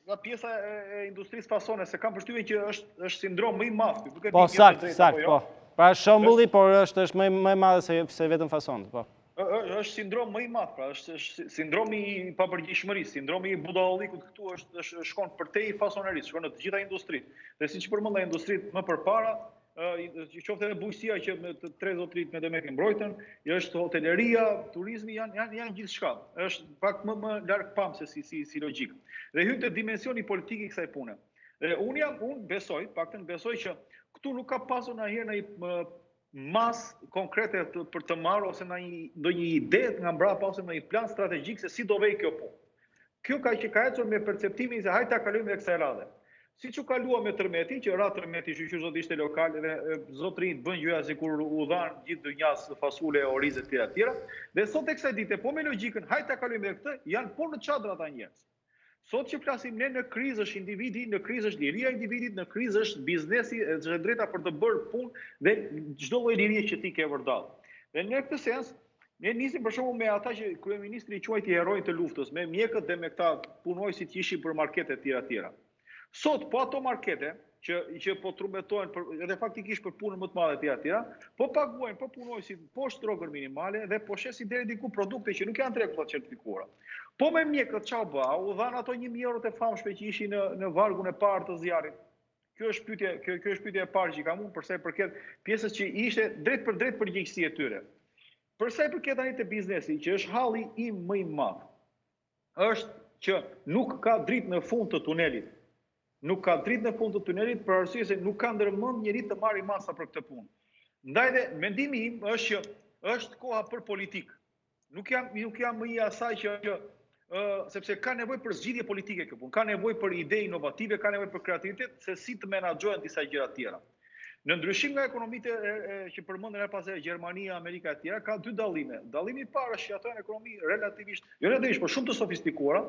Speaker 7: nga pjesa e industrisë fasone, se kam përshtypjen që është sindrom më i madh.
Speaker 1: Po, sakt, po. Pra shembulli, por është më i madh se vetëm fason, po.
Speaker 7: Është sindrom më i madh, pra është sindromi i papërgjegjshmërisë, sindromi i budallikut këtu është shkon përtej fasonerisë, shkon në të gjitha industritë. Dhe siç përmenda industritë më përpara, qoftë edhe bujqësia që me të 3 zotrit me Demetin mbrojtën, është hoteleria, turizmi, janë gjithçka. Është pak më larg pamse si logjik. Dhe hyn te dimensioni politik i kësaj pune. Dhe unë besoj, paktën besoj që këtu nuk ka pasur ndonjëherë një mas konkrete për të marrë ose ndonjë ide nga mbrapa ose ndonjë plan strategjik se si do vej kjo punë. Kjo ka ecur me perceptimin se hajde ta kalojmë kësaj radhe. Siç u kalua me tërmeti, që ra tërmeti shqyr zot ishte lokal dhe zotrinj bën gjëra sikur u dhan gjithë dynjas fasule, orize etj. Dhe sot e kësaj dite, po me logjikën, hajde ta kalojmë me këtë, janë po në çadra ata njerëz. Sot që flasim ne në krizë është individi, në krizë është liria e individit, në krizë është biznesi, është drejta për të bërë punë dhe çdo lloj lirie që ti ke vërdall. Dhe në këtë sens, ne nisim për shembull me ata që kryeministri i quajti herojnë të luftës, me mjekët dhe me këta punojësit që ishin për markete etj. Sot, po ato markete, që po trumbetojnë edhe faktikisht për punën më të madhe etj, po paguajnë, po punojësit, po shtrogën minimale dhe po shesin deri diku produkte që nuk janë të rregullat certifikuara. Po me mjekët çau bë, u dhan ato 1000 euro të famshme që ishin në vargun e parë të zjarrit. Kjo është pyetja e parë që kam unë për sa i përket pjesës që ishte drejt për drejt përgjegjësi e tyre. Për sa i përket tani te biznesi, që është halli im më i madh, është që nuk ka dritë në fund të tunelit. Nuk ka dritë në fund të tunelit për arsye se nuk ka ndërmend njëri të marrë masa për këtë punë. Ndaj dhe mendimi im është që është koha për politikë. Nuk jam më i asaj që sepse ka nevojë për zgjidhje politike kjo punë, ka nevojë për ide inovative, ka nevojë për kreativitet, se si të menaxhohen disa gjëra të tjera. Në ndryshim nga ekonomitë që përmendën her pas here Gjermania, Amerika e tjera, ka dy dallime. Dallimi i parë është që ato janë ekonomi jo relativisht, por shumë të sofistikuara,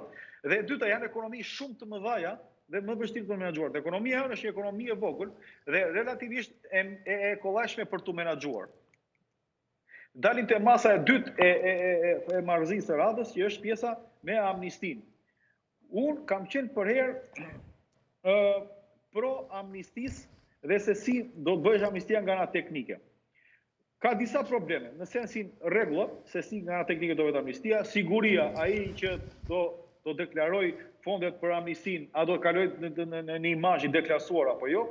Speaker 7: dhe e dyta janë ekonomi shumë të mëdha dhe më vështirë të menaxhuar. Ekonomia jonë është një ekonomi e vogël dhe relativisht e kollajshme për të menaxhuar. Dalim te masa e dytë e marrëzisë së radhës, që është pjesa me amnistin. Unë kam qenë për herë pro amnistis dhe se si do të bëhesh amnistia nga ana teknike. Ka disa probleme, në sensin rregulla, se si nga ana teknike do vetë amnistia, siguria, ai që do deklaroj fondet për amnistin, a do të kaloj në një imazh i deklasuar apo jo,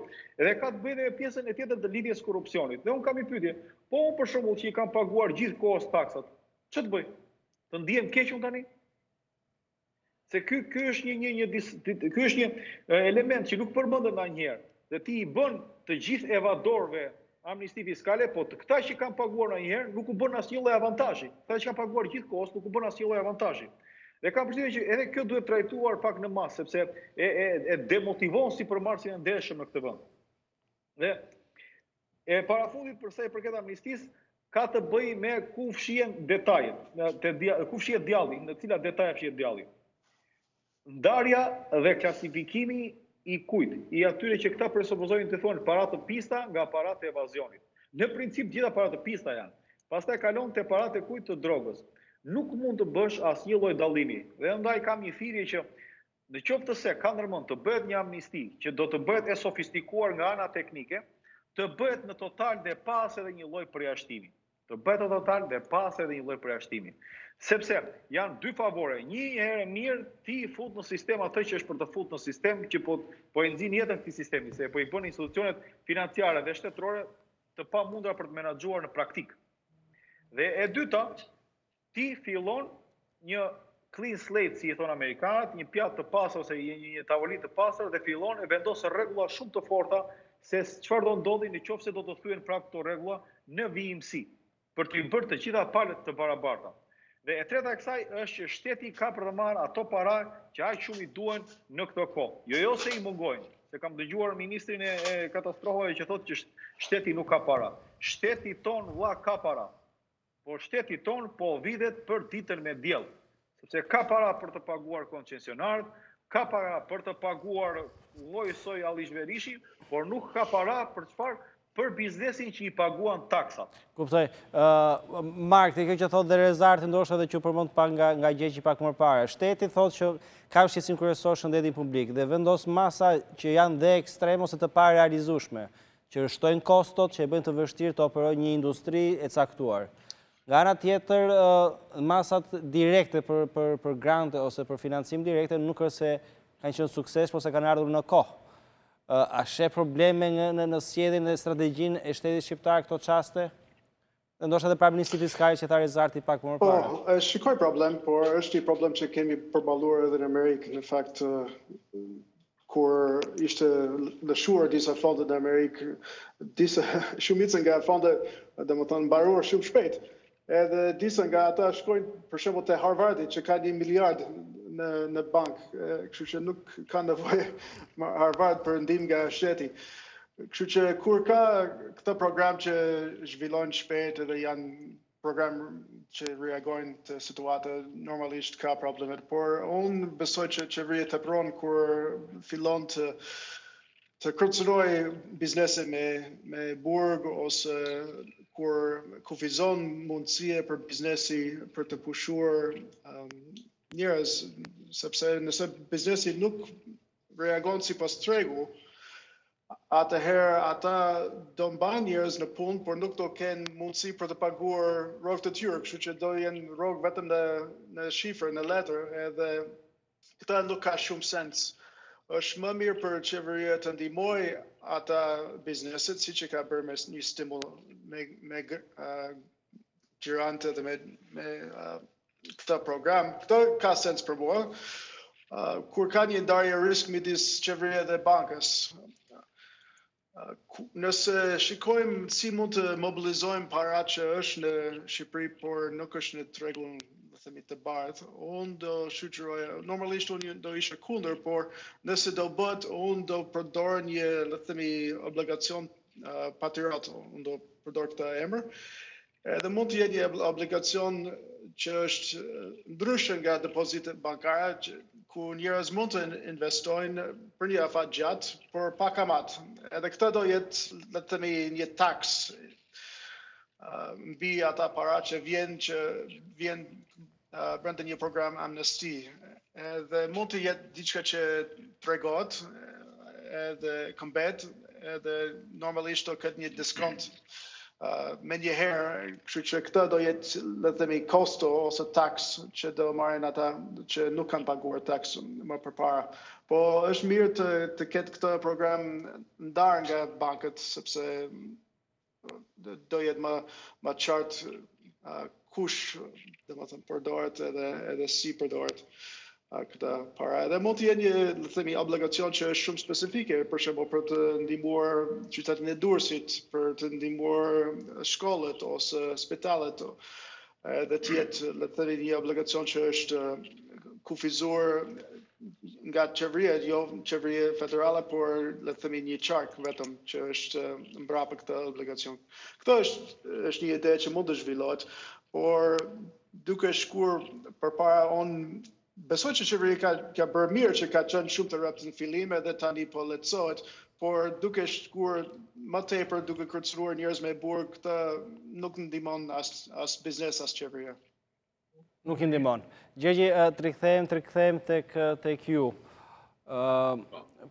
Speaker 7: dhe ka të bëjë me pjesën e tjetër të lidhjes korrupsionit. Dhe unë kam një pyetje, po unë për shembull që i kam paguar gjithkohës taksat, ç'të bëj? Të ndihem keq unë tani? Se ky është një element që nuk përmendet ndonjëherë, dhe ti i bën të gjithë evadorëve amnisti fiskale, po të këta që kanë paguar ndonjëherë nuk u bën asnjë lloj avantazhi. Këta që kanë paguar gjithkohës nuk u bën asnjë lloj avantazhi. Dhe kam përshtypjen që edhe kjo duhet trajtuar pak në masë, sepse e demotivon sipërmarrësin e ndershëm në këtë vend. Dhe e parafundit për sa i përket amnistisë, ka të bëjë me ku fshihen detajet, ku fshihet djalli, në cilat detaje fshihet djalli. Ndarja dhe klasifikimi i kujt, i atyre që këta presupozojnë të thonë parat të pista nga parat të evazionit. Në princip gjitha parat të pista janë. Pastaj kalon te parat e kujt të drogës. Nuk mund të bësh asnjë lloj dallimi. Dhe ndaj kam një thirrje që në qoftë se ka ndërmend të bëhet një amnisti që do të bëhet e sofistikuar nga ana teknike, të bëhet në total dhe pa as edhe një lloj përjashtimi. Të bëhet në total dhe pa as edhe një lloj përjashtimi. Sepse janë dy favore. Një herë mirë ti fut në sistem atë që është për të fut në sistem, që po e nxin jetën këtij sistemi, se po i bën institucionet financiare dhe shtetërore të pamundura për të menaxhuar në praktik. Dhe e dyta, ti fillon një clean slate, si i thonë amerikanët, një pjatë të pastër ose një tavolinë të pastër dhe fillon e vendos rregulla shumë të forta se çfarë do ndodhi nëse do të thyen prapë këto rregulla në vijimsi, për të bërë të gjitha palët të barabarta. Dhe e treta e kësaj është që shteti ka për të marrë ato para që aq shumë i duhen në këtë kohë. Jo se i mungojnë, se kam dëgjuar ministrin e katastrofave që thotë që shteti nuk ka para. Shteti ton vlla ka para. Por shteti ton po vidhet për ditën me diell, sepse ka para për të paguar koncesionarët, ka para për të paguar lloj-soj allizhverishi, por nuk ka para për çfarë? Për biznesin që i paguan taksat.
Speaker 1: Kuptoj. Mark, kjo që thotë dhe Rezarti ndoshta edhe që përmend pak nga gjë që pak më parë. Shteti thotë që ka shqetësim kryesor shëndetin publik dhe vendos masa që janë dhe ekstreme ose të parealizueshme, që shtojnë kostot, që e bëjnë të vështirë të operojë një industri e caktuar. Nga ana tjetër, masat direkte për grante ose për financim direkte nuk është se kanë qenë sukses, por se kanë ardhur në kohë. A sheh probleme në sjelljen dhe strategjinë e shtetit shqiptar këto çaste? Ndoshta edhe për amnistia fiskale që tha Rezarti pak më parë.
Speaker 8: Po, shikoj problem, por është një problem që kemi përballuar edhe në Amerikë, në fakt kur ishte lëshuar disa fonde në Amerikë, shumica nga fondet, domethënë mbaruar shumë shpejt. Edhe disa nga ata shkojnë për shembull te Harvardi që ka 1 miliard në bankë, kështu që nuk ka nevojë Harvard për ndihmë nga shteti. Kështu që kur ka këtë program që zhvillojnë shpejt edhe janë program që reagojnë të situata, normalisht ka problemet, por unë besoj që qeveria tepron kur fillon të kërcënoj biznese me burg ose kur kufizon mundësie për biznesi për të pushuar njerëz, sepse nëse biznesi nuk reagon sipas tregu, atëherë ata do mbajnë njerëz në punë, por nuk do kenë mundësi për të paguar rrogët e tyre, kështu që do jenë rrogë vetëm në shifër, në letër, edhe këta nuk ka shumë sens. Është më mirë për qeveria të ndihmojë ata bizneset, siç e ka bërë me një stimul me gjirante dhe me këtë program. Këtë ka sens për mua. Kur ka një ndarje risk midis qeveria dhe bankës. Nëse shikojmë si mund të mobilizojmë para që është në Shqipëri, por nuk është në tregullin themi të bardhë, unë do shoqëroja, normalisht unë do isha kundër, por nëse do bëhet, unë do përdor një, le të themi, obligacion patriot, unë do përdor këtë emër. Edhe mund të jetë një obligacion që është ndryshe nga depozitet bankare, ku njerëz mund të investojnë për një afat gjatë, por pa kamat. Edhe këtë do jetë, le të themi, një taks mbi ata para që vjen brenda një program amnesti. Edhe mund të jetë diçka që tregohet edhe këmbet, edhe normalisht do ketë një diskont me njëherë, kështu që këtë do jetë, le të themi, kosto ose taks që do marrin ata që nuk kanë paguar taks më përpara. Po është mirë të ketë këtë program ndar nga bankët, sepse do jetë më qartë kush, domethënë, përdoret edhe si përdoret këta para. Edhe mund të jetë një, le të themi, obligacion që është shumë specifike, për shembull për të ndihmuar qytetin e Durrësit, për të ndihmuar shkollet ose spitalet, edhe të jetë, le të themi, një obligacion që është kufizuar nga qeveria, jo qeveria federale, por le të themi një qark vetëm që është mbrapa këtë obligacion. Këtë është një ide që mund të zhvillohet, por duke shkuar përpara, unë besoj që qeveria ka bërë mirë që ka qenë shumë të rreptë në fillim edhe tani po lehtësohet, por duke shkuar më tepër, duke kërcënuar njerëz me burg, këtë nuk ndihmon as biznes as qeveria.
Speaker 1: Nuk i ndihmon. Gjegji, të rikthehem tek ju.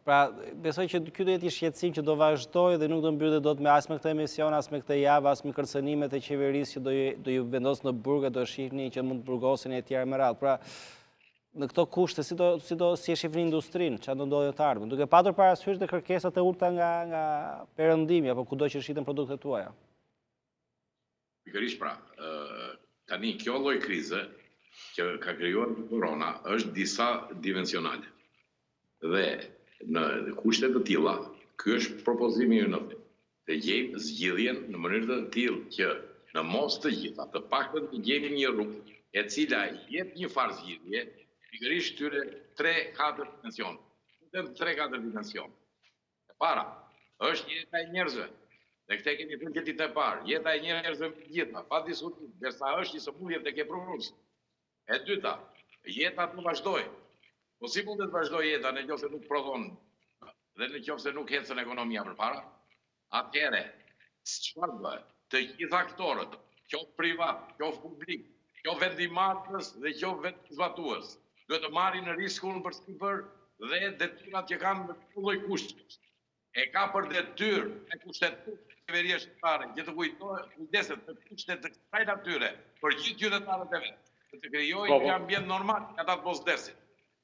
Speaker 1: Pra, besoj që ky do jetë një shqetësim që do vazhdojë dhe nuk do mbyllet dot me as me këtë emision, as me këtë javë, as me kërcënimet e qeverisë që do ju vendos në burg, do shihni që mund të burgosen e tjerë me radhë. Pra, në këto kushte, si e shifni industrinë, çfarë do ndodhë të ardhmen, duke patur parasysh dhe kërkesat e ulta nga perëndimi apo kudo që shiten produktet tuaja?
Speaker 6: Pikërisht pra, tani kjo lloj krize që ka krijuar korona është disa dimensionale. Dhe në kushte të tilla, ky është propozimi ynë të gjejmë zgjidhjen në mënyrë të tillë që në mos të gjitha, të paktën të gjejmë një rrugë e cila jep një farë zgjidhje pikërisht këtyre 3-4 dimension. Vetëm 3-4 dimension. E para, është jeta e njerëzve. Dhe këtë kemi thënë ditën e parë, jeta e njerëzve të gjitha, pa diskutim, derisa është një sëmundje tek pronus. E dyta, jeta të vazhdojë. Po si mund të vazhdojë jeta nëse nuk prodhon dhe nëse nuk ecën ekonomia përpara? Atëherë, çfarë bëhet? Të gjitha aktorët, qoftë privat, qoftë publik, qoftë vendimarrës dhe qoftë vendizbatues, duhet të marrin në riskun për sipër dhe detyrat që kanë në lloj kushte. E ka për detyrë e kushtetuar qeveria shqiptare që të kujdeset për kushtet të kësaj natyre për gjithë qytetarët e vet, të krijojë një ambient normal që ata të mos vdesin.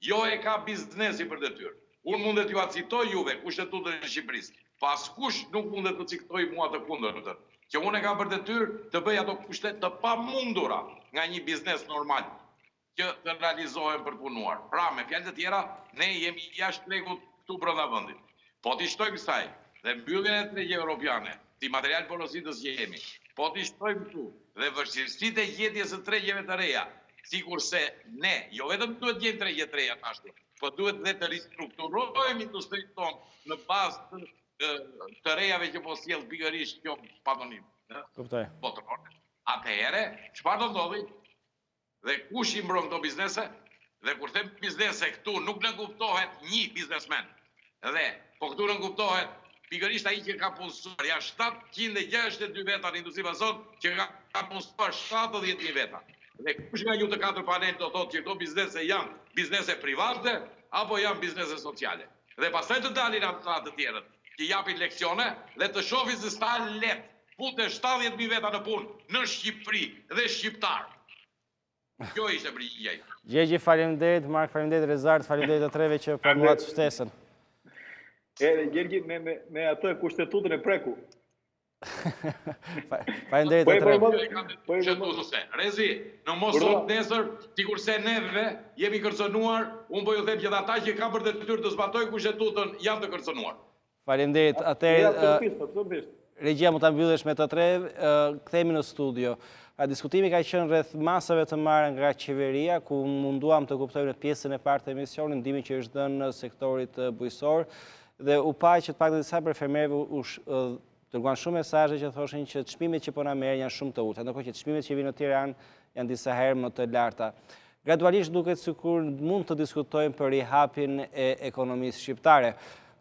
Speaker 6: Jo e ka biznesi për detyrë. Unë mundet ju citoj juve kushtetutën e Shqipërisë. Paskush nuk mundet të ciktoj mua të kundërtën. Që unë e kam për detyrë të bëj ato kushtet të pamundura nga një biznes normal që të realizohen për punuar. Pra, me fjalë të tjera, ne jemi jashtë tregut këtu brenda vendit. Po t'i shtojmë kësaj dhe mbylljen e tregje europiane, si material porositës që jemi. Po t'i shtojmë këtu dhe vështirësitë e gjetjes së tregjeve të reja, sikurse ne, jo vetëm duhet gjejmë tregje të reja tashtu, po duhet dhe të ristrukturojmë industrinë tonë në bazë të rejave që po sjell pikërisht kjo patonim.
Speaker 1: Kuptoj.
Speaker 6: Atëherë, çfarë do ndodhi? Dhe kush i mbron këto biznese? Dhe kur them biznese këtu nuk në kuptohet një biznesmen. Dhe po këtu në kuptohet pikërisht ai që ka punësuar ja 762 veta në industri vazon që ka punësuar 70.000 veta. Dhe kush nga ju të 4 panel do thotë që këto biznese janë biznese private apo janë biznese sociale. Dhe pastaj të dalin ata të tjerët që japin leksione dhe të shohin se sa lehtë fute 70.000 veta në punë në Shqipëri dhe shqiptar. Kjo ishte përgjigjja.
Speaker 1: Gjegji, faleminderit, Mark, faleminderit Rezart, faleminderit të treve që pranuat ftesën.
Speaker 7: Gjergji, me atë kushtetutën e preku.
Speaker 1: Faleminderit të treve.
Speaker 6: Rezi, në mos sot nesër, sikurse neve jemi kërcënuar, unë po ju them që ata që kanë për detyrë të zbatojnë kushtetutën janë të kërcënuar.
Speaker 1: Faleminderit. Atëherë, regjia mund ta mbyllesh me të tre, kthehemi në studio. Diskutimi ka qenë rreth masave të marra nga qeveria, ku munduam të kuptojmë në pjesën e parë të emisionit ndimin që është dhënë sektorit bujqësor, dhe u pa që të paktën disa prej fermerëve dërguan shumë mesazhe që thoshin që çmimet që po na merren janë shumë të ulta, ndërkohë që çmimet që vinë në Tiranë janë disa herë më të larta. Gradualisht duket sikur mund të diskutojmë për rihapjen e ekonomisë shqiptare.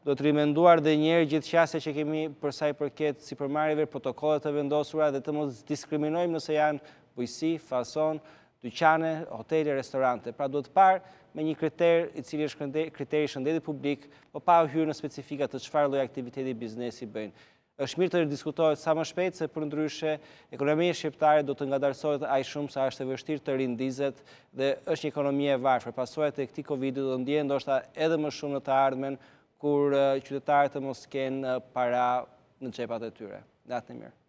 Speaker 1: Do të rimenduar dhe njerë gjithë qasja që kemi përsa i përket sipërmarrjeve, protokollet të vendosura dhe të mos diskriminojmë nëse janë bujqësi, fason, dyqane, hotele, restorante. Pra do të parë me një kriter i cili është kriteri shëndetit publik, po pa u hyrë në specifikat të çfarë lloj aktiviteti biznesi bëjnë. Është mirë të diskutohet sa më shpejt, se përndryshe ekonomia shqiptare do të ngadalësohet aq shumë sa është e vështirë të rindizet dhe është një ekonomi e varfër. Pasojat e këtij Covid do ndihen ndoshta edhe më shumë në të ardhmen, kur qytetarët të mos kenë para në xhepat e tyre. Natë mirë.